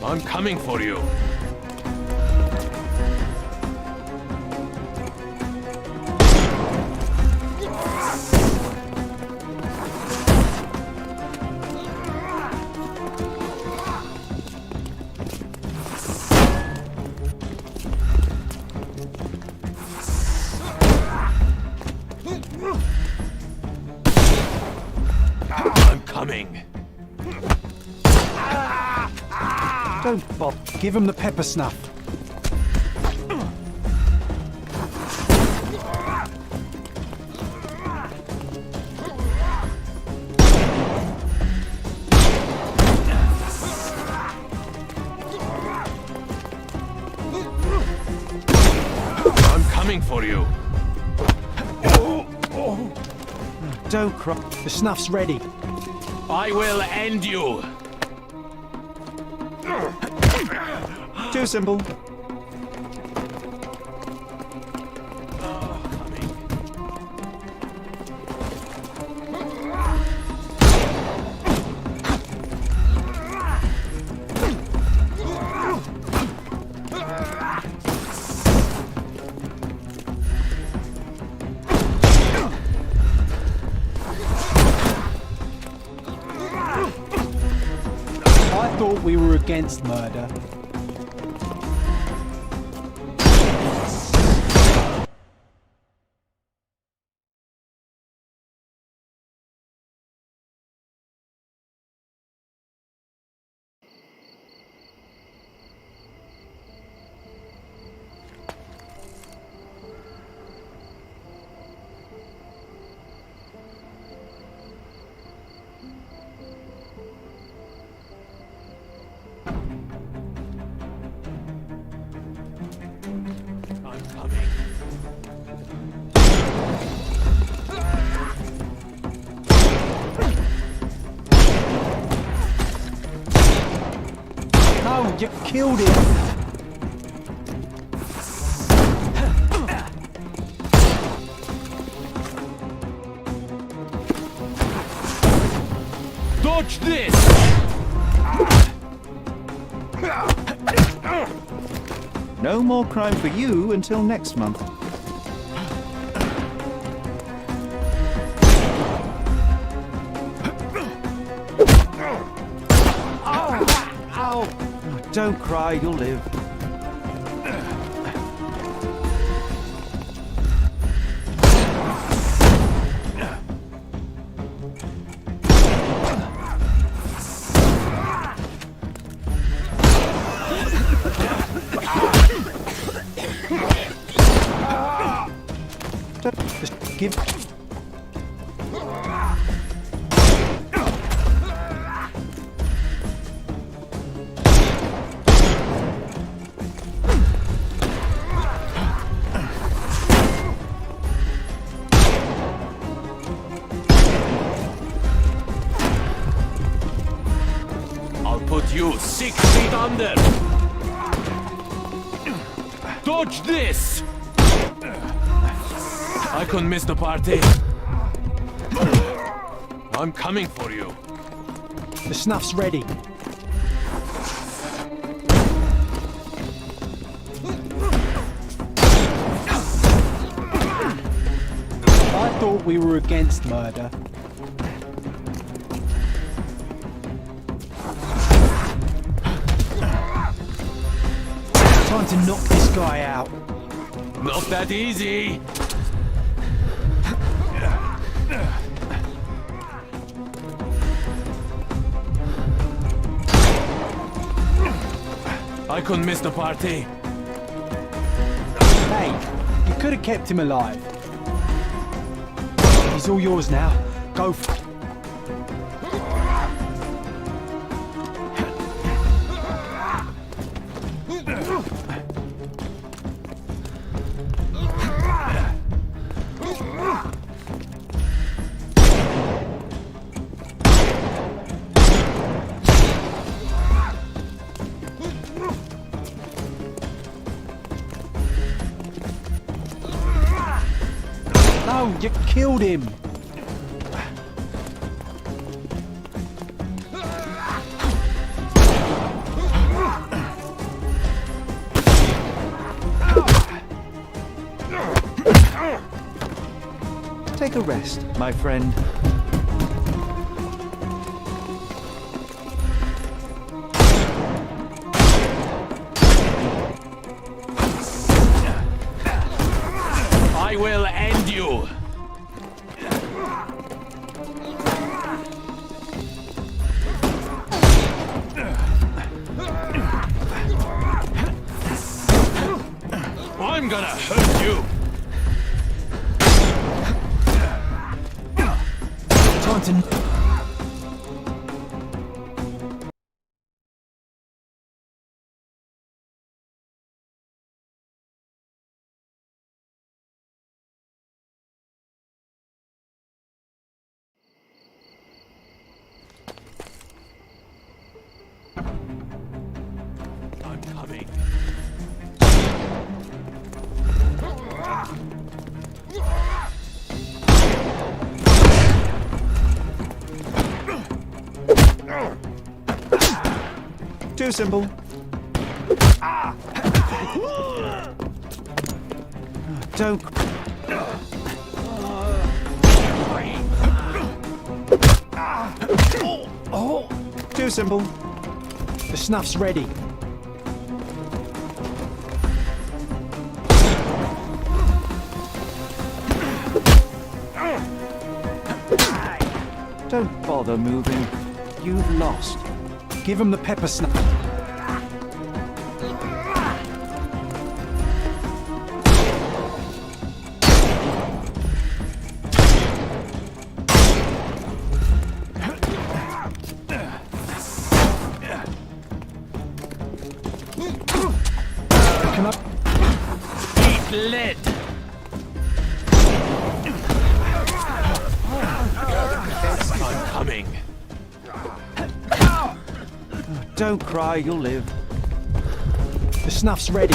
I'm coming for you. I'm coming. Don't bother. Give him the pepper snuff. I'm coming for you. Don't cry. The snuff's ready. I will end you. Too simple. I thought we were against murder. No, you killed him. Dodge this! No more crime for you until next month. Ow! Don't cry, you'll live. Just give. I'll put you 6 feet under. Dodge this! I couldn't miss the party. I'm coming for you. The snuff's ready. I thought we were against murder. Time to knock this guy out. Not that easy. I couldn't miss the party. Hey, you could have kept him alive. It's all yours now. Go for it. No, you killed him! Take a rest, my friend. I will end you! I'm gonna hurt you! Time to... I'm coming. Too simple. Don't. Too simple. The snuff's ready. Don't bother moving. You've lost. Give him the pepper snuff. Come up. Eat lead! I'm coming. Don't cry, you'll live. The snuff's ready.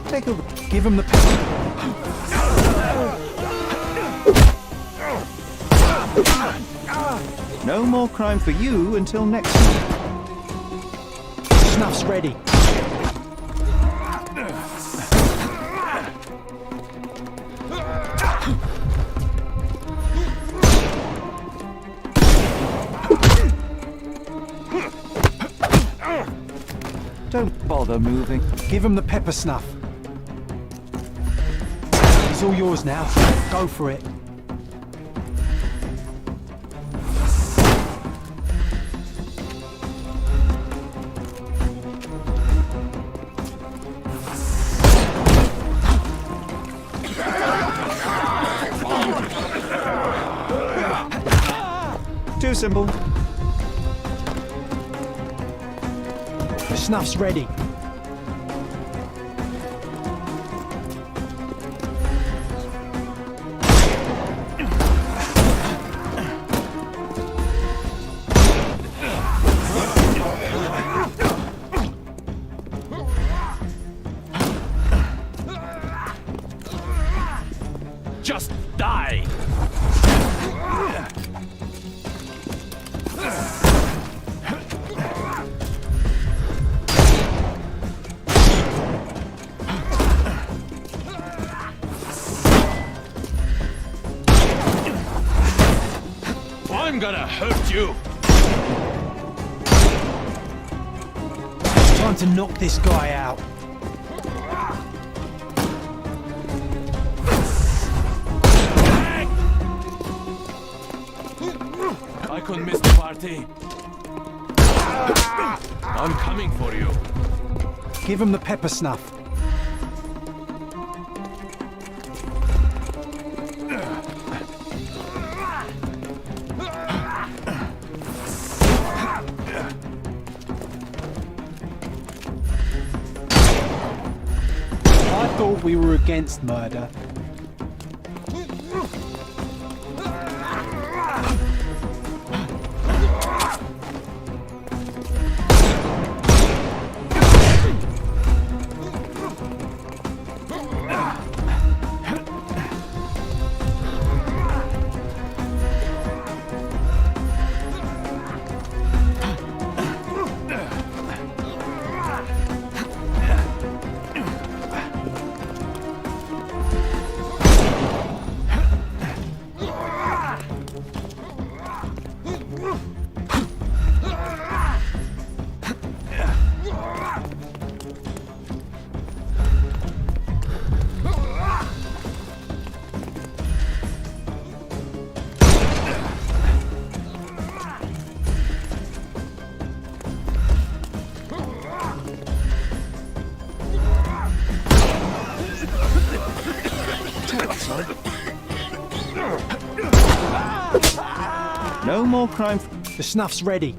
Take a... Give him the pepper. No more crime for you until next time. Snuff's ready. Don't bother moving. Give him the pepper snuff. It's all yours now. Go for it. Too simple. The snuff's ready. Just die! I'm gonna hurt you! Time to knock this guy out. I couldn't miss the party. I'm coming for you. Give him the pepper snuff. thought we were against murder. No more crime. The snuff's ready.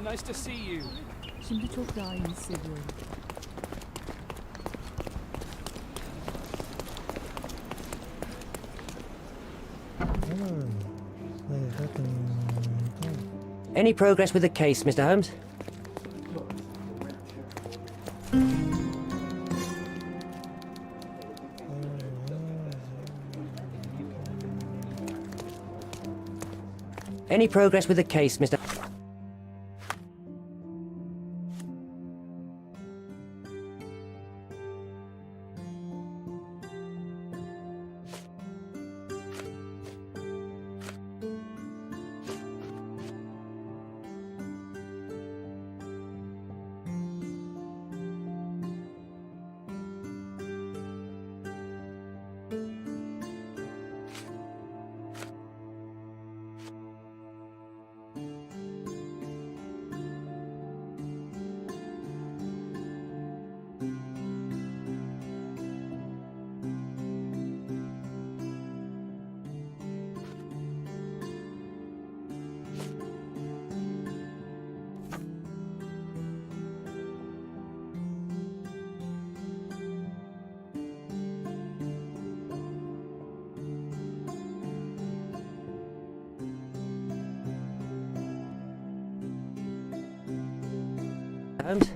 Nice to see you. Şimdi çok daha iyi hissediyorum. Any progress with the case, Mr. Holmes? Any progress with the case, Mr. Holmes?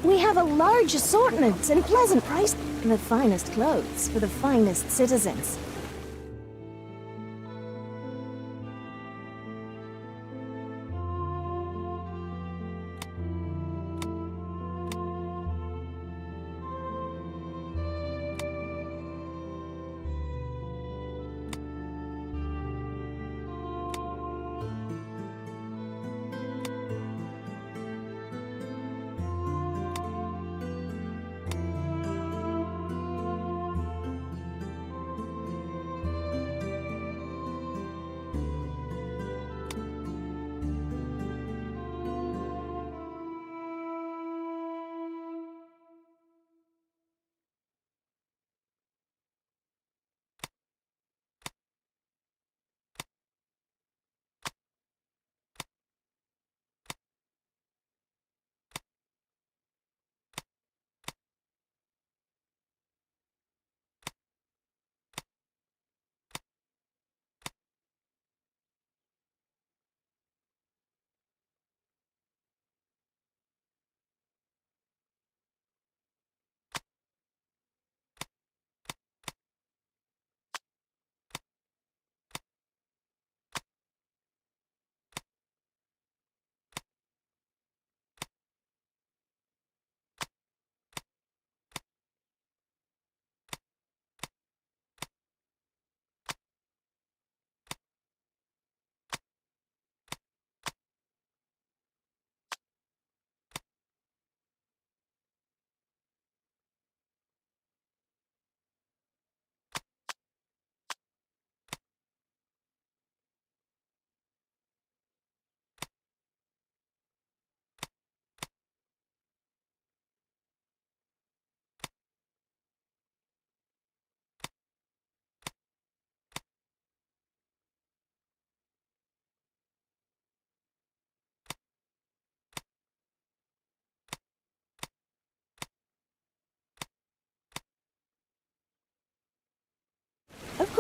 We have a large assortment and pleasant price. The finest clothes for the finest citizens.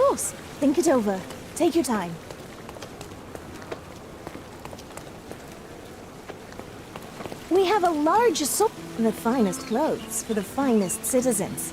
course. Think it over. Take your time. We have a large assortment of the finest clothes for the finest citizens.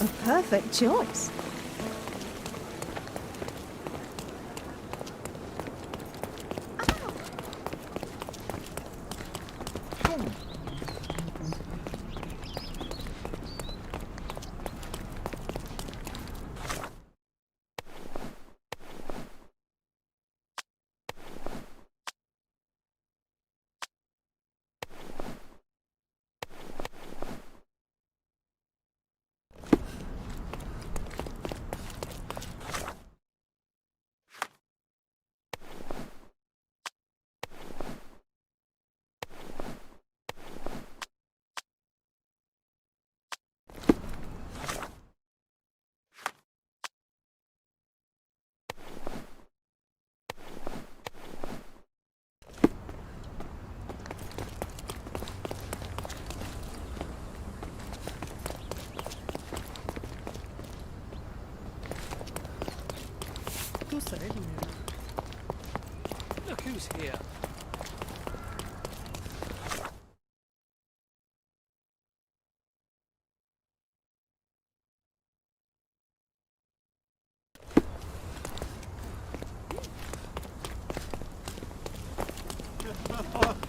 A perfect choice. Look who's here. Merhaba.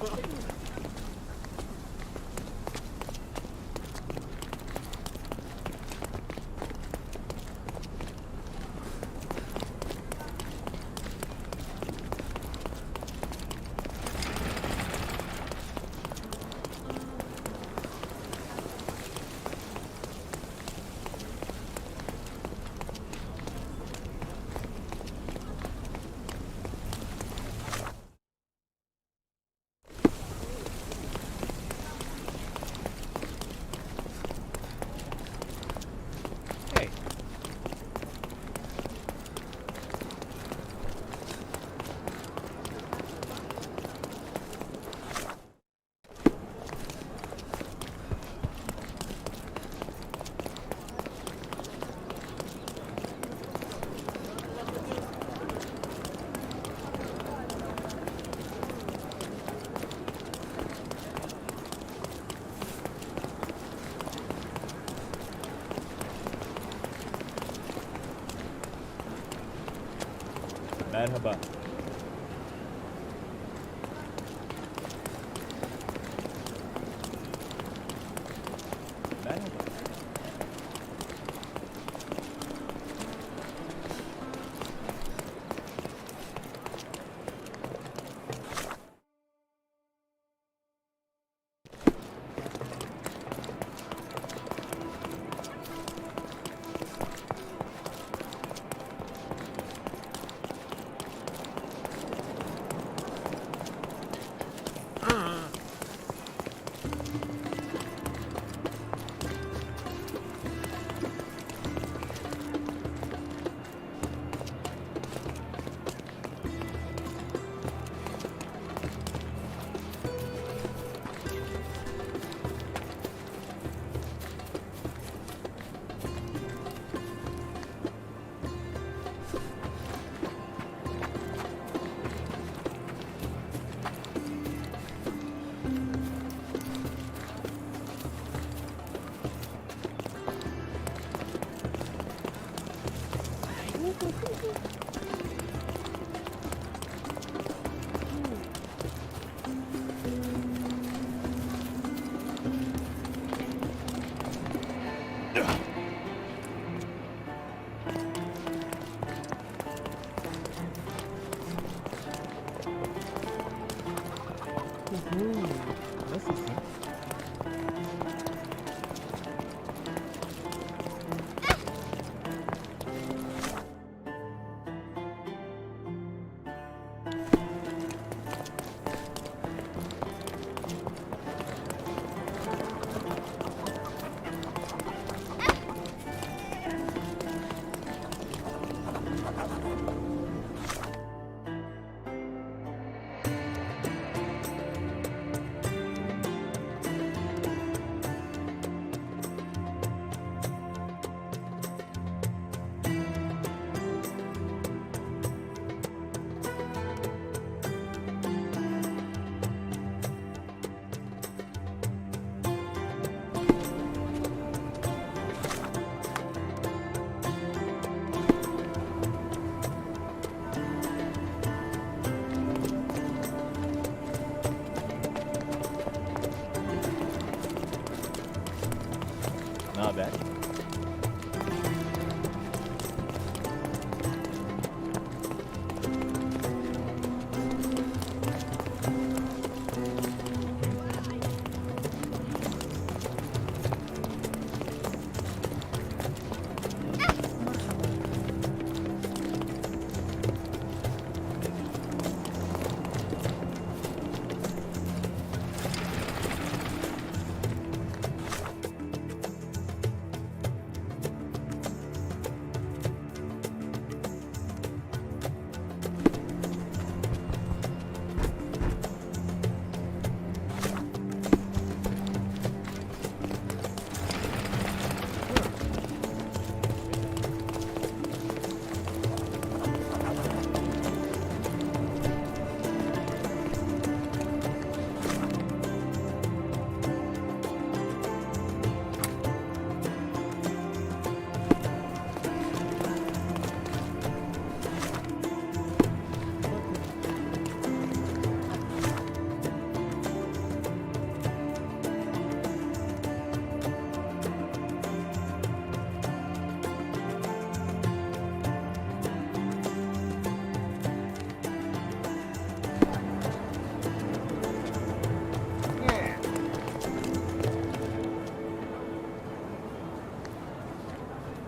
Merhaba. Not bad.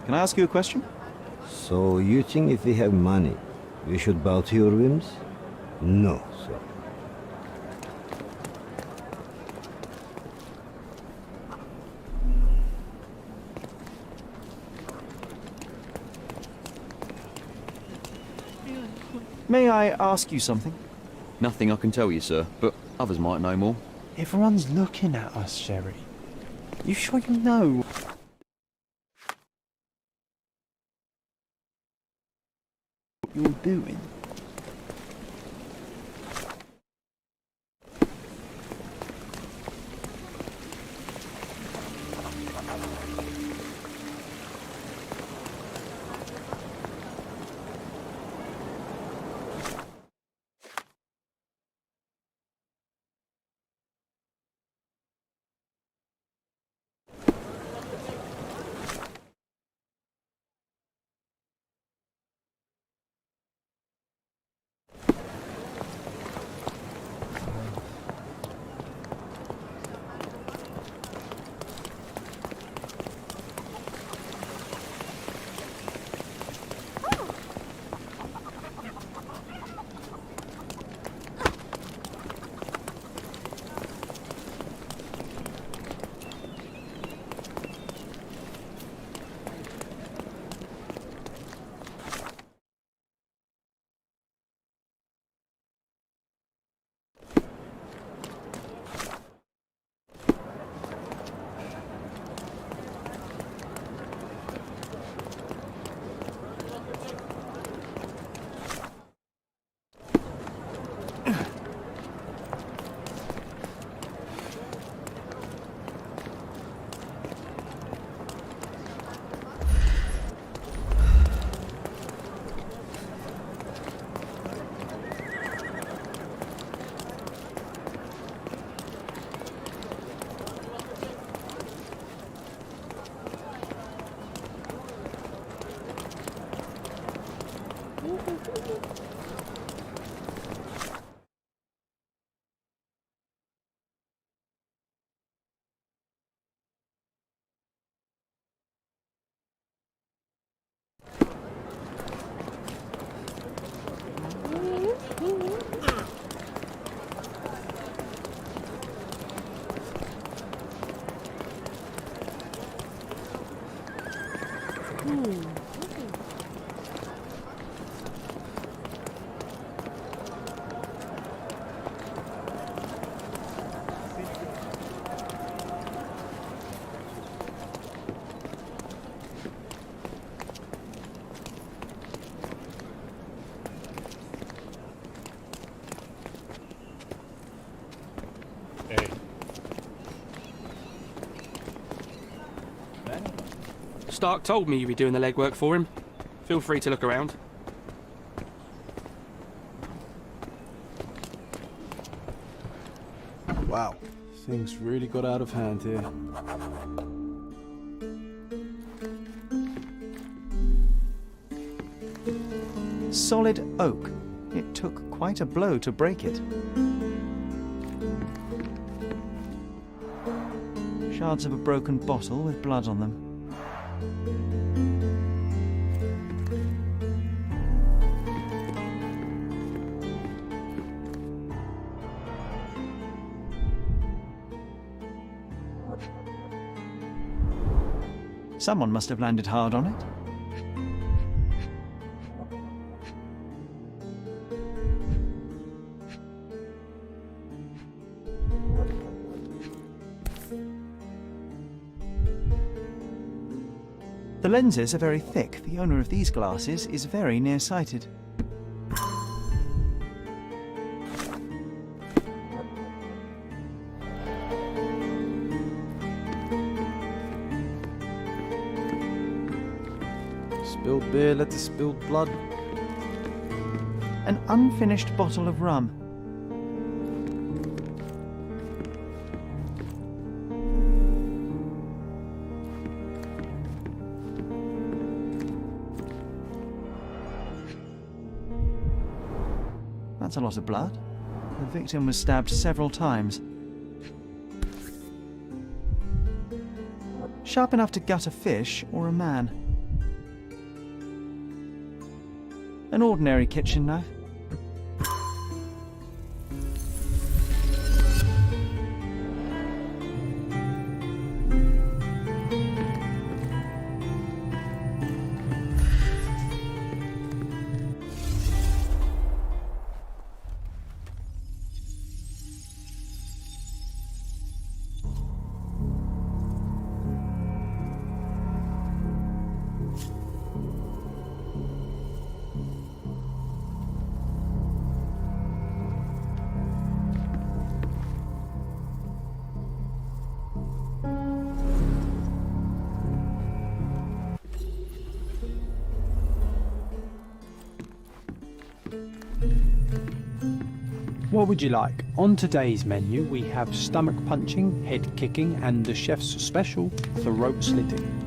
Can I ask you a question? So you think if we have money, we should bow to your whims? No, sir. May I ask you something? Nothing I can tell you, sir, but others might know more. Everyone's looking at us, Sherry. You sure you know what you're doing? Stark told me you'd be doing the legwork for him. Feel free to look around. Wow, things really got out of hand here. Solid oak. It took quite a blow to break it. Shards of a broken bottle with blood on them. Someone must have landed hard on it. The lenses are very thick. The owner of these glasses is very nearsighted. Spilled beer led to spilled blood. An unfinished bottle of rum. That's a lot of blood. The victim was stabbed several times. Sharp enough to gut a fish or a man. An ordinary kitchen knife. What would you like? On today's menu we have stomach punching, head kicking and the chef's special, throat slitting.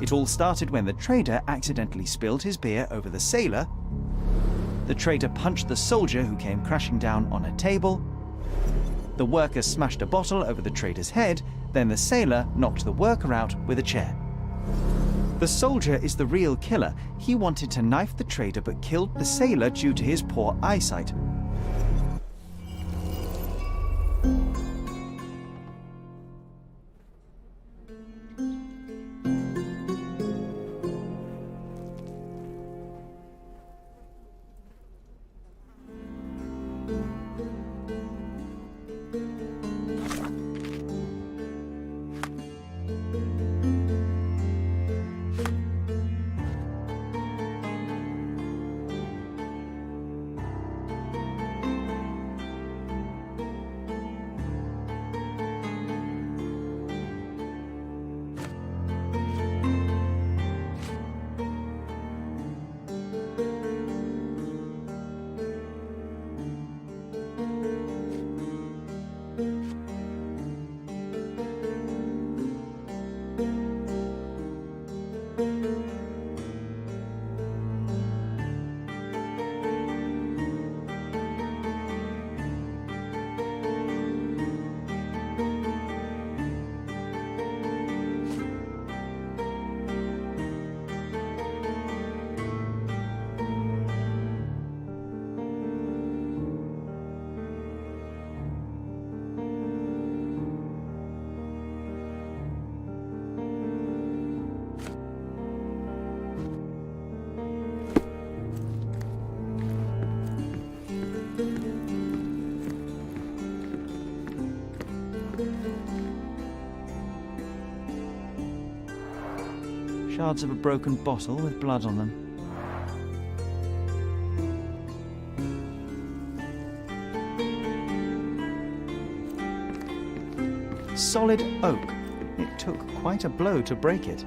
It all started when the trader accidentally spilled his beer over the sailor. The trader punched the soldier who came crashing down on a table. The worker smashed a bottle over the trader's head, then the sailor knocked the worker out with a chair. The soldier is the real killer. He wanted to knife the trader but killed the sailor due to his poor eyesight. Shards of a broken bottle with blood on them. Solid oak. It took quite a blow to break it.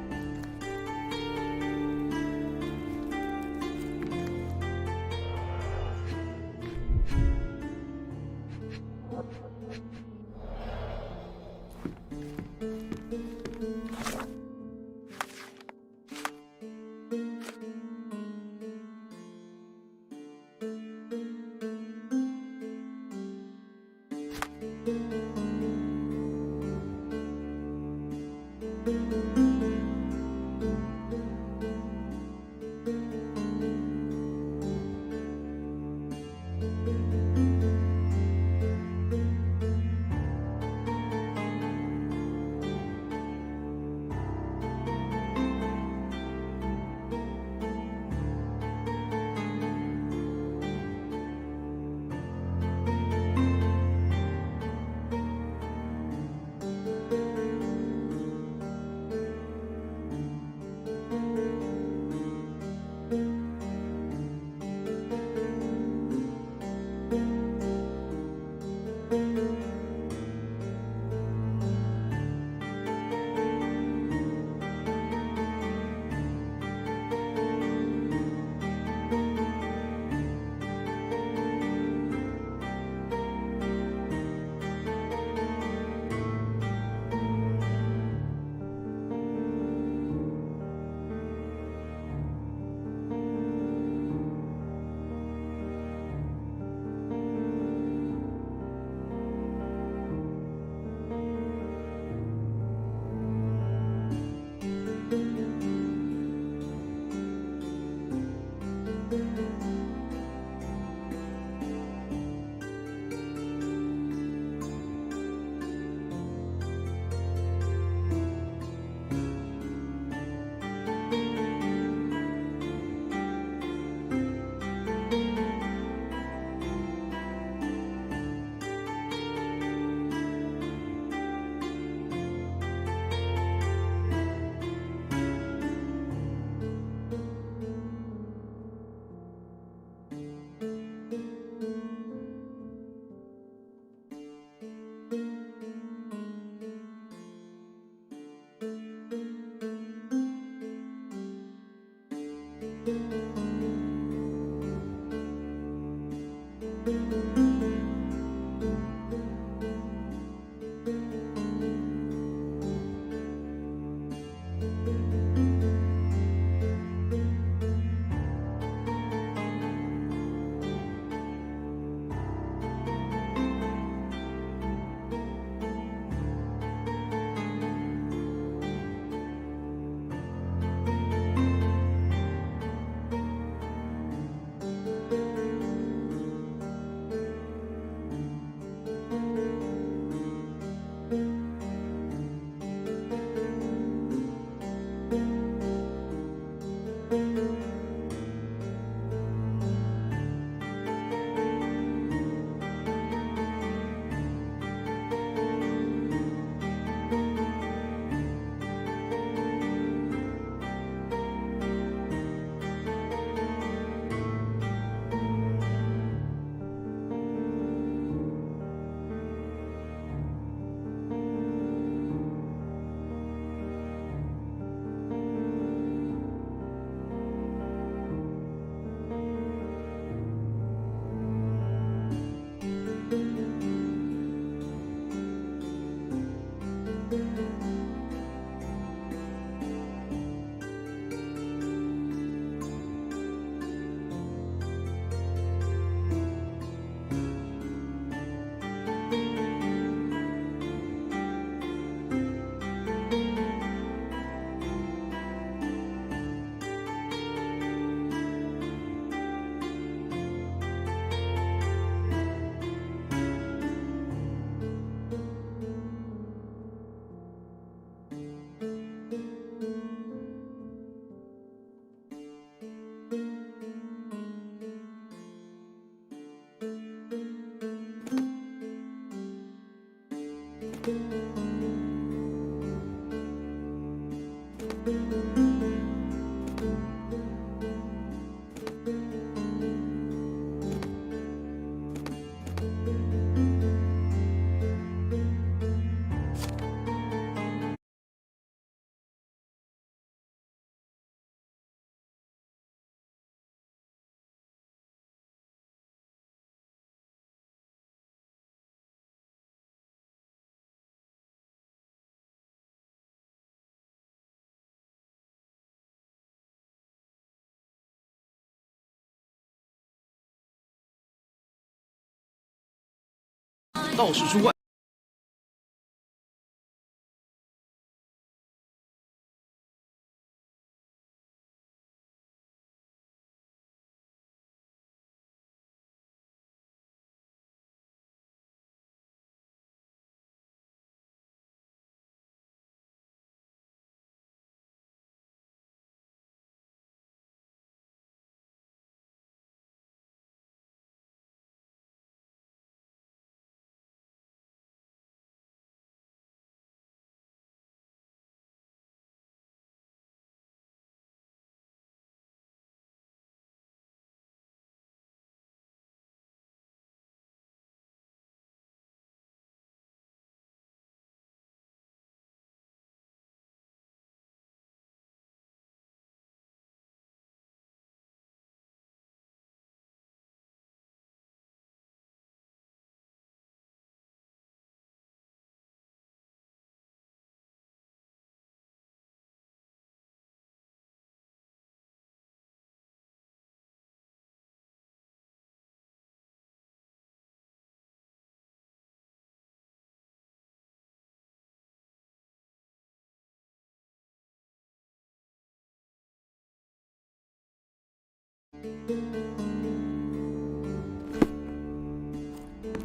道士出外。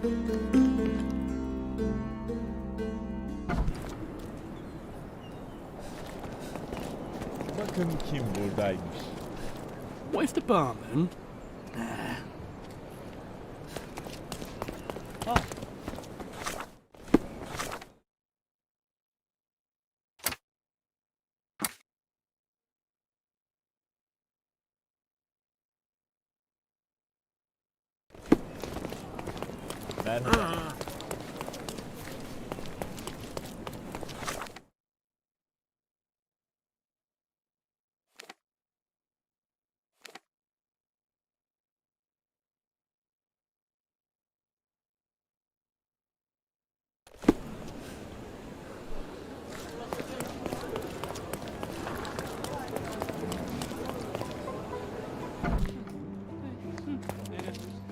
Bakın kim buradaymış. What if the barman... Merhaba.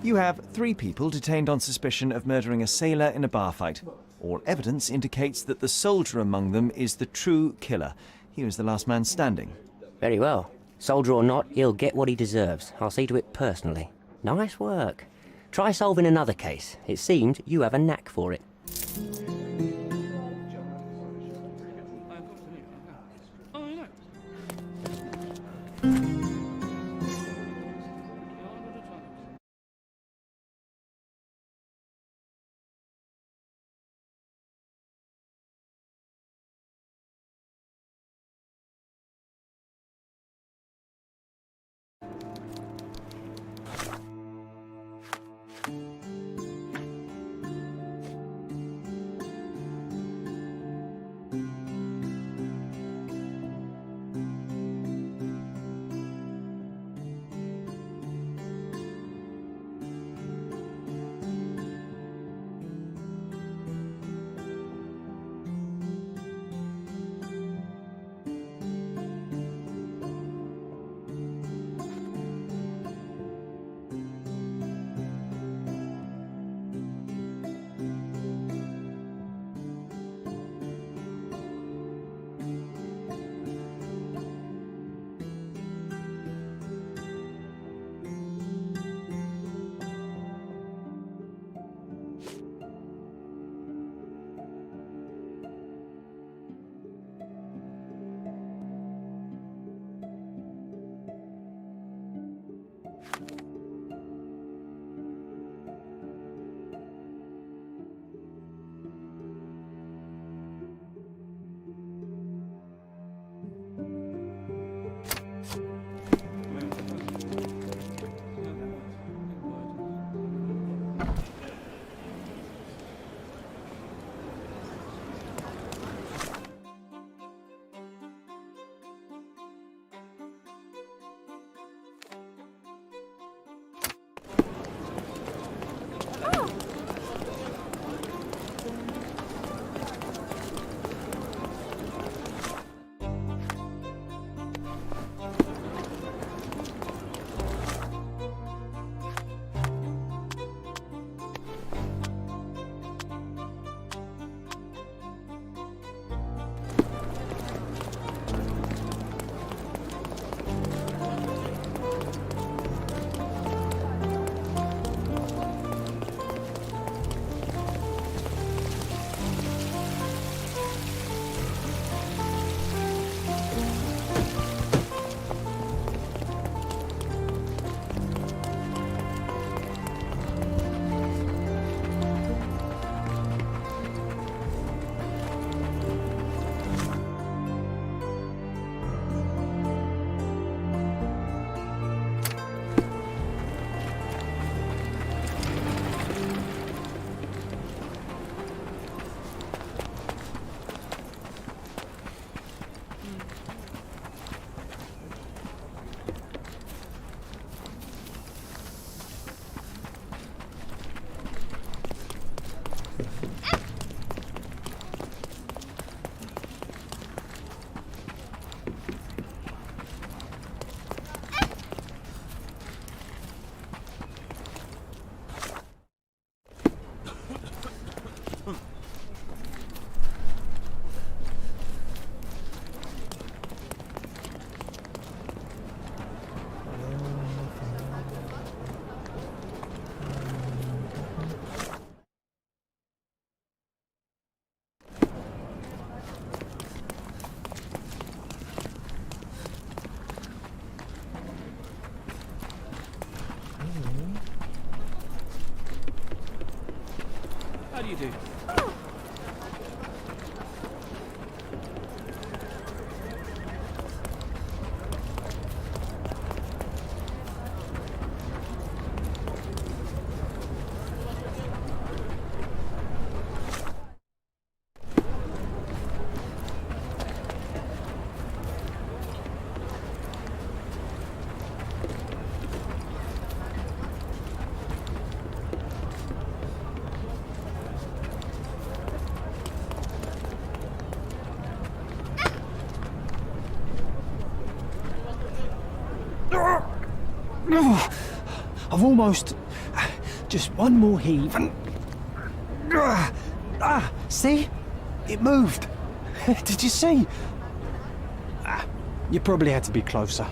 You have 3 people detained on suspicion of murdering a sailor in a bar fight. All evidence indicates that the soldier among them is the true killer. He was the last man standing. Very well. Soldier or not, he'll get what he deserves. I'll see to it personally. Nice work. Try solving another case. It seems you have a knack for it. you do. I've almost... Just one more heave and... see? It moved. Did you see? You probably had to be closer.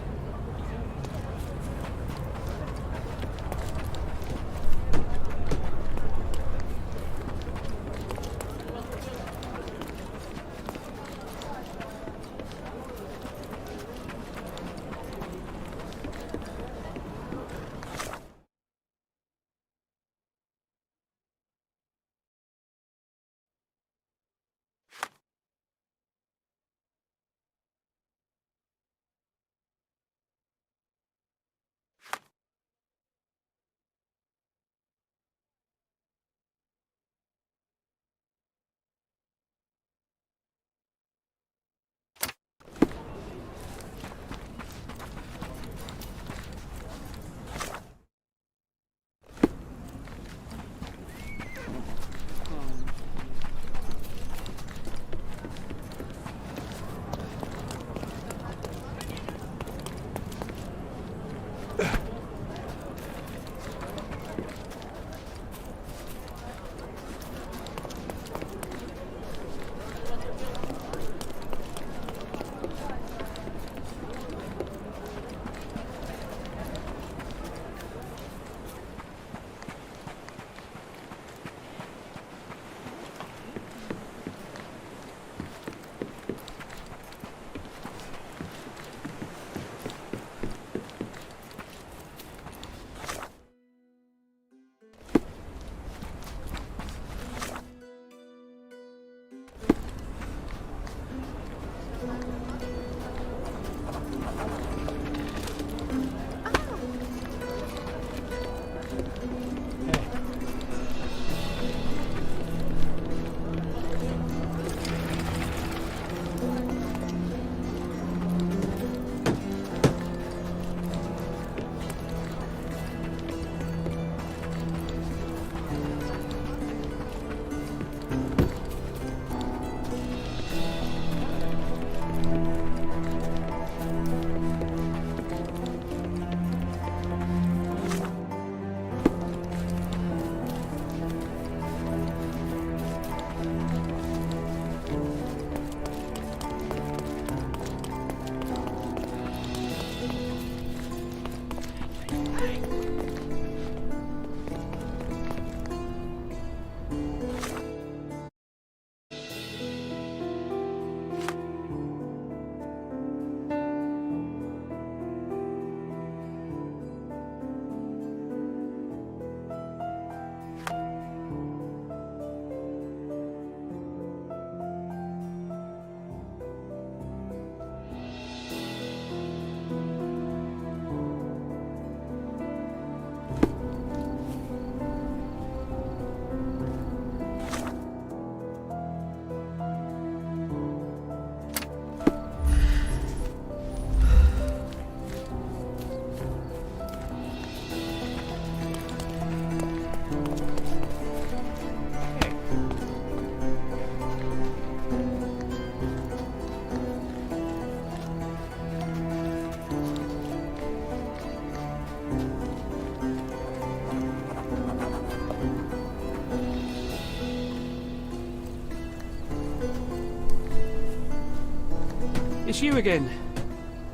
It's you again.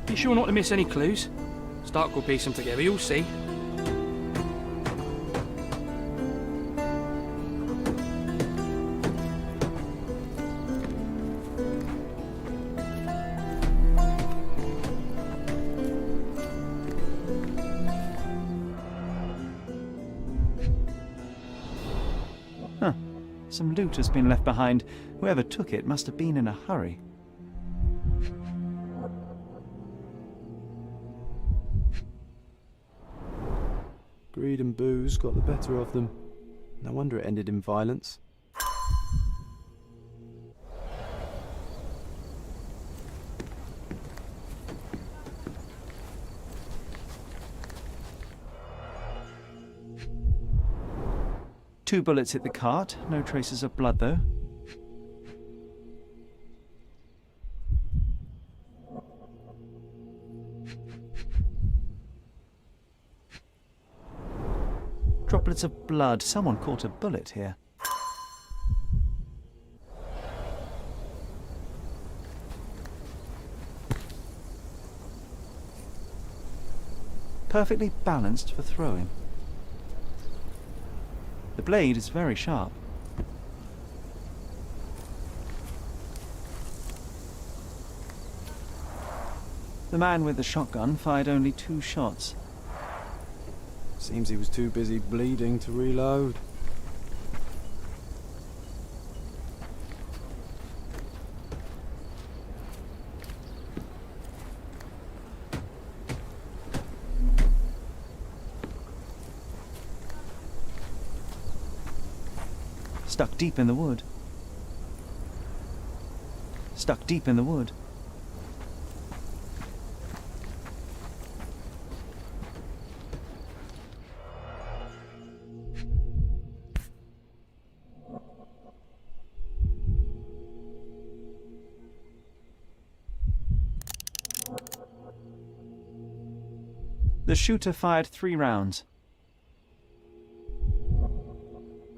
You sure not to miss any clues? Stark will piece them together, you'll see. Some loot has been left behind. Whoever took it must have been in a hurry. Greed and booze got the better of them. No wonder it ended in violence. Two bullets hit the cart. No traces of blood, though. Droplets of blood. Someone caught a bullet here. Perfectly balanced for throwing. The blade is very sharp. The man with the shotgun fired only 2 shots. Seems he was too busy bleeding to reload. Stuck deep in the wood. Stuck deep in the wood. The shooter fired 3 rounds.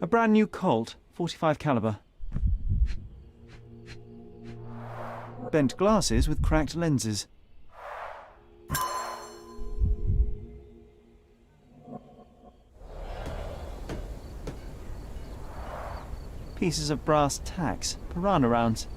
A brand new Colt, 45 caliber. Bent glasses with cracked lenses. Pieces of brass tacks, piranha rounds.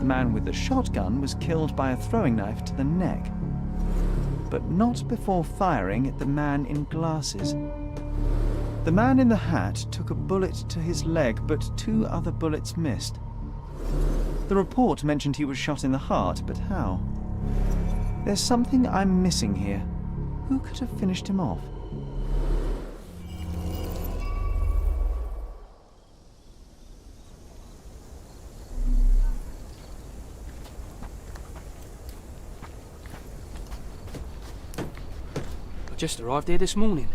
the man with the shotgun was killed by a throwing knife to the neck, but not before firing at the man in glasses. The man in the hat took a bullet to his leg, but 2 other bullets missed. The report mentioned he was shot in the heart, but how? There's something I'm missing here. Who could have finished him off? I just arrived here this morning.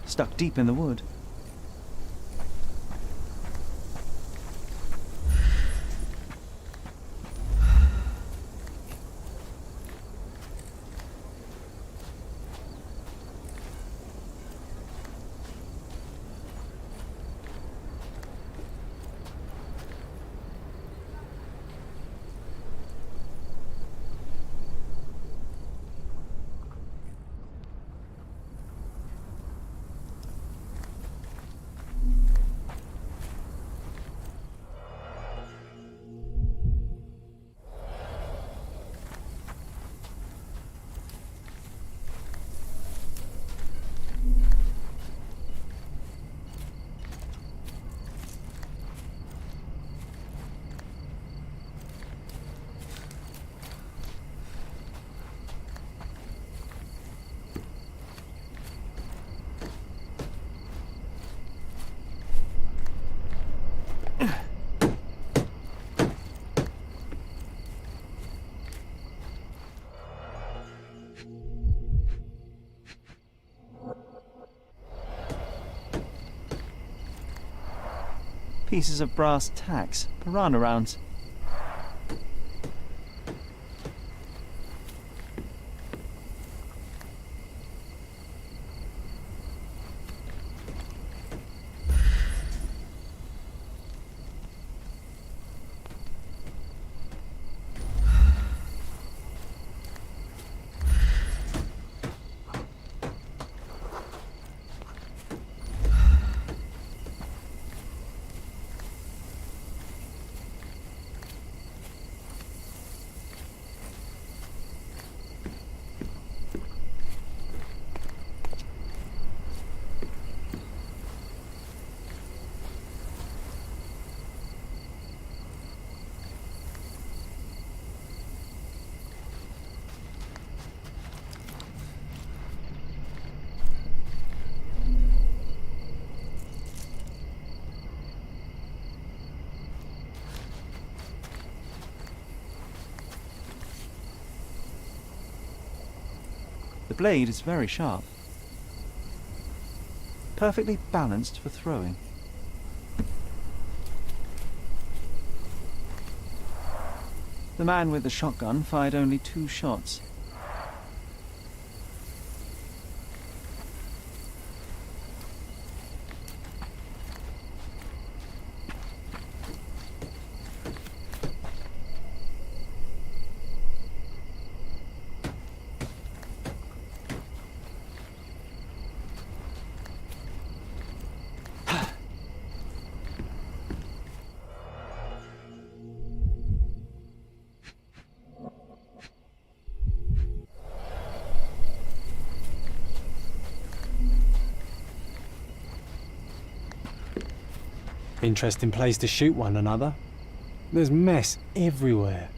Stuck deep in the wood. Pieces of brass tacks, piranha rounds. The blade is very sharp, perfectly balanced for throwing. The man with the shotgun fired only 2 shots. Interesting place to shoot one another. There's mess everywhere.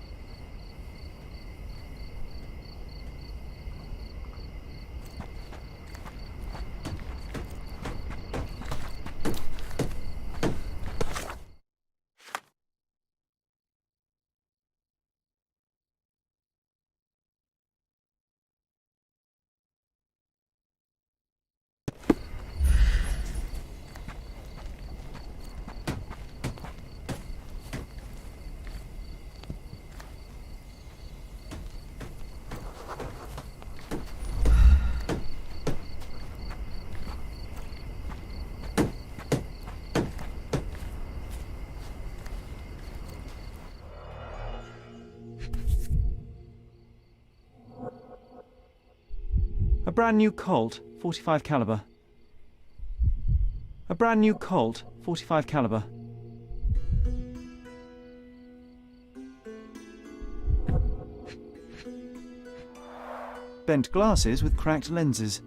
brand new Colt, 45 caliber. A brand new Colt, 45 caliber. Bent glasses with cracked lenses.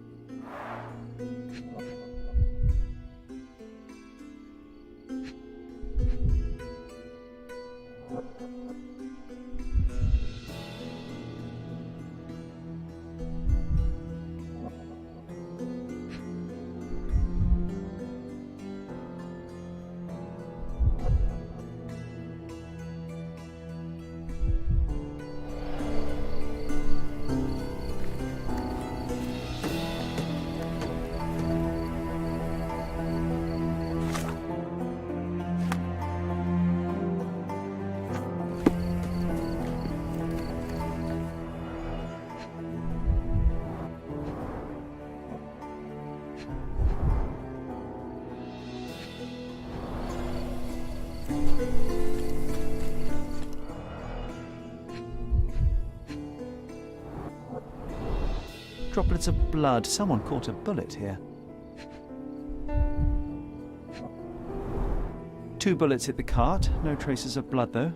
Droplets of blood. Someone caught a bullet here. 2 bullets hit the cart. No traces of blood, though.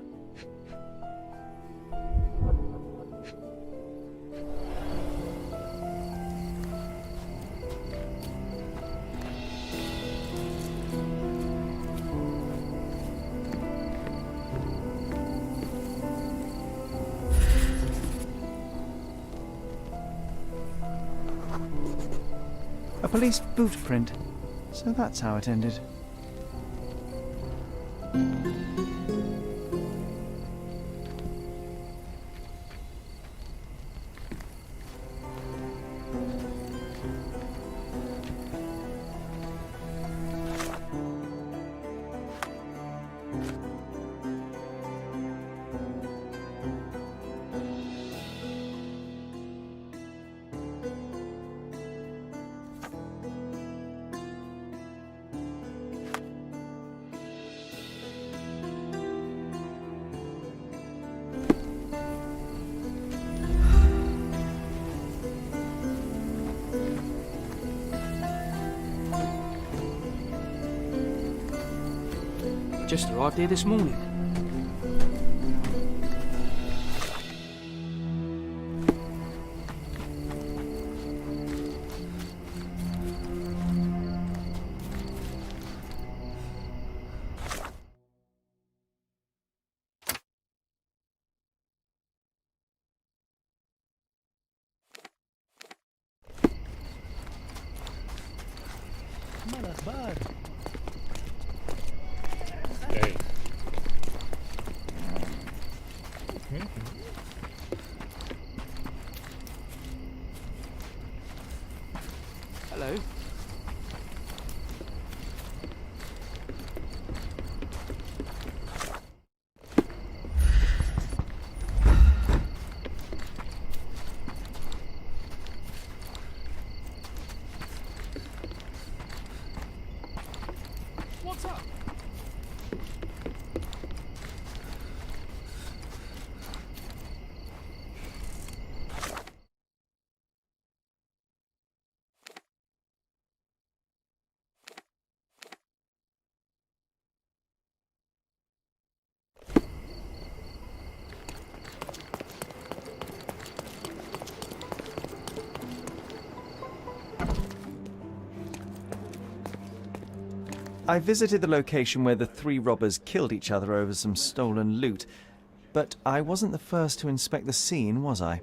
A police boot print. So that's how it ended. Just arrived here this morning. Hey. Hello. What's up? I visited the location where the 3 robbers killed each other over some stolen loot, but I wasn't the first to inspect the scene, was I?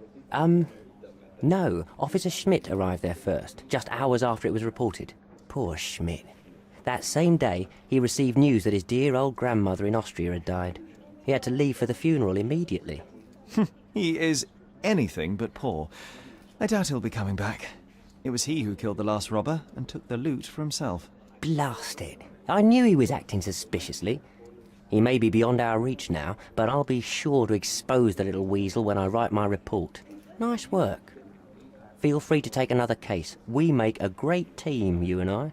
No. Officer Schmidt arrived there first, just hours after it was reported. Poor Schmidt. That same day, he received news that his dear old grandmother in Austria had died. He had to leave for the funeral immediately. He is anything but poor. I doubt he'll be coming back. It was he who killed the last robber and took the loot for himself. Blast it. I knew he was acting suspiciously. He may be beyond our reach now, but I'll be sure to expose the little weasel when I write my report. Nice work. Feel free to take another case. We make a great team, you and I.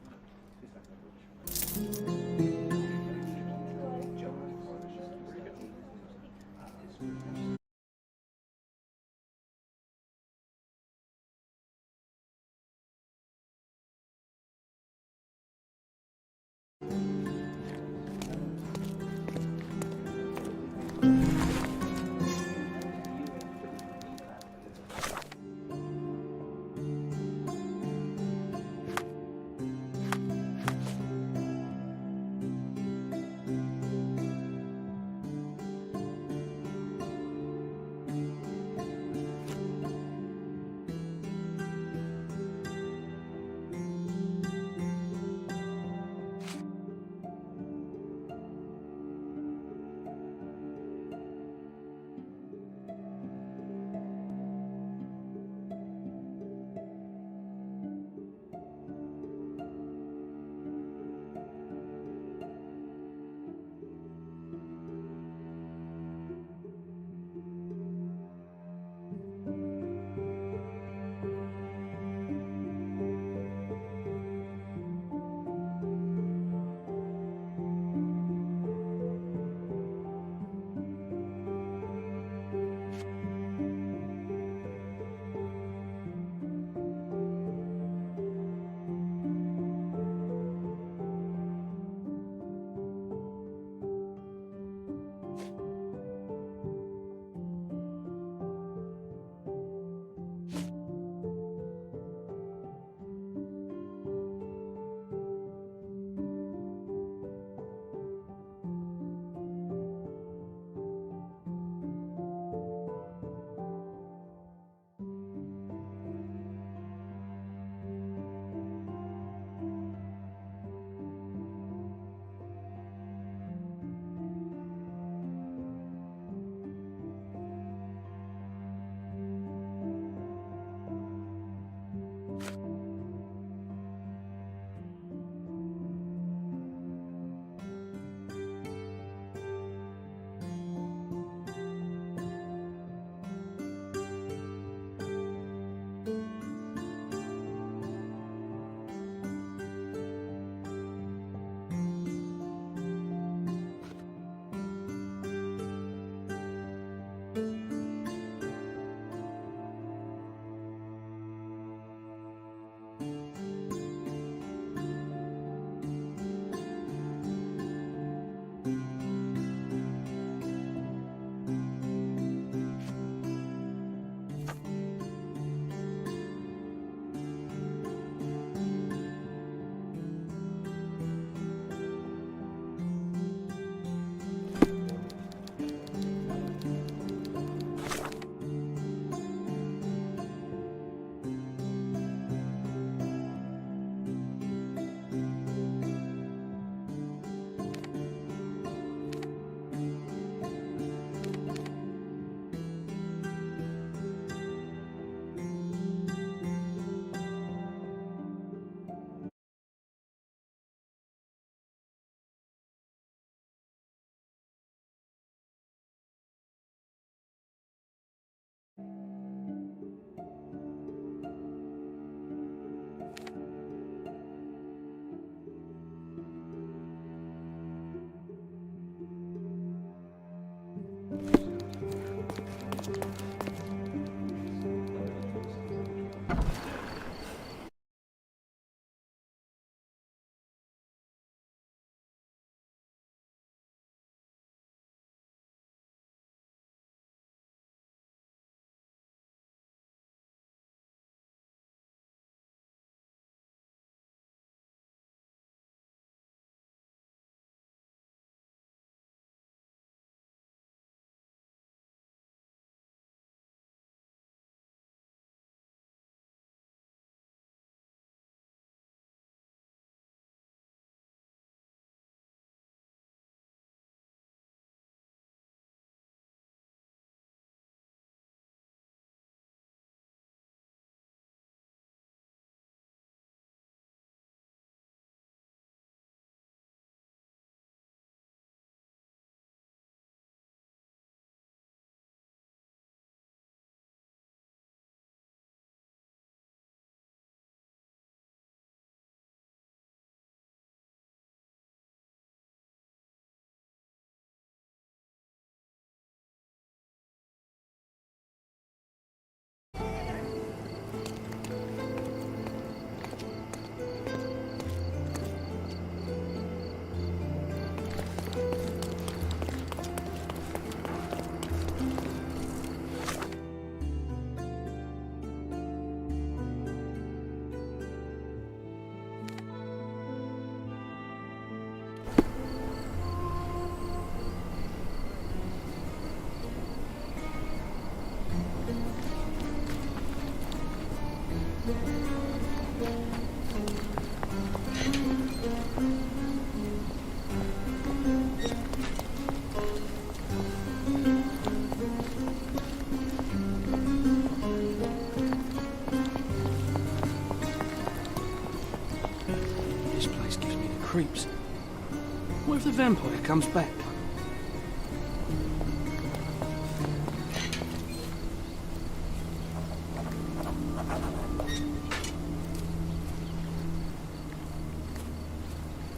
What if the vampire comes back?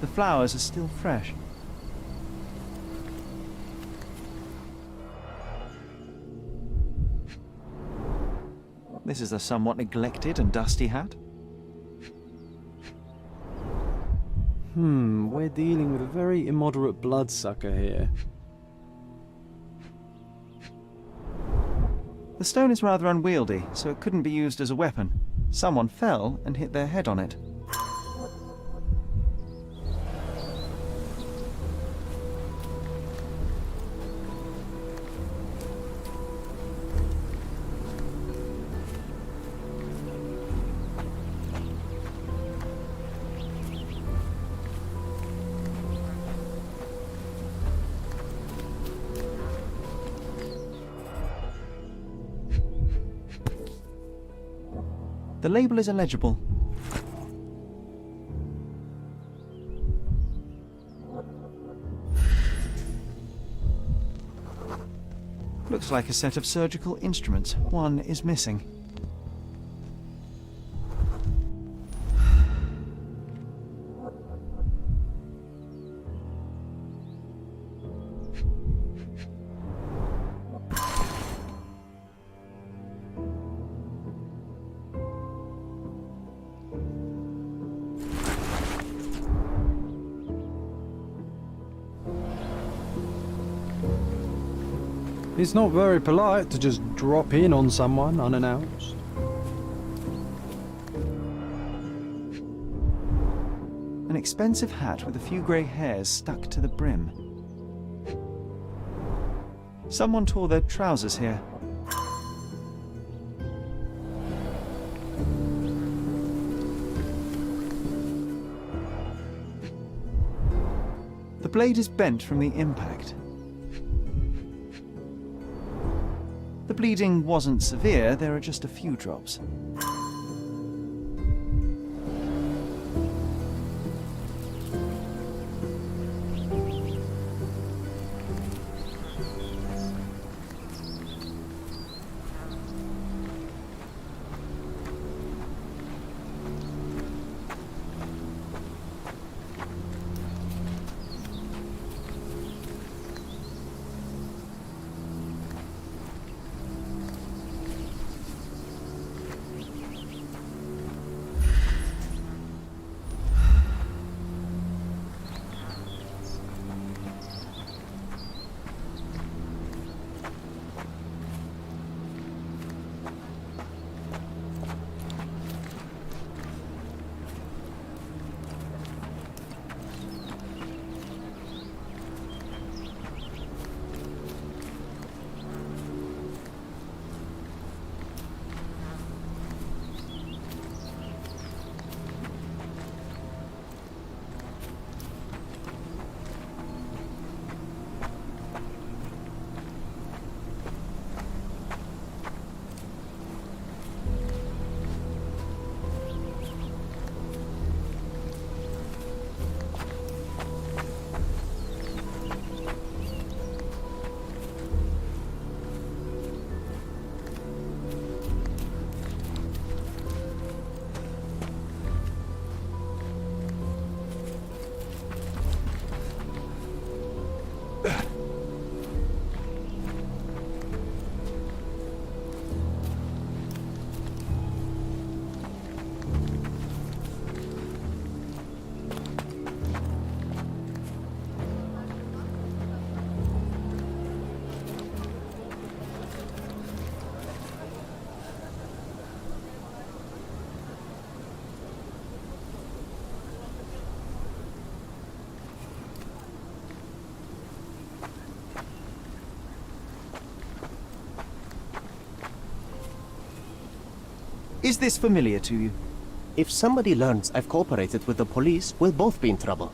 The flowers are still fresh. This is a somewhat neglected and dusty hat. We're dealing with a very immoderate bloodsucker here. The stone is rather unwieldy, so it couldn't be used as a weapon. Someone fell and hit their head on it. The label is illegible. Looks like a set of surgical instruments. One is missing. It's not very polite to just drop in on someone unannounced. An expensive hat with a few grey hairs stuck to the brim. Someone tore their trousers here. The blade is bent from the impact. The bleeding wasn't severe, there are just a few drops. Is this familiar to you? If somebody learns I've cooperated with the police, we'll both be in trouble.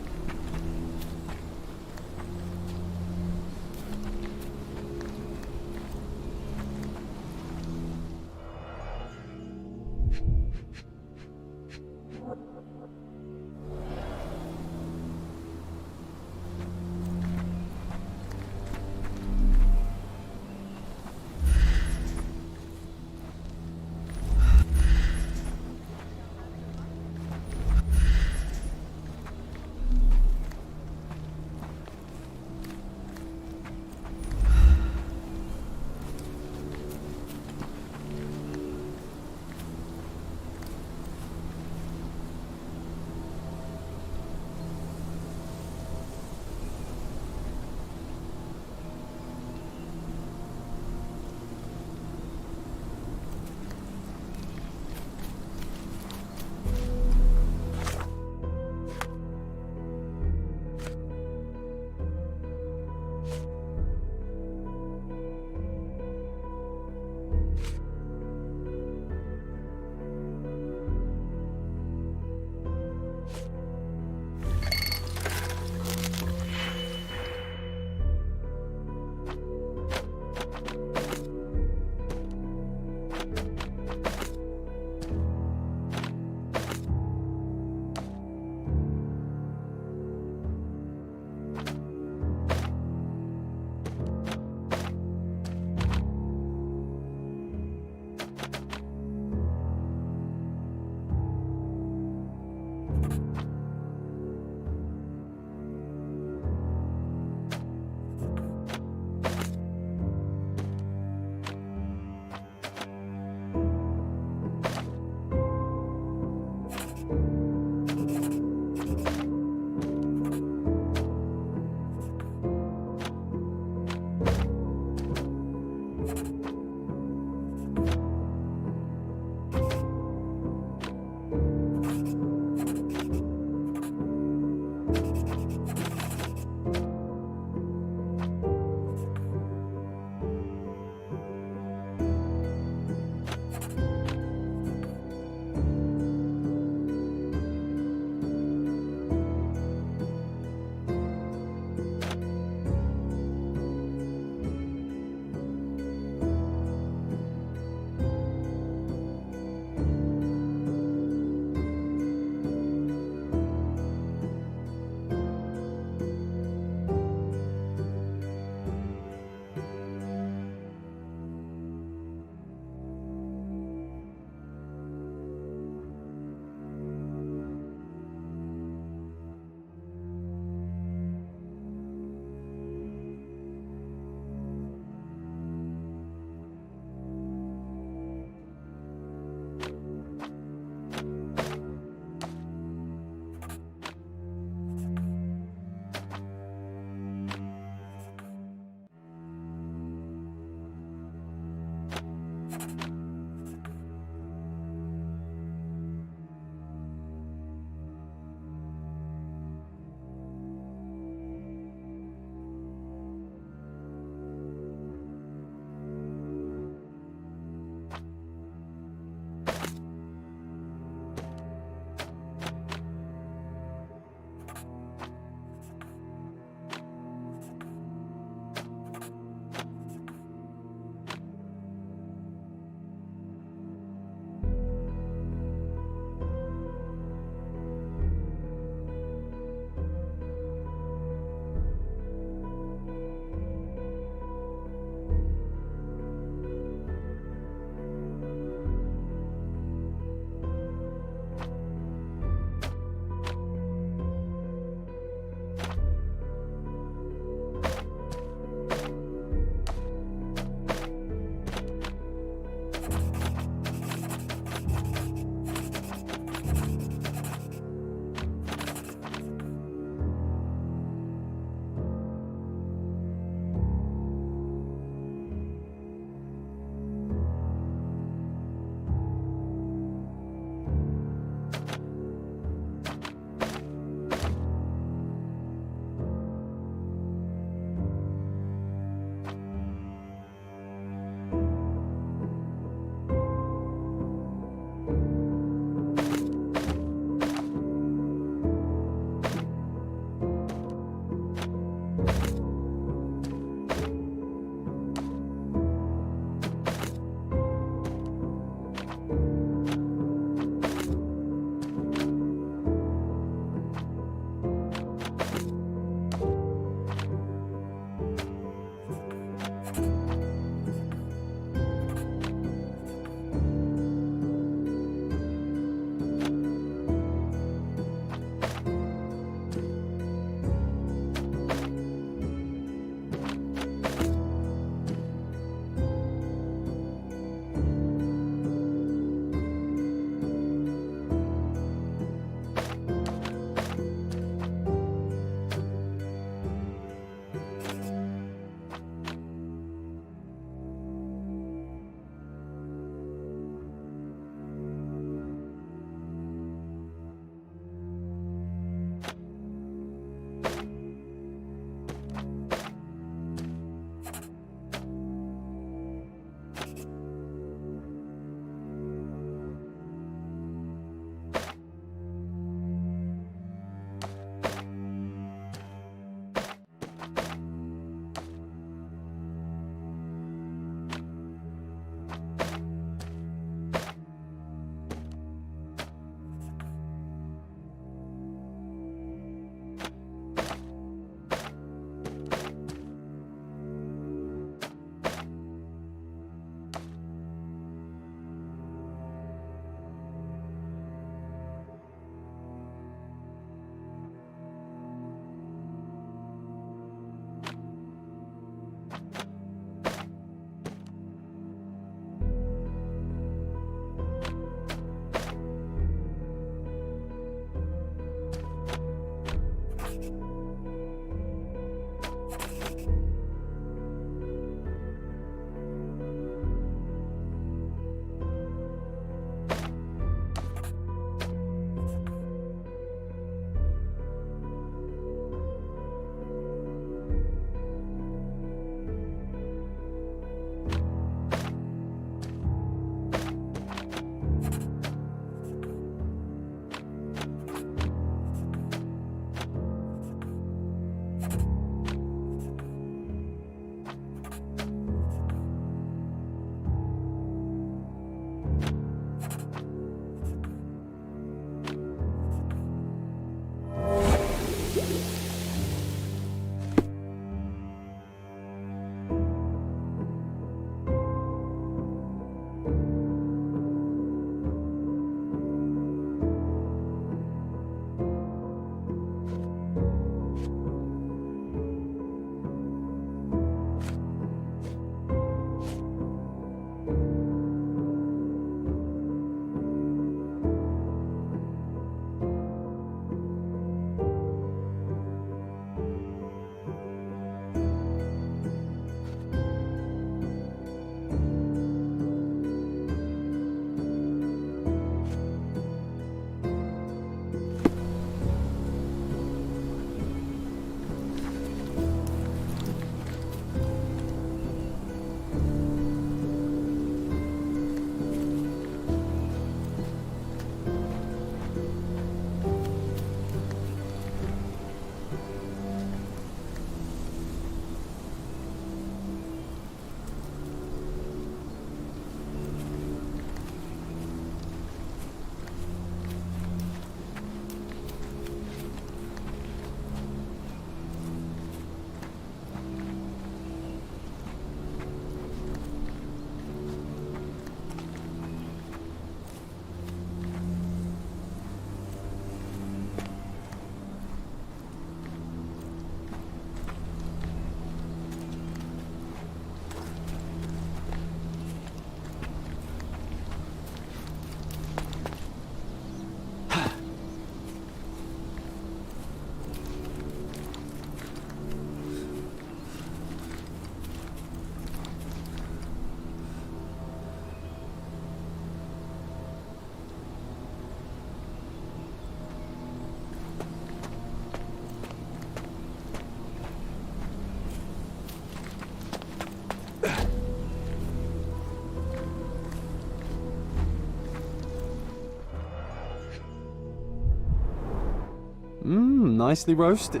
nicely roasted.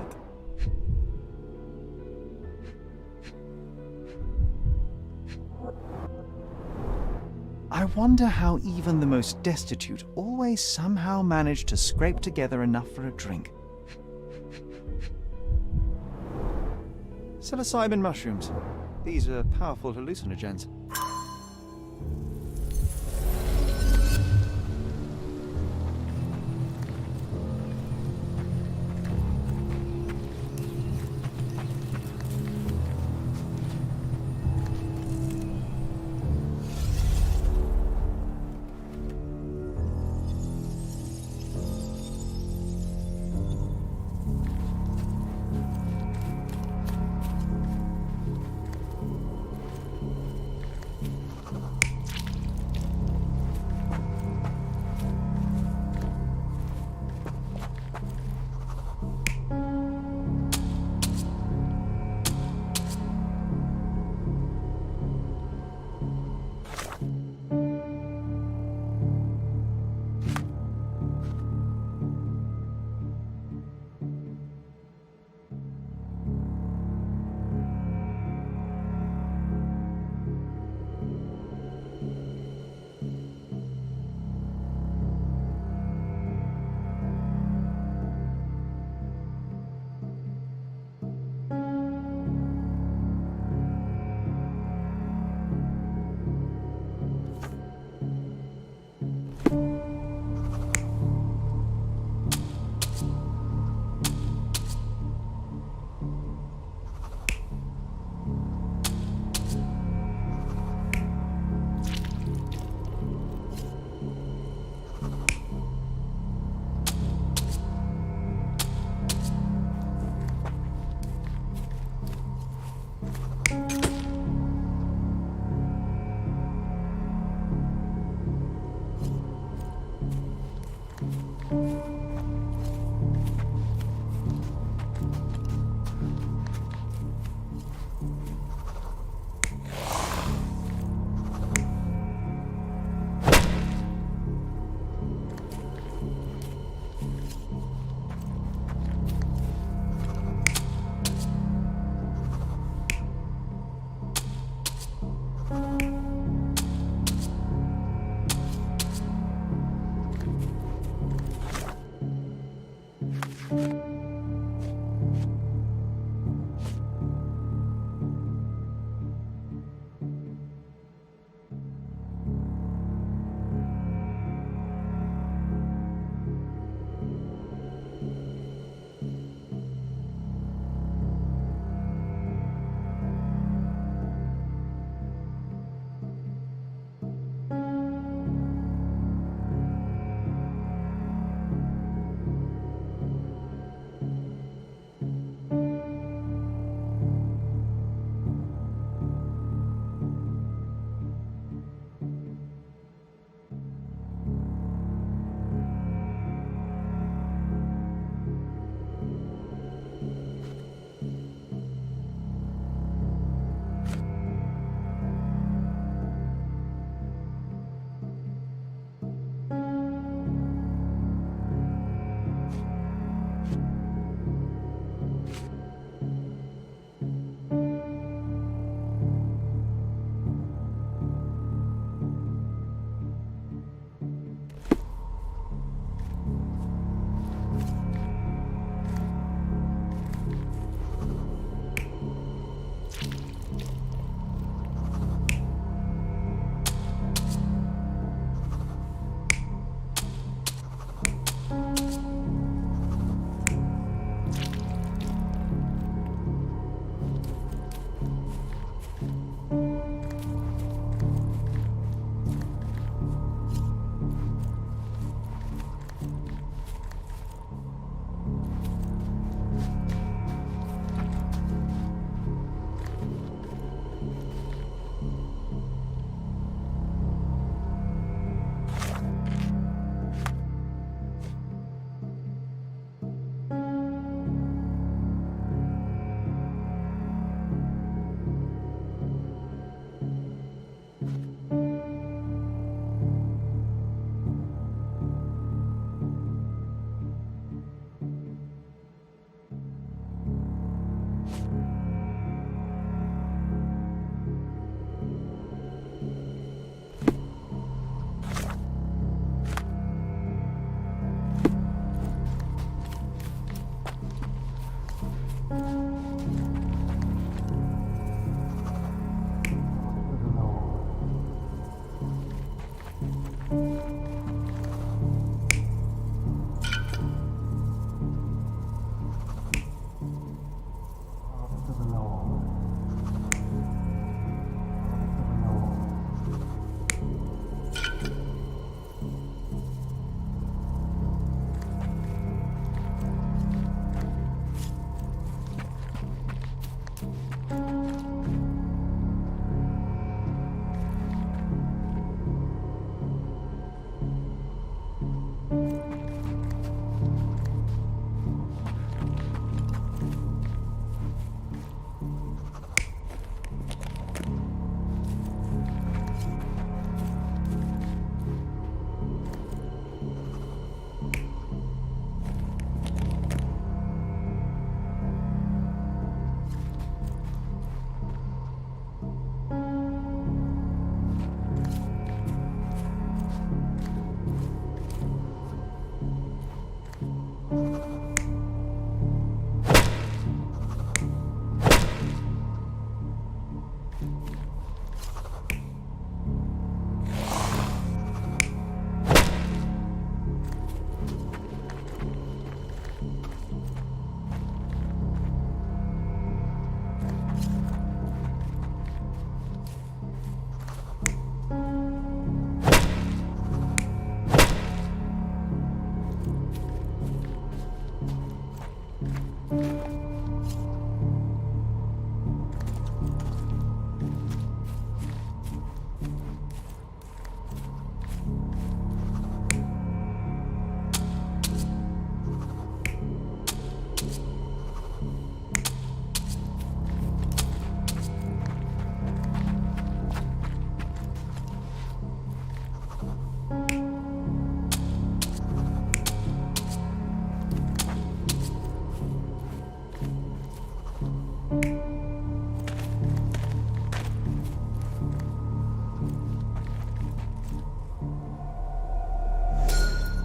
I wonder how even the most destitute always somehow manage to scrape together enough for a drink. Psilocybin mushrooms. These are powerful hallucinogens.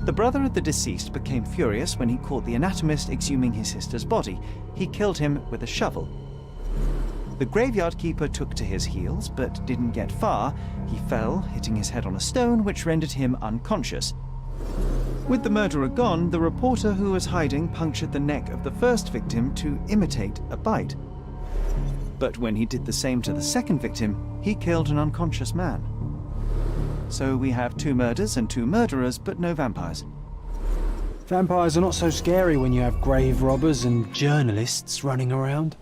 The brother of the deceased became furious when he caught the anatomist exhuming his sister's body. He killed him with a shovel. The graveyard keeper took to his heels, but didn't get far. He fell, hitting his head on a stone, which rendered him unconscious. With the murderer gone, the reporter who was hiding punctured the neck of the first victim to imitate a bite. But when he did the same to the second victim, he killed an unconscious man. So we have 2 murders and 2 murderers, but no vampires. Vampires are not so scary when you have grave robbers and journalists running around.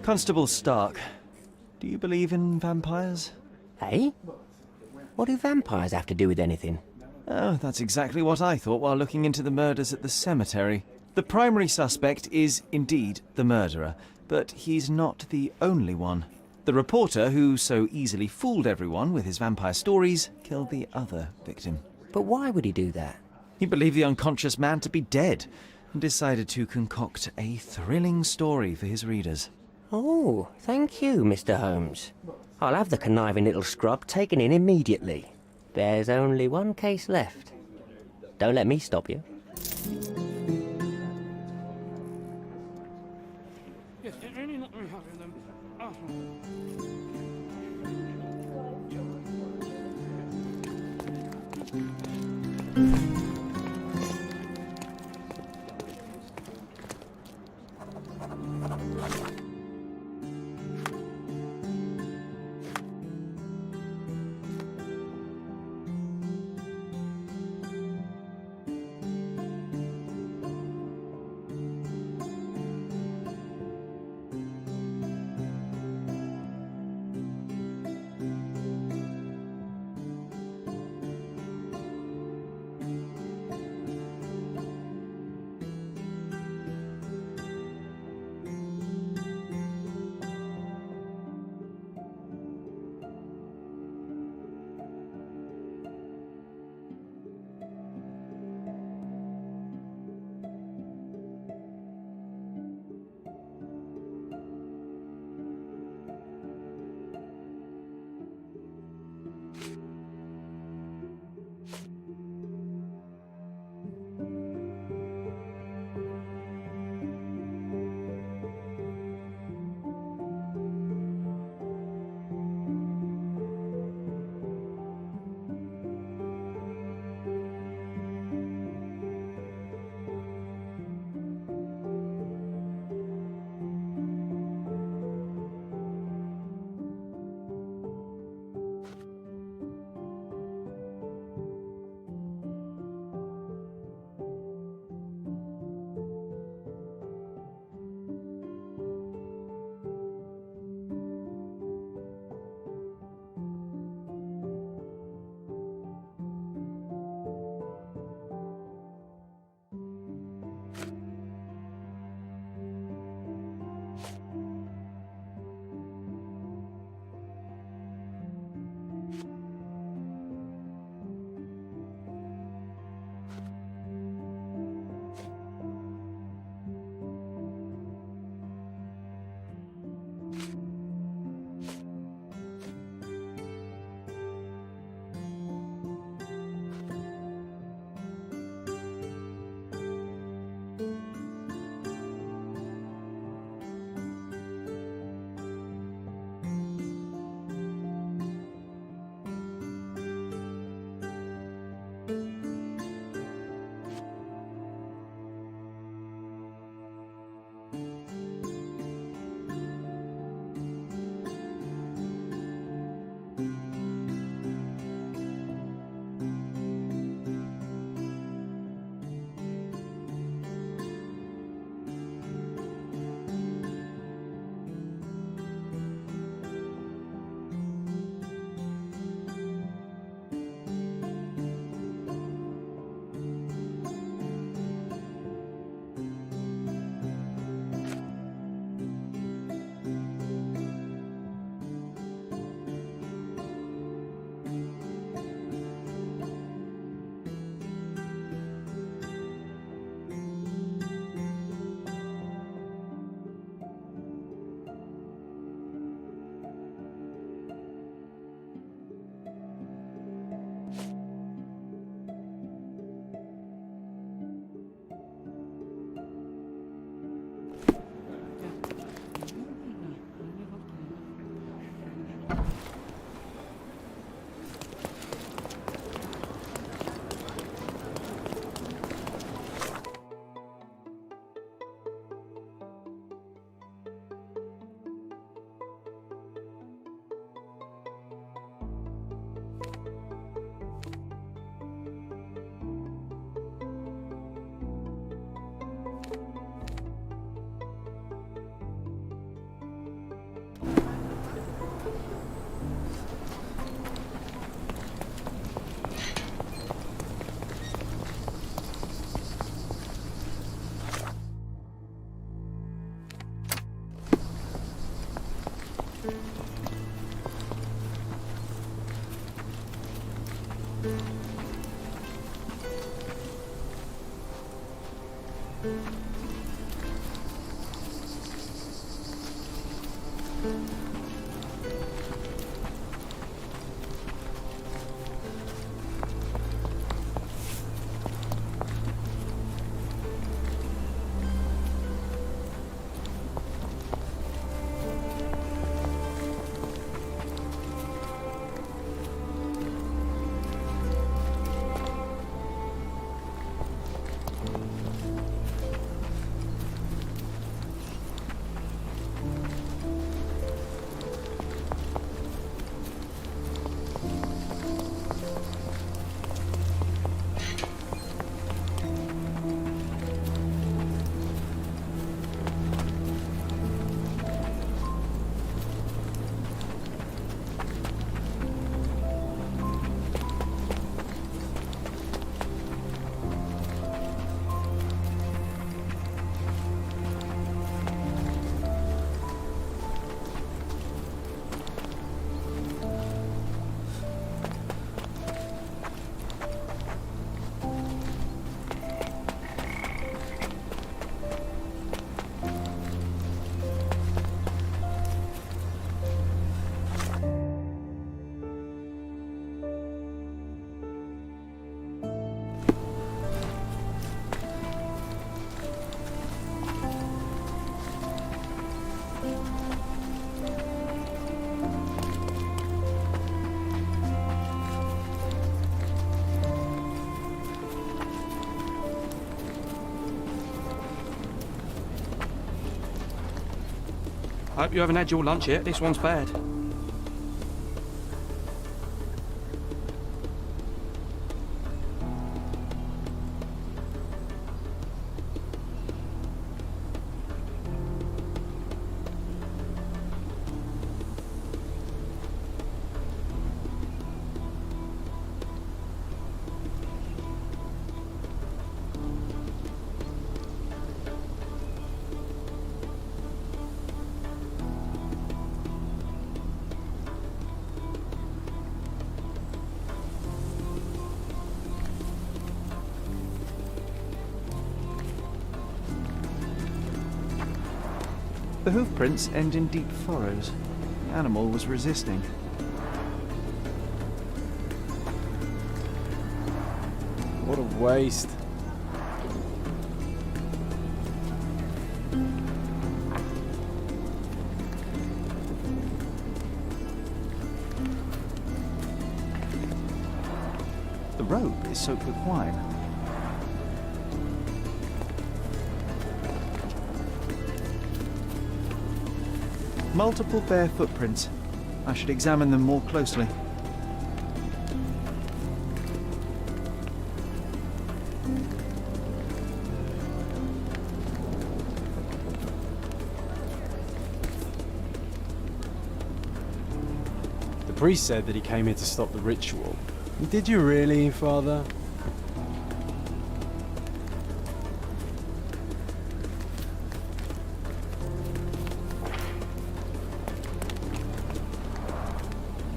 Constable Stark, do you believe in vampires? Hey? What do vampires have to do with anything? Oh, that's exactly what I thought while looking into the murders at the cemetery. The primary suspect is indeed the murderer, but he's not the only one. The reporter, who so easily fooled everyone with his vampire stories, killed the other victim. But why would he do that? He believed the unconscious man to be dead, and decided to concoct a thrilling story for his readers. Oh, thank you, Mr. Holmes. I'll have the conniving little scrub taken in immediately. There's only one case left. Don't let me stop you. Hope you haven't had your lunch yet. This one's bad. The hoof prints end in deep furrows. The animal was resisting. What a waste. The robe is soaked with wine. Multiple bare footprints. I should examine them more closely. The priest said that he came here to stop the ritual. Did you really, Father?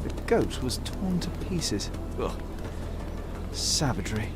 The goat was torn to pieces. Ugh. Savagery.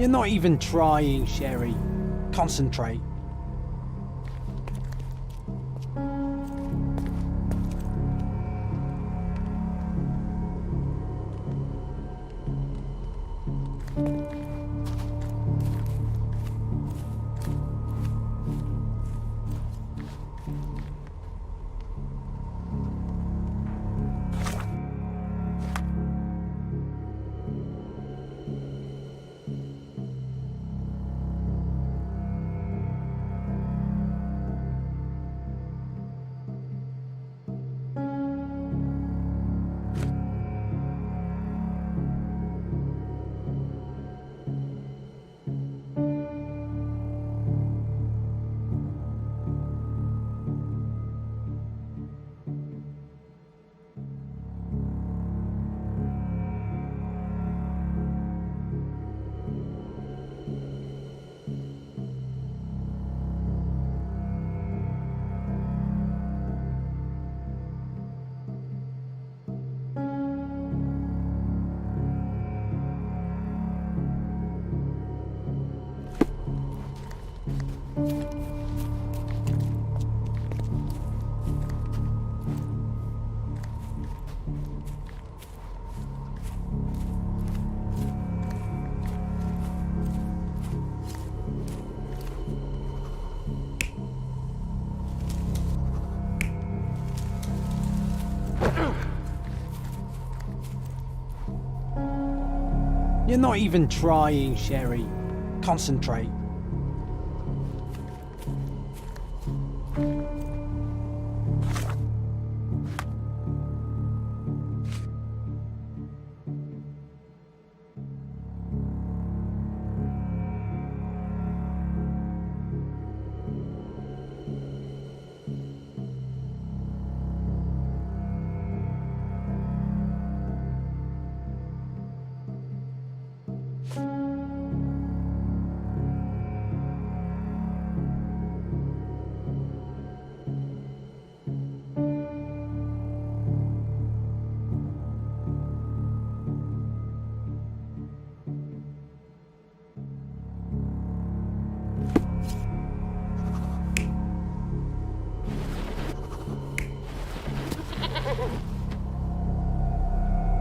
You're not even trying, Sherry. Concentrate. You're not even trying, Sherry. Concentrate.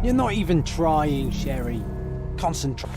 You're not even trying, Sherry. Concentrate.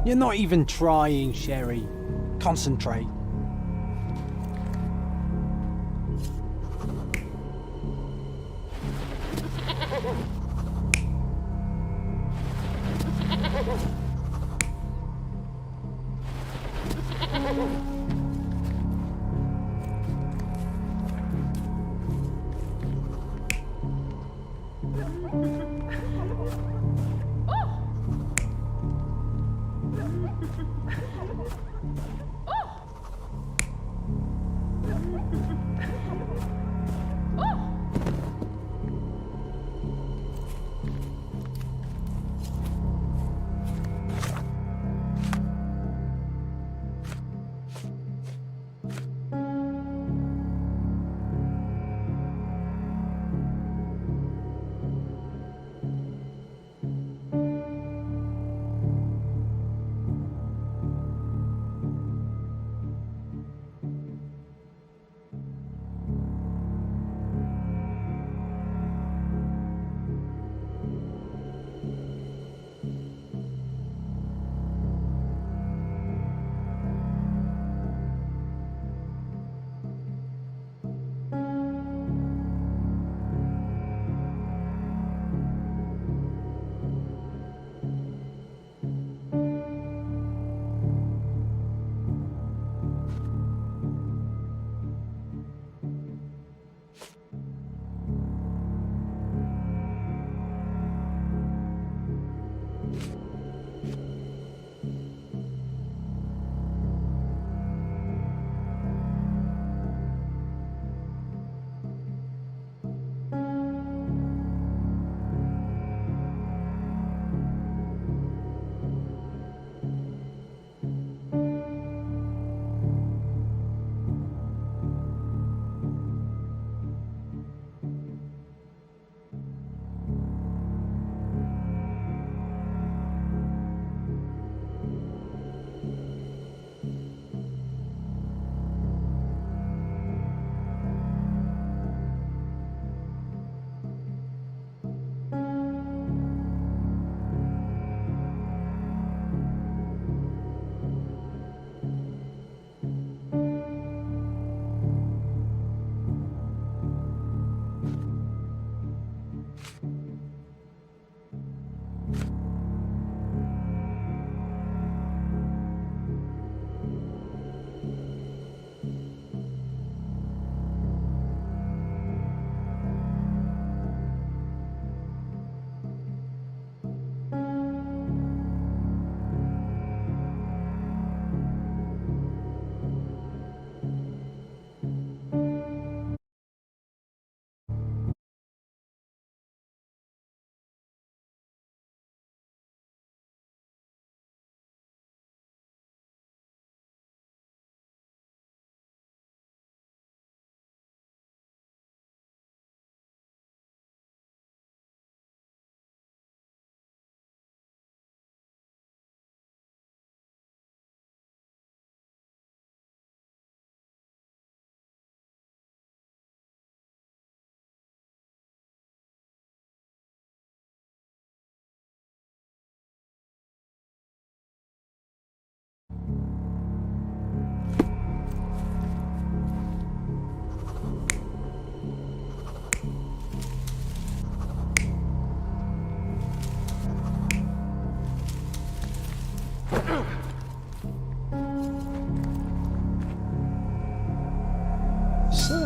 You're not even trying, Sherry. Concentrate.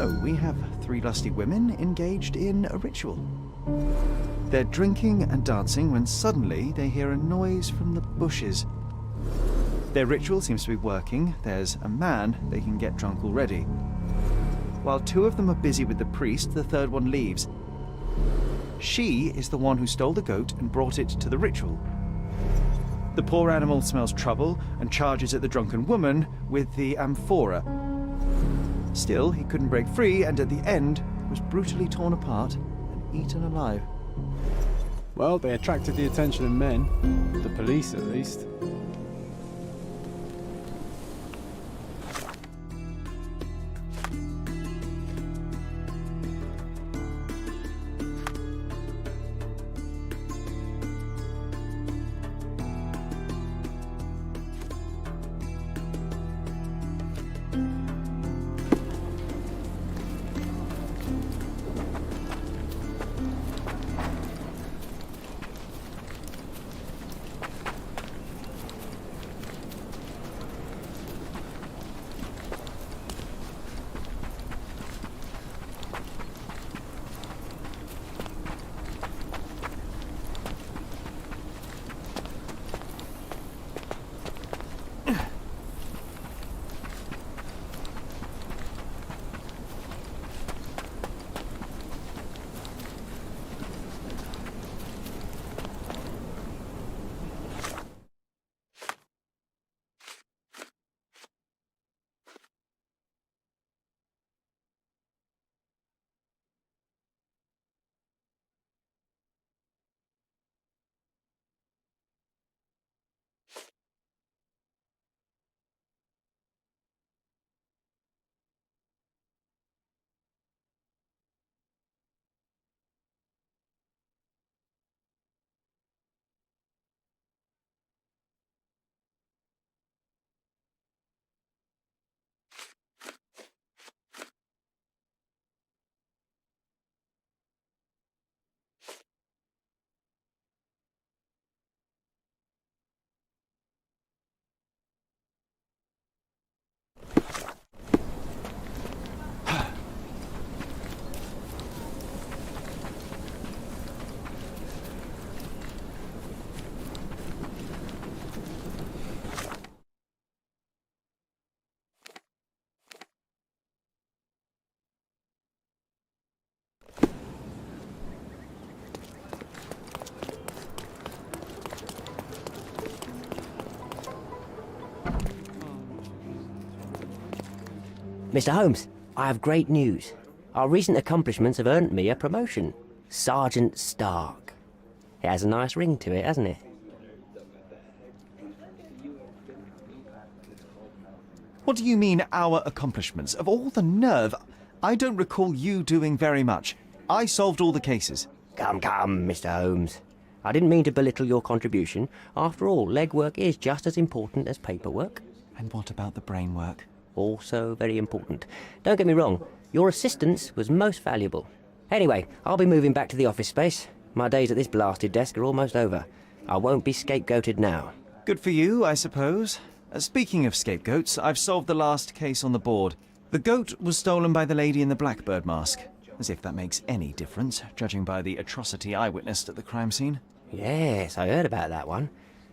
So, we have 3 lusty women engaged in a ritual. They're drinking and dancing when suddenly they hear a noise from the bushes. Their ritual seems to be working. There's a man they can get drunk already. While 2 of them are busy with the priest, the 3rd one leaves. She is the one who stole the goat and brought it to the ritual. The poor animal smells trouble and charges at the drunken woman with the amphora. Still, he couldn't break free, and at the end was brutally torn apart and eaten alive. Well, they attracted the attention of men. The police, at least. Mr. Holmes, I have great news. Our recent accomplishments have earned me a promotion. Sergeant Stark. It has a nice ring to it, hasn't it? What do you mean, our accomplishments? Of all the nerve, I don't recall you doing very much. I solved all the cases. Come, Mr. Holmes. I didn't mean to belittle your contribution. After all, legwork is just as important as paperwork. And what about the brain work? Also very important. Don't get me wrong, your assistance was most valuable. Anyway, I'll be moving back to the office space. My days at this blasted desk are almost over. I won't be scapegoated now. Good for you, I suppose. Speaking of scapegoats, I've solved the last case on the board. The goat was stolen by the lady in the blackbird mask. As if that makes any difference, judging by the atrocity I witnessed at the crime scene. Yes, I heard about that one.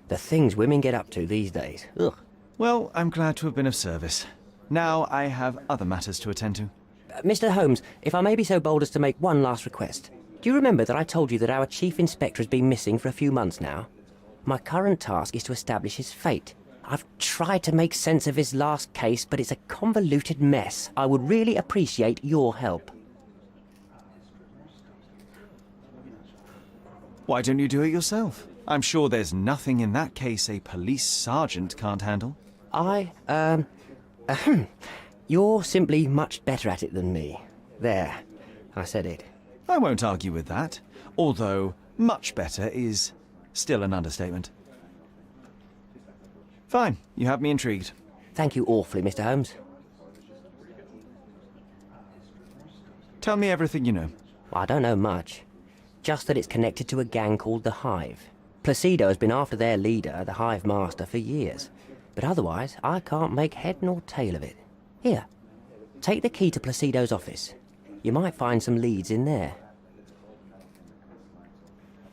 The things women get up to these days. Ugh. Well, I'm glad to have been of service. Now I have other matters to attend to. Mr. Holmes, if I may be so bold as to make one last request. Do you remember that I told you that our chief inspector has been missing for a few months now? My current task is to establish his fate. I've tried to make sense of his last case, but it's a convoluted mess. I would really appreciate your help. Why don't you do it yourself? I'm sure there's nothing in that case a police sergeant can't handle. You're simply much better at it than me. There, I said it. I won't argue with that, although much better is still an understatement. Fine, you have me intrigued. Thank you awfully, Mr. Holmes. Tell me everything you know. I don't know much. Just that it's connected to a gang called the Hive. Placido has been after their leader, the Hive Master, for years. But otherwise, I can't make head nor tail of it. Here, Take the key to Placido's office. You might find some leads in there.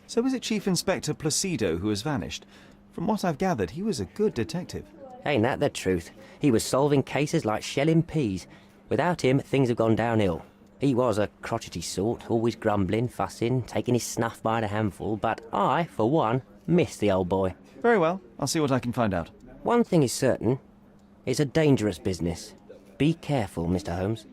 So is it Chief Inspector Placido who has vanished? From what I've gathered, he was a good detective. Ain't that the truth? He was solving cases like shelling peas. Without him, things have gone downhill. He was a crotchety sort, always grumbling, fussing, taking his snuff by the handful, but I, for one, miss the old boy. Very well. I'll see what I can find out. One thing is certain. It's a dangerous business. Be careful, Mr. Holmes.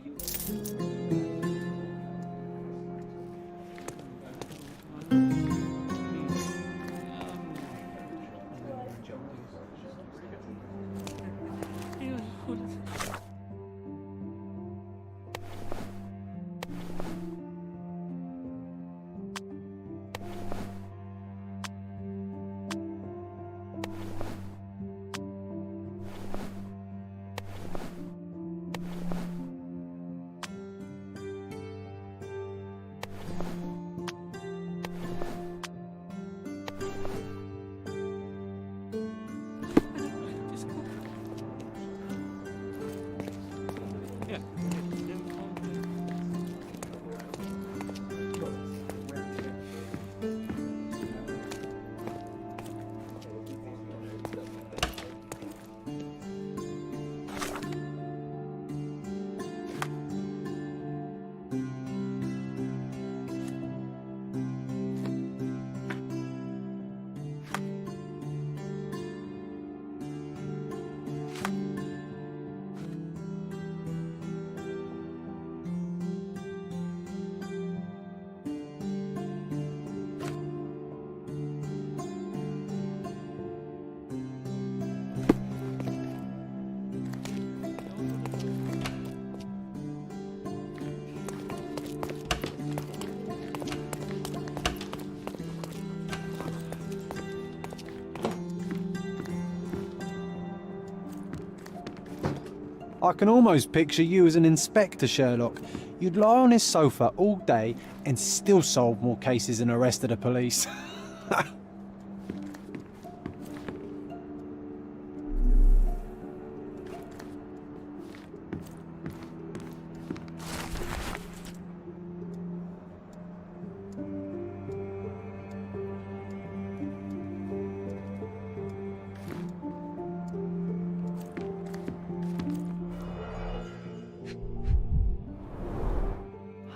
I can almost picture you as an inspector, Sherlock. You'd lie on his sofa all day and still solve more cases than the rest of the police.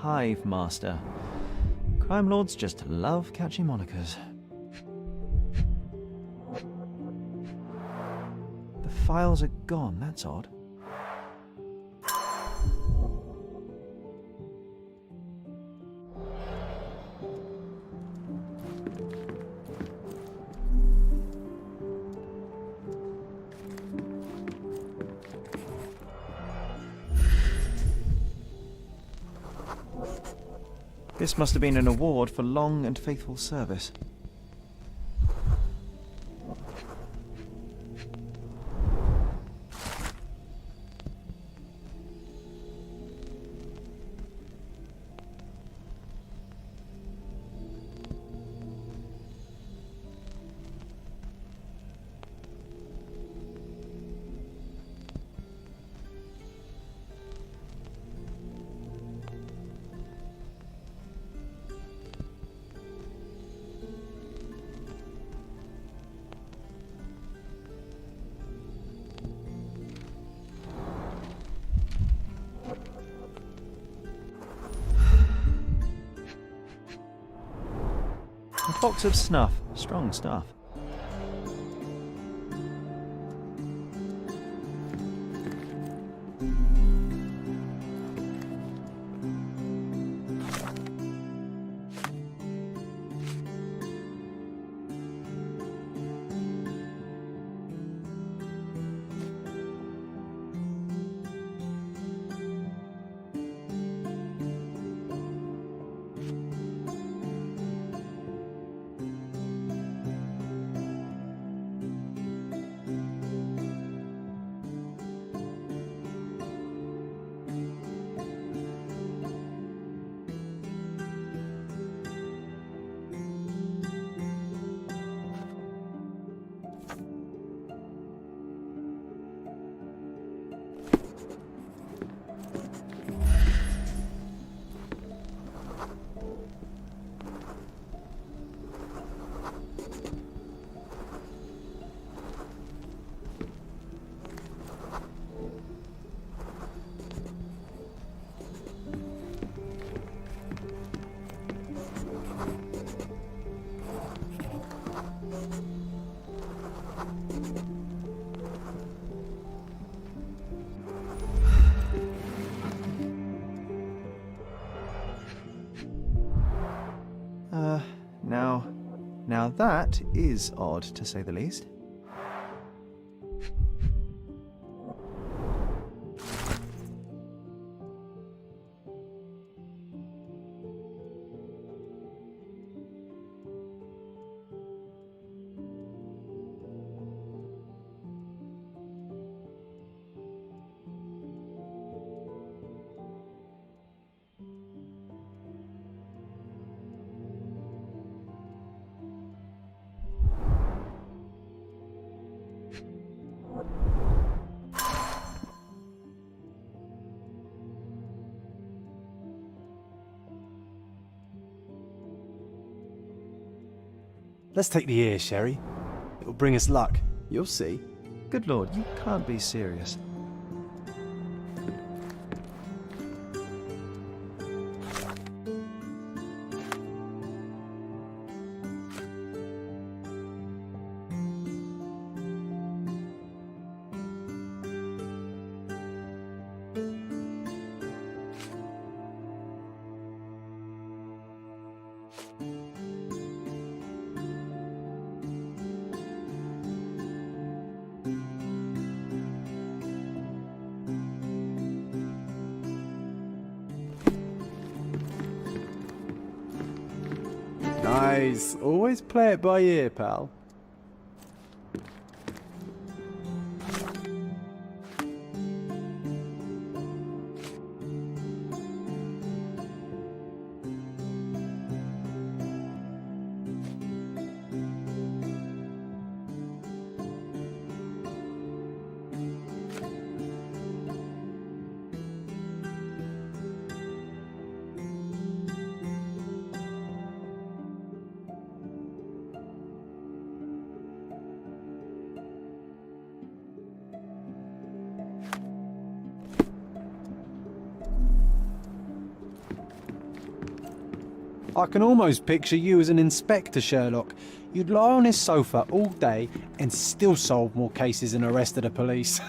Hive Master. Crime lords just love catchy monikers. The files are gone, that's odd. This must have been an award for long and faithful service. A box of snuff. Strong stuff. Now that is odd, to say the least. Let's take the ear, Sherry. It'll bring us luck. You'll see. Good lord, you can't be serious. Nice. Always play it by ear, pal. I can almost picture you as an inspector, Sherlock. You'd lie on his sofa all day and still solve more cases than the rest of the police.